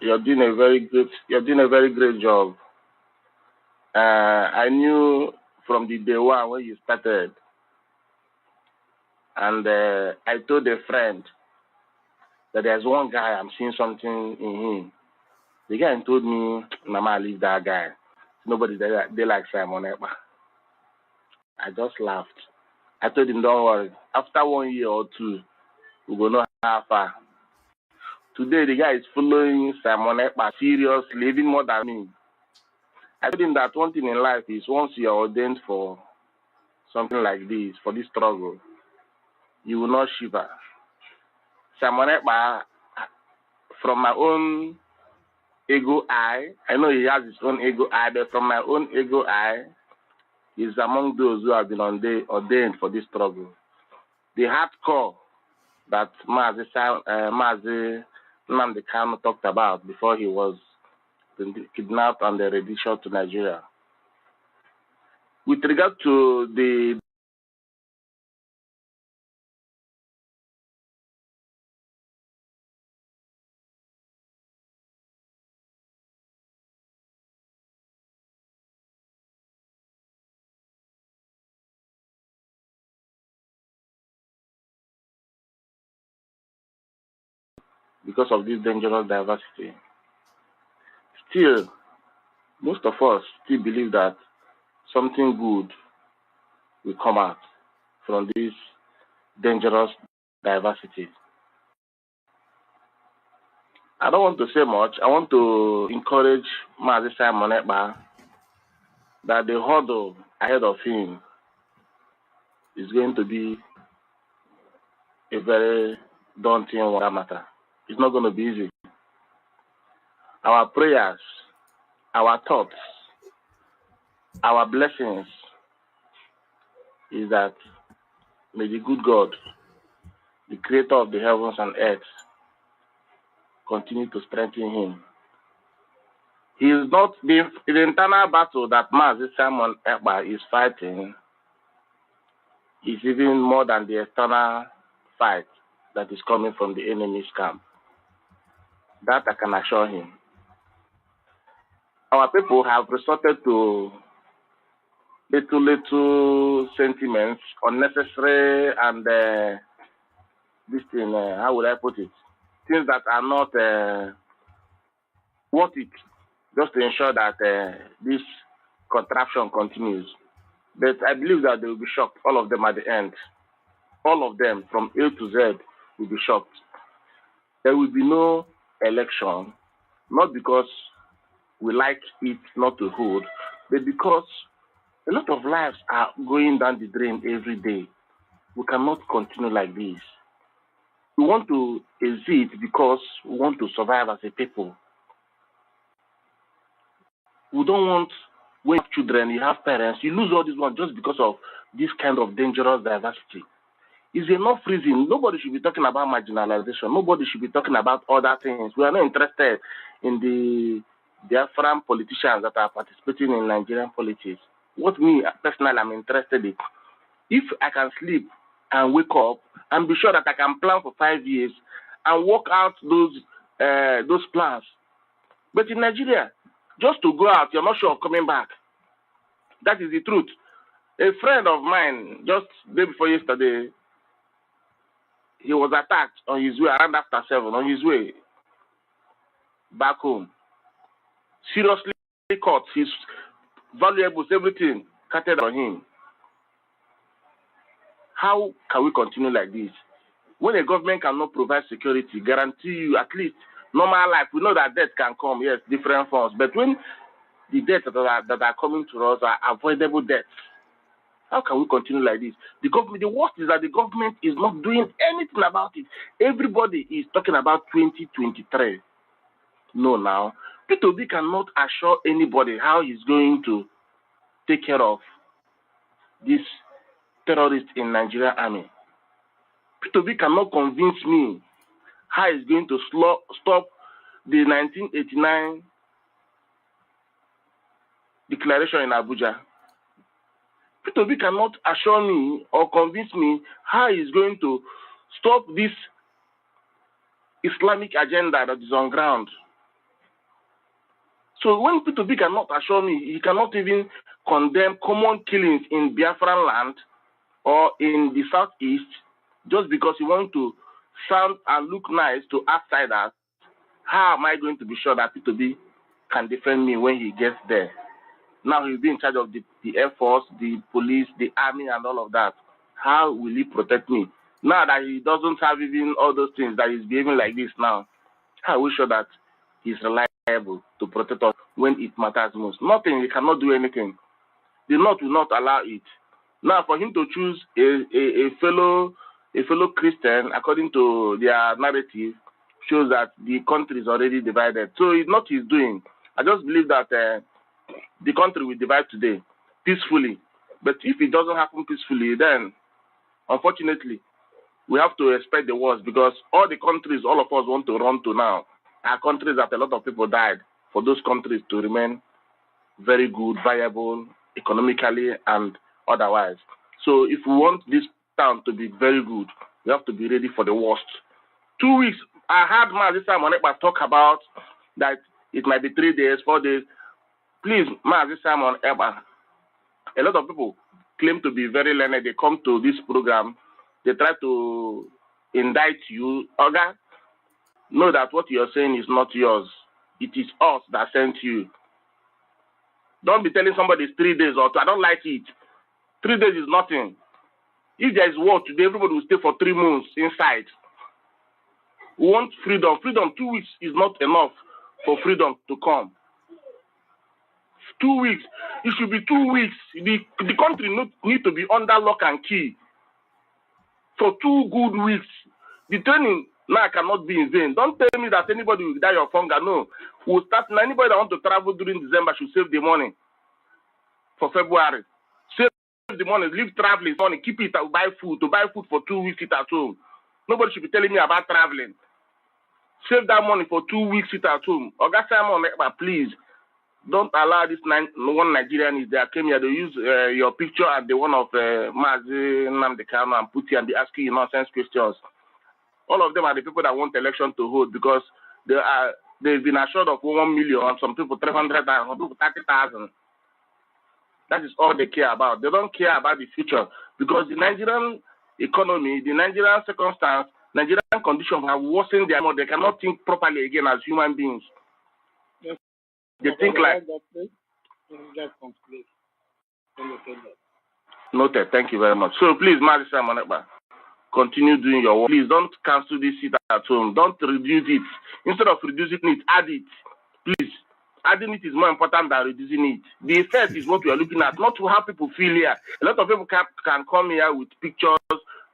L: you're doing a very great job. I knew from the day one when you started, and I told a friend that there's one guy, I'm seeing something in him. The guy told me, Mama, leave that guy. Nobody they like Simon Ekpa. I just laughed. I told him, don't worry. After 1 year or two, we're going to know how far. Today, the guy is following Simon Ekpa seriously, even more than me. I told him that one thing in life is once you are ordained for something like this, for this struggle, you will not shiver. Simon Ekpa, from my own ego eye, I know he has his own ego eye, but from my own ego eye, he's among those who have been ordained for this struggle. The hardcore that Mazi Nnamdi Kanu talked about before he was kidnapped and renditioned to Nigeria. With regard to the because of this dangerous diversity, still, most of us still believe that something good will come out from this dangerous diversity. I don't want to say much. I want to encourage Mazi Simon Ekpa that the hurdle ahead of him is going to be a very daunting one matter. It's not going to be easy. Our prayers, our thoughts, our blessings is that may the good God, the creator of the heavens and earth, continue to strengthen him
F: He is not the internal battle that Mazi Simon Ekpa is fighting is even more than the external fight that is coming from the enemy's camp. That I can assure him. Our people have resorted to little sentiments, unnecessary, and this thing, how would I put it? Things that are not worth it, just to ensure that this contraption continues. But I believe that they will be shocked, all of them at the end. All of them, from A to Z, will be shocked. There will be no election, not because we like it not to hold, but because a lot of lives are going down the drain every day. We cannot continue like this. We want to exist because we want to survive as a people. We don't want, when you have children, you have parents, you lose all these ones just because of this kind of dangerous diversity. It's enough reason. Nobody should be talking about marginalization. Nobody should be talking about other things. We are not interested in the Biafran politicians that are participating in Nigerian politics. What me, personally, I'm interested in, if I can sleep and wake up and be sure that I can plan for 5 years and work out those plans. But in Nigeria, just to go out, you're not sure of coming back. That is the truth. A friend of mine, just the day before yesterday, he was attacked on his way, around after 7, on his way back home. Seriously caught, his valuables, everything carted on him. How can we continue like this? When a government cannot provide security, guarantee you at least normal life, we know that death can come, yes, different forms. But when the deaths that are coming to us are avoidable deaths, how can we continue like this? The worst is that the government is not doing anything about it. Everybody is talking about 2023. No, now. P2B cannot assure anybody how he's going to take care of this terrorist in Nigerian army. P2B cannot convince me how he's going to stop the 1989 declaration in Abuja. P2B cannot assure me or convince me how he's going to stop this Islamic agenda that is on ground. So when P2B cannot assure me, he cannot even condemn common killings in Biafran land or in the southeast just because he wants to sound and look nice to outsiders, how am I going to be sure that P2B can defend me when he gets there? Now he'll be in charge of the Air Force, the police, the army, and all of that. How will he protect me? Now that he doesn't have even all those things, that he's behaving like this now, how are we sure that he's reliable to protect us when it matters most? Nothing. He cannot do anything. The North will not allow it. Now, for him to choose a fellow Christian, according to their narrative, shows that the country is already divided. So it's not his doing. I just believe that the country will divide today peacefully. But if it doesn't happen peacefully, then unfortunately, we have to expect the worst, because all the countries all of us want to run to now are countries that a lot of people died for those countries to remain very good, viable, economically and otherwise. So if we want this town to be very good, we have to be ready for the worst. 2 weeks, I heard Mazi Simon Ekpa talk about that it might be 3 days, 4 days. Please, Mazi Simon Ekpa, a lot of people claim to be very learned. They come to this program, they try to indict you. Oga, know that what you're saying is not yours. It is us that sent you. Don't be telling somebody it's 3 days or 2. I don't like it. 3 days is nothing. If there is war today, everybody will stay for 3 months inside. We want freedom. Freedom, 2 weeks is not enough for freedom to come. 2 weeks. It should be 2 weeks. The country need to be under lock and key for 2 good weeks. The training now cannot be in vain. Don't tell me that anybody will die of hunger. No. We'll start. Anybody that want to travel during December should save the money for February. Save the money. Leave traveling money. Keep it to buy food. To buy food for 2 weeks, sit at home. Nobody should be telling me about traveling. Save that money for 2 weeks, sit at home. Oga Simon Ekpa, please.
L: don't allow this one Nigerianist that came here to use your picture and the one of Mazi Nnamdi and put here and be asking you nonsense questions. All of them are the people that want election to hold because they've been assured of 1 million, some people 300,000, some people 30,000. That is all they care about. They don't care about the future because the Nigerian economy, the Nigerian circumstance, Nigerian conditions have worsened their mode. They cannot think properly again as human beings.
J: Yes.
L: They think like... Noted. Thank you very much. So please, Mazi Simon Ekpa, continue doing your work. Please don't cancel this seat at home. Don't reduce it. Instead of reducing it, add it. Please. Adding it is more important than reducing it. The effect is what we are looking at, not to have people feel here. A lot of people can come here with pictures,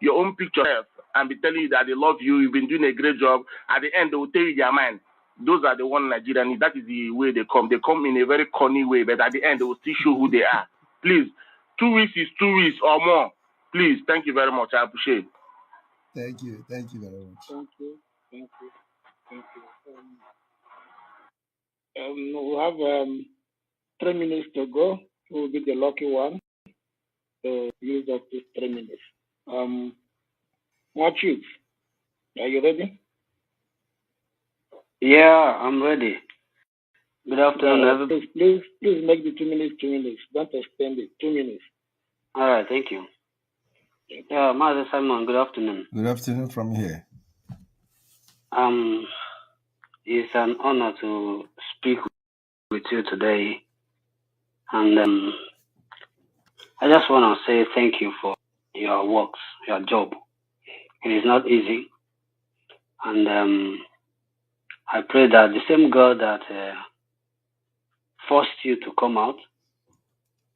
L: your own picture, and be telling you that they love you, you've been doing a great job. At the end, they will tell you their mind. Those are the one Nigerians. That is the way they come. They come in a very corny way, but at the end, they will still show who they are. Please, 2 weeks is 2 weeks or more. Please, thank you very much. I appreciate it.
A: Thank you. Thank you very much.
J: Thank you. Thank you. Thank you. We have 3 minutes to go. Who will be the lucky one to use up these 3 minutes? Matthew, are you ready?
U: Yeah, I'm ready. Good afternoon, everybody.
J: Please make the 2 minutes 2 minutes. Don't extend it. 2 minutes.
U: All right, thank you. Yeah, Mazi Simon, good afternoon.
A: Good afternoon from here.
U: It's an honor to speak with you today. And I just want to say thank you for your works, your job. It is not easy. And I pray that the same God that forced you to come out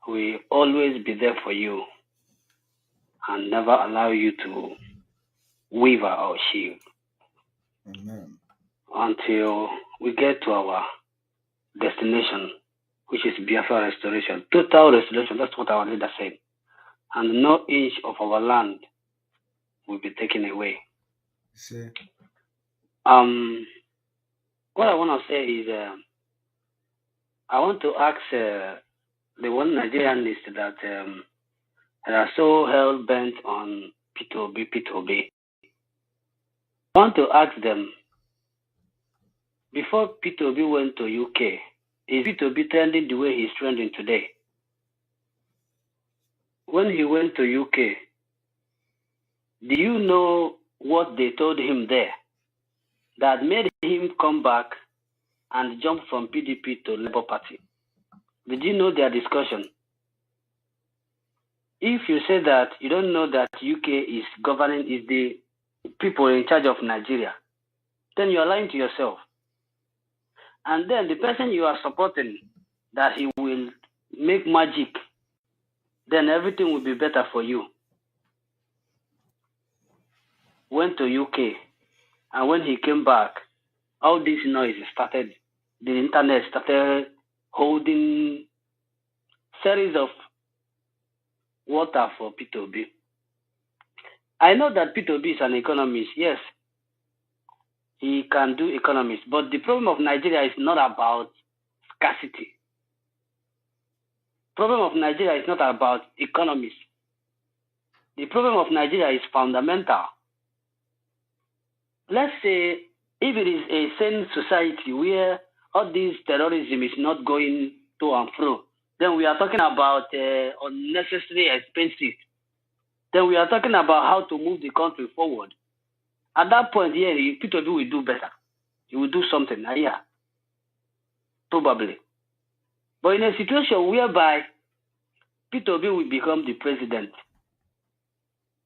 U: will always be there for you and never allow you to waver or shield.
A: Amen.
U: Until we get to our destination, which is Biafra restoration, total restoration. That's what our leader said. And no inch of our land will be taken away.
A: See.
U: What I want to say is, I want to ask the one Nigerianists that are so hell bent on P2B. I want to ask them, before P2B went to UK, is P2B trending the way he's trending today? When he went to UK, do you know what they told him there that made him come back and jump from PDP to Labour Party? Did you know their discussion? If you say that you don't know that UK is governing, is the people in charge of Nigeria, then you are lying to yourself. And then the person you are supporting, that he will make magic, then everything will be better for you. Went to UK, and when he came back, all this noise started. The internet started holding series of water for P2B. I know that P2B is an economist, yes. He can do economics, but the problem of Nigeria is not about scarcity. The problem of Nigeria is not about economics. The problem of Nigeria is fundamental. Let's say if it is a sane society where all this terrorism is not going to and fro, then we are talking about unnecessary expenses. Then we are talking about how to move the country forward. At that point, yeah, P2B will do better. He will do something, yeah, probably. But in a situation whereby P2B will become the president,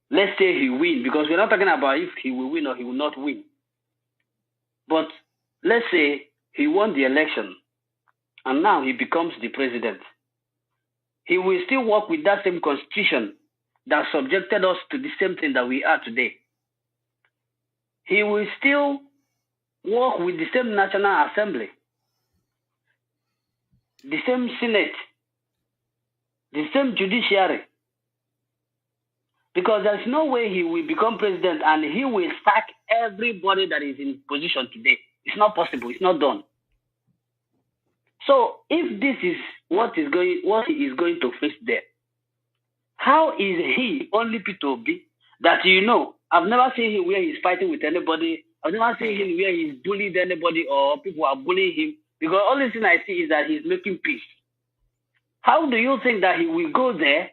U: let's say he wins, because we're not talking about if he will win or he will not win. But let's say he won the election and now he becomes the president. He will still work with that same constitution that subjected us to the same thing that we are today. He will still work with the same National Assembly, the same Senate, the same judiciary. Because there's no way he will become president and he will sack everybody that is in position today. It's not possible. It's not done. So if this is what he is going to face there, how is he only P2B that I've never seen him where he's fighting with anybody. I've never seen him where he's bullied anybody or people are bullying him, because only thing I see is that he's making peace. How do you think that he will go there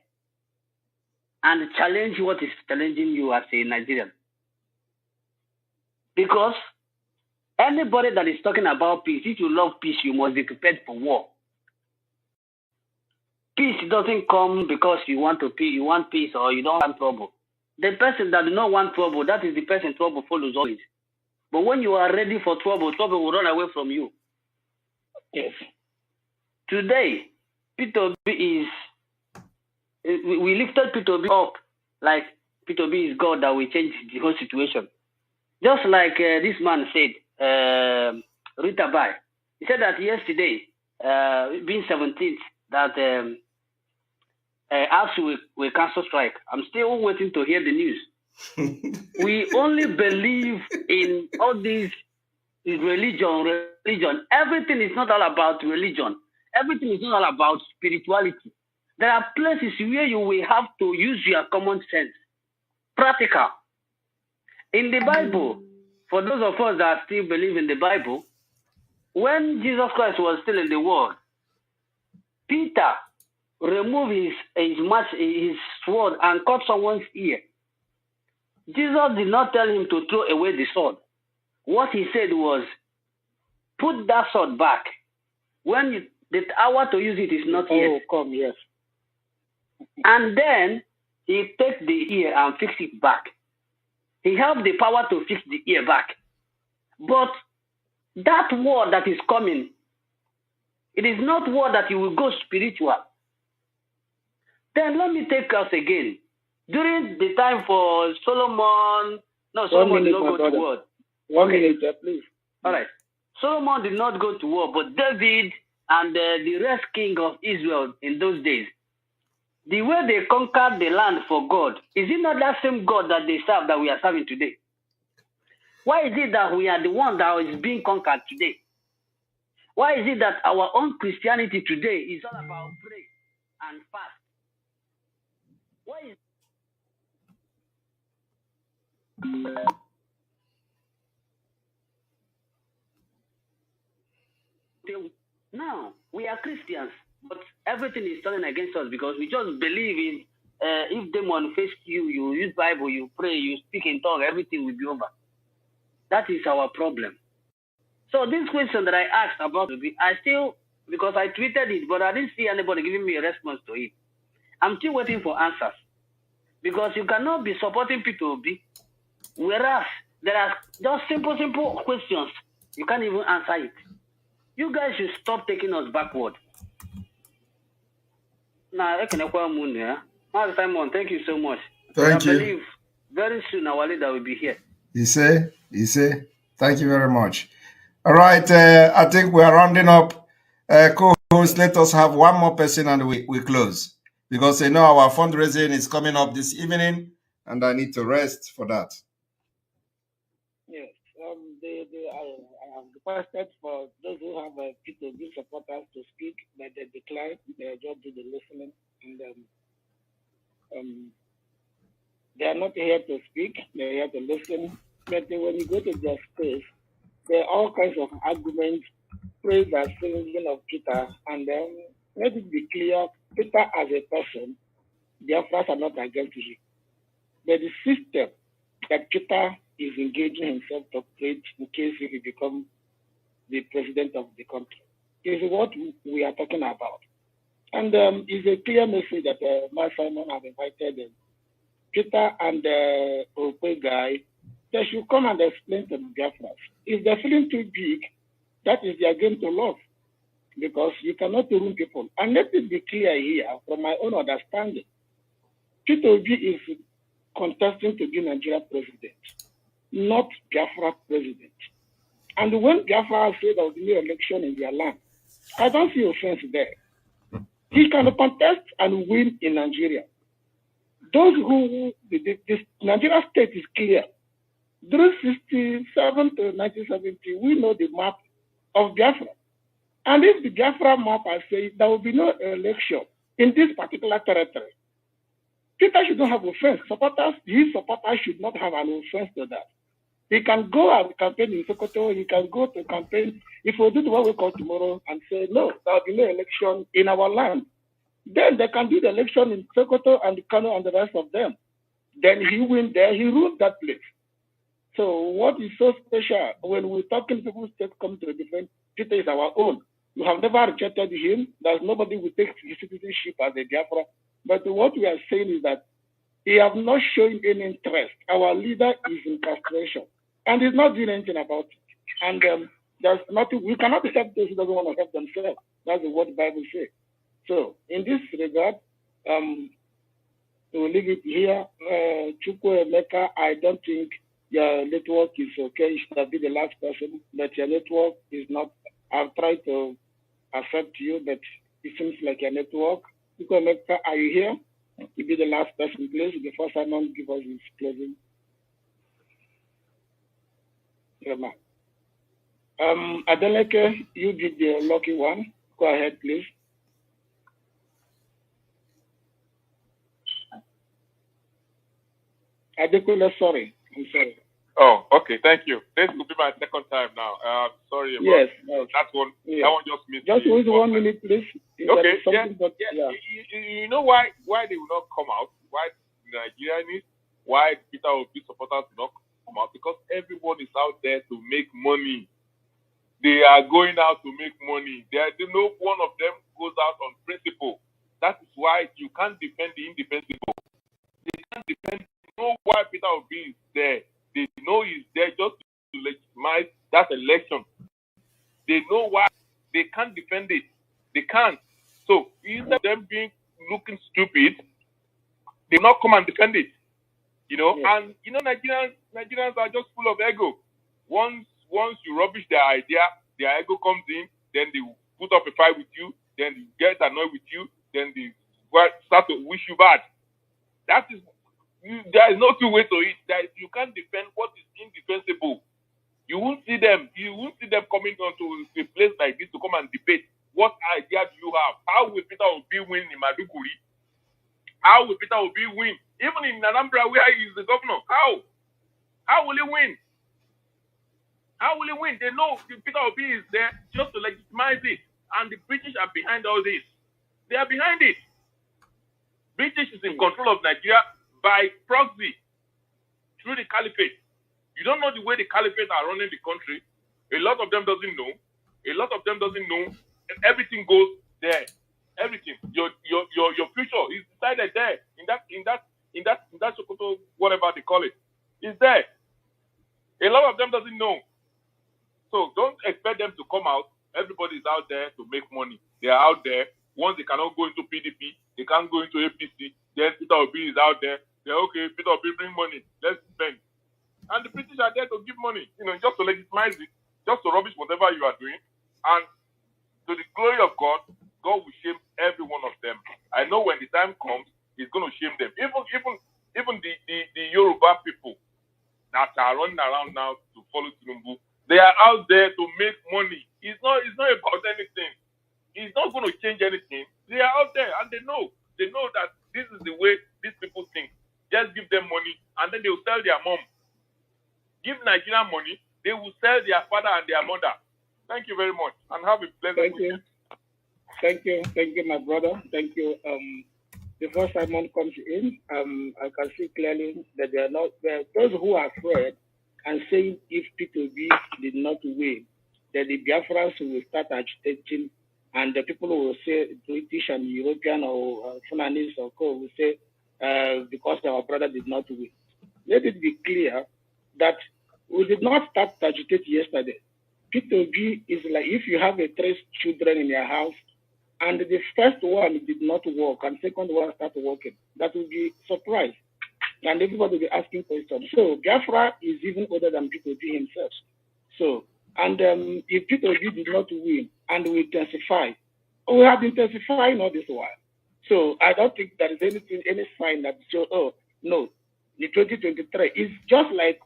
U: and challenge what is challenging you as a Nigerian? Because anybody that is talking about peace, if you love peace, you must be prepared for war. Peace doesn't come because you want peace or you don't want trouble. The person that does not want trouble, that is the person trouble follows always. But when you are ready for trouble, trouble will run away from you. Yes. Today, P2B we lifted P2B up like P2B is God that will change the whole situation. Just like this man said, Rita Bai. He said that yesterday, being 17th, that us will cancel strike. I'm still waiting to hear the news. We only believe in all these religion. Everything is not all about religion. Everything is not all about spirituality. There are places where you will have to use your common sense. Practical. In the Bible, for those of us that still believe in the Bible, when Jesus Christ was still in the world, Peter removed his sword and cut someone's ear. Jesus did not tell him to throw away the sword. What he said was, put that sword back. When the hour to use it is not yet.
J: Come, yes.
U: And then he takes the ear and fix it back. He has the power to fix the ear back. But that word that is coming, it is not word that you will go spiritual. Then let me take us again. During the time for Solomon did not go to war.
J: 1 minute, please.
U: All right. Solomon did not go to war, but David and the rest king of Israel in those days, the way they conquered the land for God, is it not that same God that they serve that we are serving today? Why is it that we are the one that is being conquered today? Why is it that our own Christianity today is all about pray and fast? Why is now we are Christians, but everything is turning against us because we just believe in if demon face you, you use Bible, you pray, you speak in tongue, everything will be over. That is our problem. So this question that I asked about, because I tweeted it, but I didn't see anybody giving me a response to it. I'm still waiting for answers. Because you cannot be supporting P2B, whereas there are just simple questions. You can't even answer it. You guys should stop taking us backward. Now, Simon, thank you so much.
A: Thank you.
U: I believe very soon our leader will be here.
A: You say? Thank you very much. All right, I think we are rounding up. Co-host, let us have one more person and we close. Because our fundraising is coming up this evening and I need to rest for that.
J: Yes. I have requested for those who have P2B supporters to speak, but they declined. They just do the listening. And they are not here to speak. They are here to listen. But when you go to their space, there are all kinds of arguments, praise and singing of Peter. And then let it be clear, Peter as a person, their friends are not against him. But the system that Peter is engaging himself to create in case he will become the president of the country is what we are talking about. And it's a clear message that Mazi Simon have invited Peter and the Ekpa guy. They should come and explain to the Biafrans. If they're feeling too big, that is their game to love, because you cannot ruin people. And let it be clear here, from my own understanding, P2B is contesting to be Nigeria president, not Biafra president. And when Biafra said there will be no election in their land, I don't see offense there. He can contest and win in Nigeria. Those who, this Nigeria state is clear. During 1967 to 1970, we know the map of Biafra. And if the Biafra map has said there will be no election in this particular territory, Peter should not have offense. His supporters should not have an offense to that. He can go and campaign in Sokoto. He can go to campaign. If we do the one we call tomorrow and say, no, there will be no election in our land, then they can do the election in Sokoto and Kano and the rest of them. Then he win there. He ruled that place. So what is so special when we're talking people's state come to a different, Peter is our own. We have never rejected him. There's nobody who takes his citizenship as a Biafra. But what we are saying is that he has not shown any interest. Our leader is in castration, and he's not doing anything about it. And there's nothing, we cannot help those who don't want to help themselves. That's what the Bible says. So in this regard, we'll leave it here. Chukwu Emeka, I don't think your network is okay. You should be the last person, but your network is not. I've tried to accept you, but it seems like your network. Chukwu Emeka, are you here? You be the last person, please. Before Simon give us his closing. Adeleke, you did the lucky one. Go ahead, please. Adekunle, sorry. I'm sorry.
R: Oh, okay. Thank you. This will be my second time now. Sorry about
J: yes.
R: that one.
J: Yeah.
R: That one just missed.
J: Just
R: me.
J: wait 1 minute, please.
R: Okay. Yeah.
J: Yeah.
R: You know why they will not come out? Why Nigerianists? Why Peter Obi supporters will not come out? Because everyone is out there to make money. They are going out to make money. No one of them goes out on principle. That is why you can't defend the indefensible. They can't defend. They know why Peter Obi is there. They know he's there just to legitimize that election. They know why. They can't defend it. They can't. So instead of them looking stupid, they not come and defend it. And Nigerians are just full of ego. Once you rubbish their idea, their ego comes in, then they put up a fight with you, then they get annoyed with you, then they start to wish you bad. There is no two ways to it. You can't defend what is indefensible. You won't see them coming onto a place like this to come and debate. What idea do you have? How will Peter Obi win in Maduguri? How will Peter Obi win? Even in Anambra, where he is the governor. How will he win? How will he win? They know Peter Obi is there just to legitimize it. And the British are behind all this. They are behind it. British is in control of Nigeria by proxy through the caliphate. You don't know the way the caliphate are running the country. A lot of them doesn't know. And everything goes there. Everything. Your future is decided there. In that Sokoto, whatever they call it. It's there. A lot of them doesn't know. So don't expect them to come out. Everybody's out there to make money. They are out there. Once they cannot go into PDP, they can't go into APC. Then Peter Obi is out there. They're okay, Peter Obi bring money. Let's spend. And the British are there to give money, just to legitimize it, just to rubbish whatever you are doing. And to the glory of God, God will shame every one of them. I know when the time comes, He's going to shame them. Even the Yoruba people that are running around now to follow Tinubu, they are out there to make money. It's not about anything. It's not going to change anything. They are out there and they know that this is the way these people think. Just give them money and then they will sell their mom. Give Nigerian money, they will sell their father and their mother. Thank you very much and have a pleasant weekend.
J: Thank you, my brother. Thank you. Before Simon comes in, I can see clearly that they are not there. Those who are afraid and saying if P2B did not win, that the Biafrans will start agitating, and the people who will say British and European or Fulanese or co will say because our brother did not win. Let it be clear that we did not start to agitate yesterday. P2B is like if you have 3 children in your house, and the first one did not work, and second one started working, that will be surprise. And everybody will be asking questions. So Biafra is even older than P2B himself. So, and if P2B did not win and we intensify, we have been intensifying all this while. So I don't think there is any sign that shows, oh, no, the 2023 is just like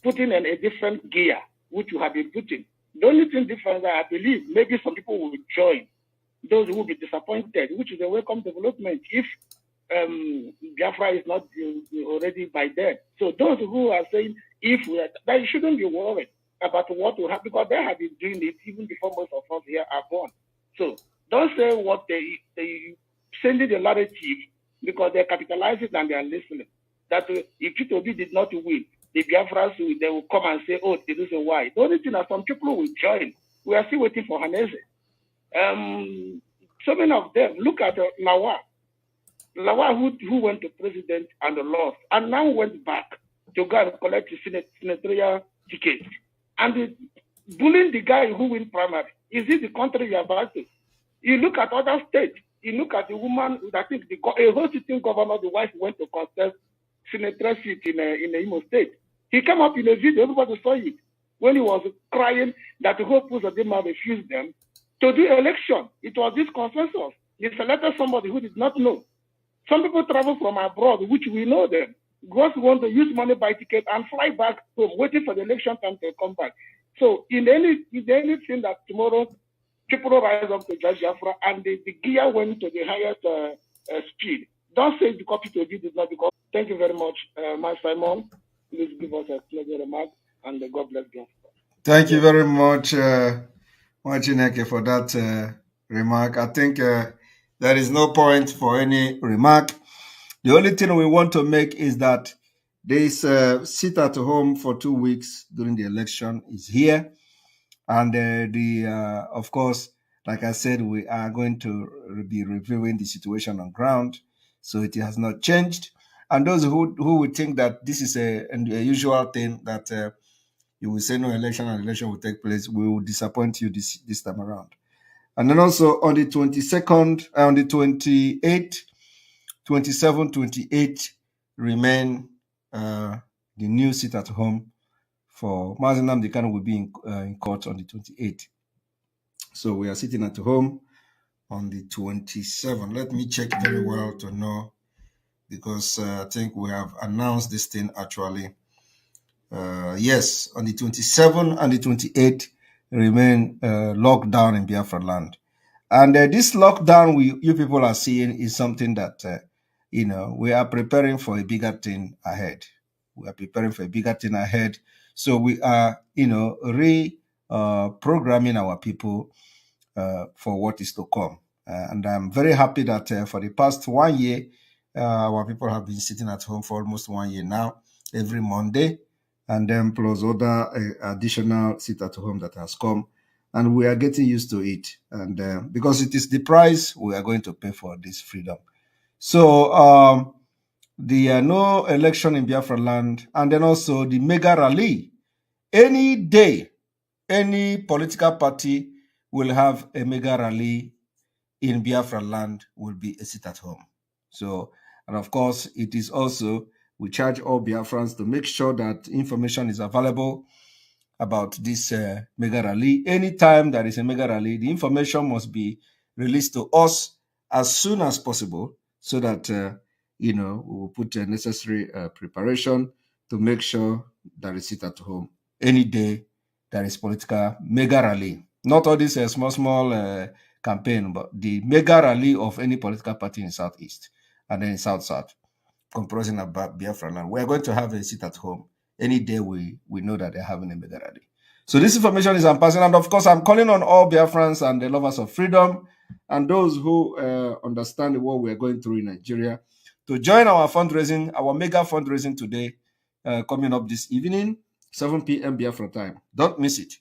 J: putting in a different gear, which you have been putting. The only thing different that I believe maybe some people will join, those who will be disappointed, which is a welcome development if Biafra is not already by then. So those who are saying if we are, they shouldn't be worried about what will happen because they have been doing it even before most of us here are born. So don't say what they sending the narrative because they capitalize it and they are listening. That if Chitobi did not win, the Biafras they will come and say, oh, the reason why. The only thing that some people will join. We are still waiting for Hanese. So many of them look at Lawa who went to president and lost, and now went back to go and collect the senatorial ticket. And bullying the guy who win primary. Is it the country you are about to? You look at other states. You look at the woman, I think a whole sitting governor, the wife went to contest senatorial seat in Imo State. He came up in a video, everybody saw it, when he was crying that the whole Uzodinma refused them to do election. It was this consensus. He selected somebody who did not know. Some people travel from abroad, which we know them, just want to use money buy ticket and fly back home, waiting for the election time to come back. So in anything that tomorrow people rise up to judge Biafra and the gear went to the highest speed, don't say because people did it not because. Thank you very much, my Simon. Please give us a closing remark and God bless you.
A: Thank you very much, Chineke, for that remark. I think there is no point for any remark. The only thing we want to make is that this sit at home for 2 weeks during the election is here. And of course, like I said, we are going to be reviewing the situation on ground. So it has not changed. And those who would think that this is a usual thing that you will say no election and election will take place, we will disappoint you this time around. And then also on the 22nd, on the 28th, 27, 28 remain the new sit at home for Mazi Nnamdi Kanu will be in court on the 28th. So we are sitting at home on the 27th. Let me check very well to know because I think we have announced this thing actually. Yes, on the 27th and the 28th remain locked down in Biafra land. And this lockdown you people are seeing is something that, we are preparing for a bigger thing ahead. We are preparing for a bigger thing ahead. So we are, programming our people for what is to come. And I'm very happy that for the past 1 year, our people have been sitting at home for almost 1 year now, every Monday, and then plus other additional sit at home that has come. And we are getting used to it. And because it is the price we are going to pay for this freedom. So the no election in Biafra land, and then also the mega rally. Any day, any political party will have a mega rally in Biafra land will be a sit at home. So, and of course, it is also, we charge all Biafrans to make sure that information is available about this mega rally. Anytime there is a mega rally, the information must be released to us as soon as possible so that, we will put a necessary preparation to make sure that is sit at home. Any day there is political mega rally. Not all this small campaign, but the mega rally of any political party in Southeast and then in South-South, comprising about Biafra land. We are going to have a sit at home any day we know that they're having a mega rally. So this information is I'm passing, and of course I'm calling on all Biafrans and the lovers of freedom and those who understand what we are going through in Nigeria to join our fundraising, our mega fundraising today, coming up this evening, 7 p.m. Biafra time. Don't miss it.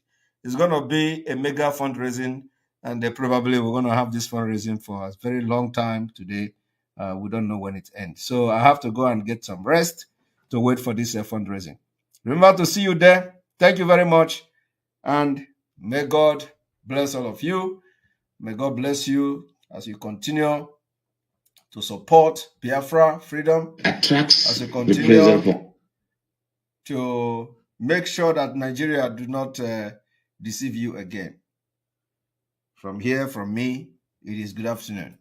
A: It's going to be a mega fundraising, and probably we're going to have this fundraising for a very long time today. We don't know when it ends. So I have to go and get some rest to wait for this fundraising. Remember to see you there. Thank you very much. And may God bless all of you. May God bless you as you continue to support Biafra freedom, as you continue to make sure that Nigeria do not deceive you again. From here, from me, it is good afternoon.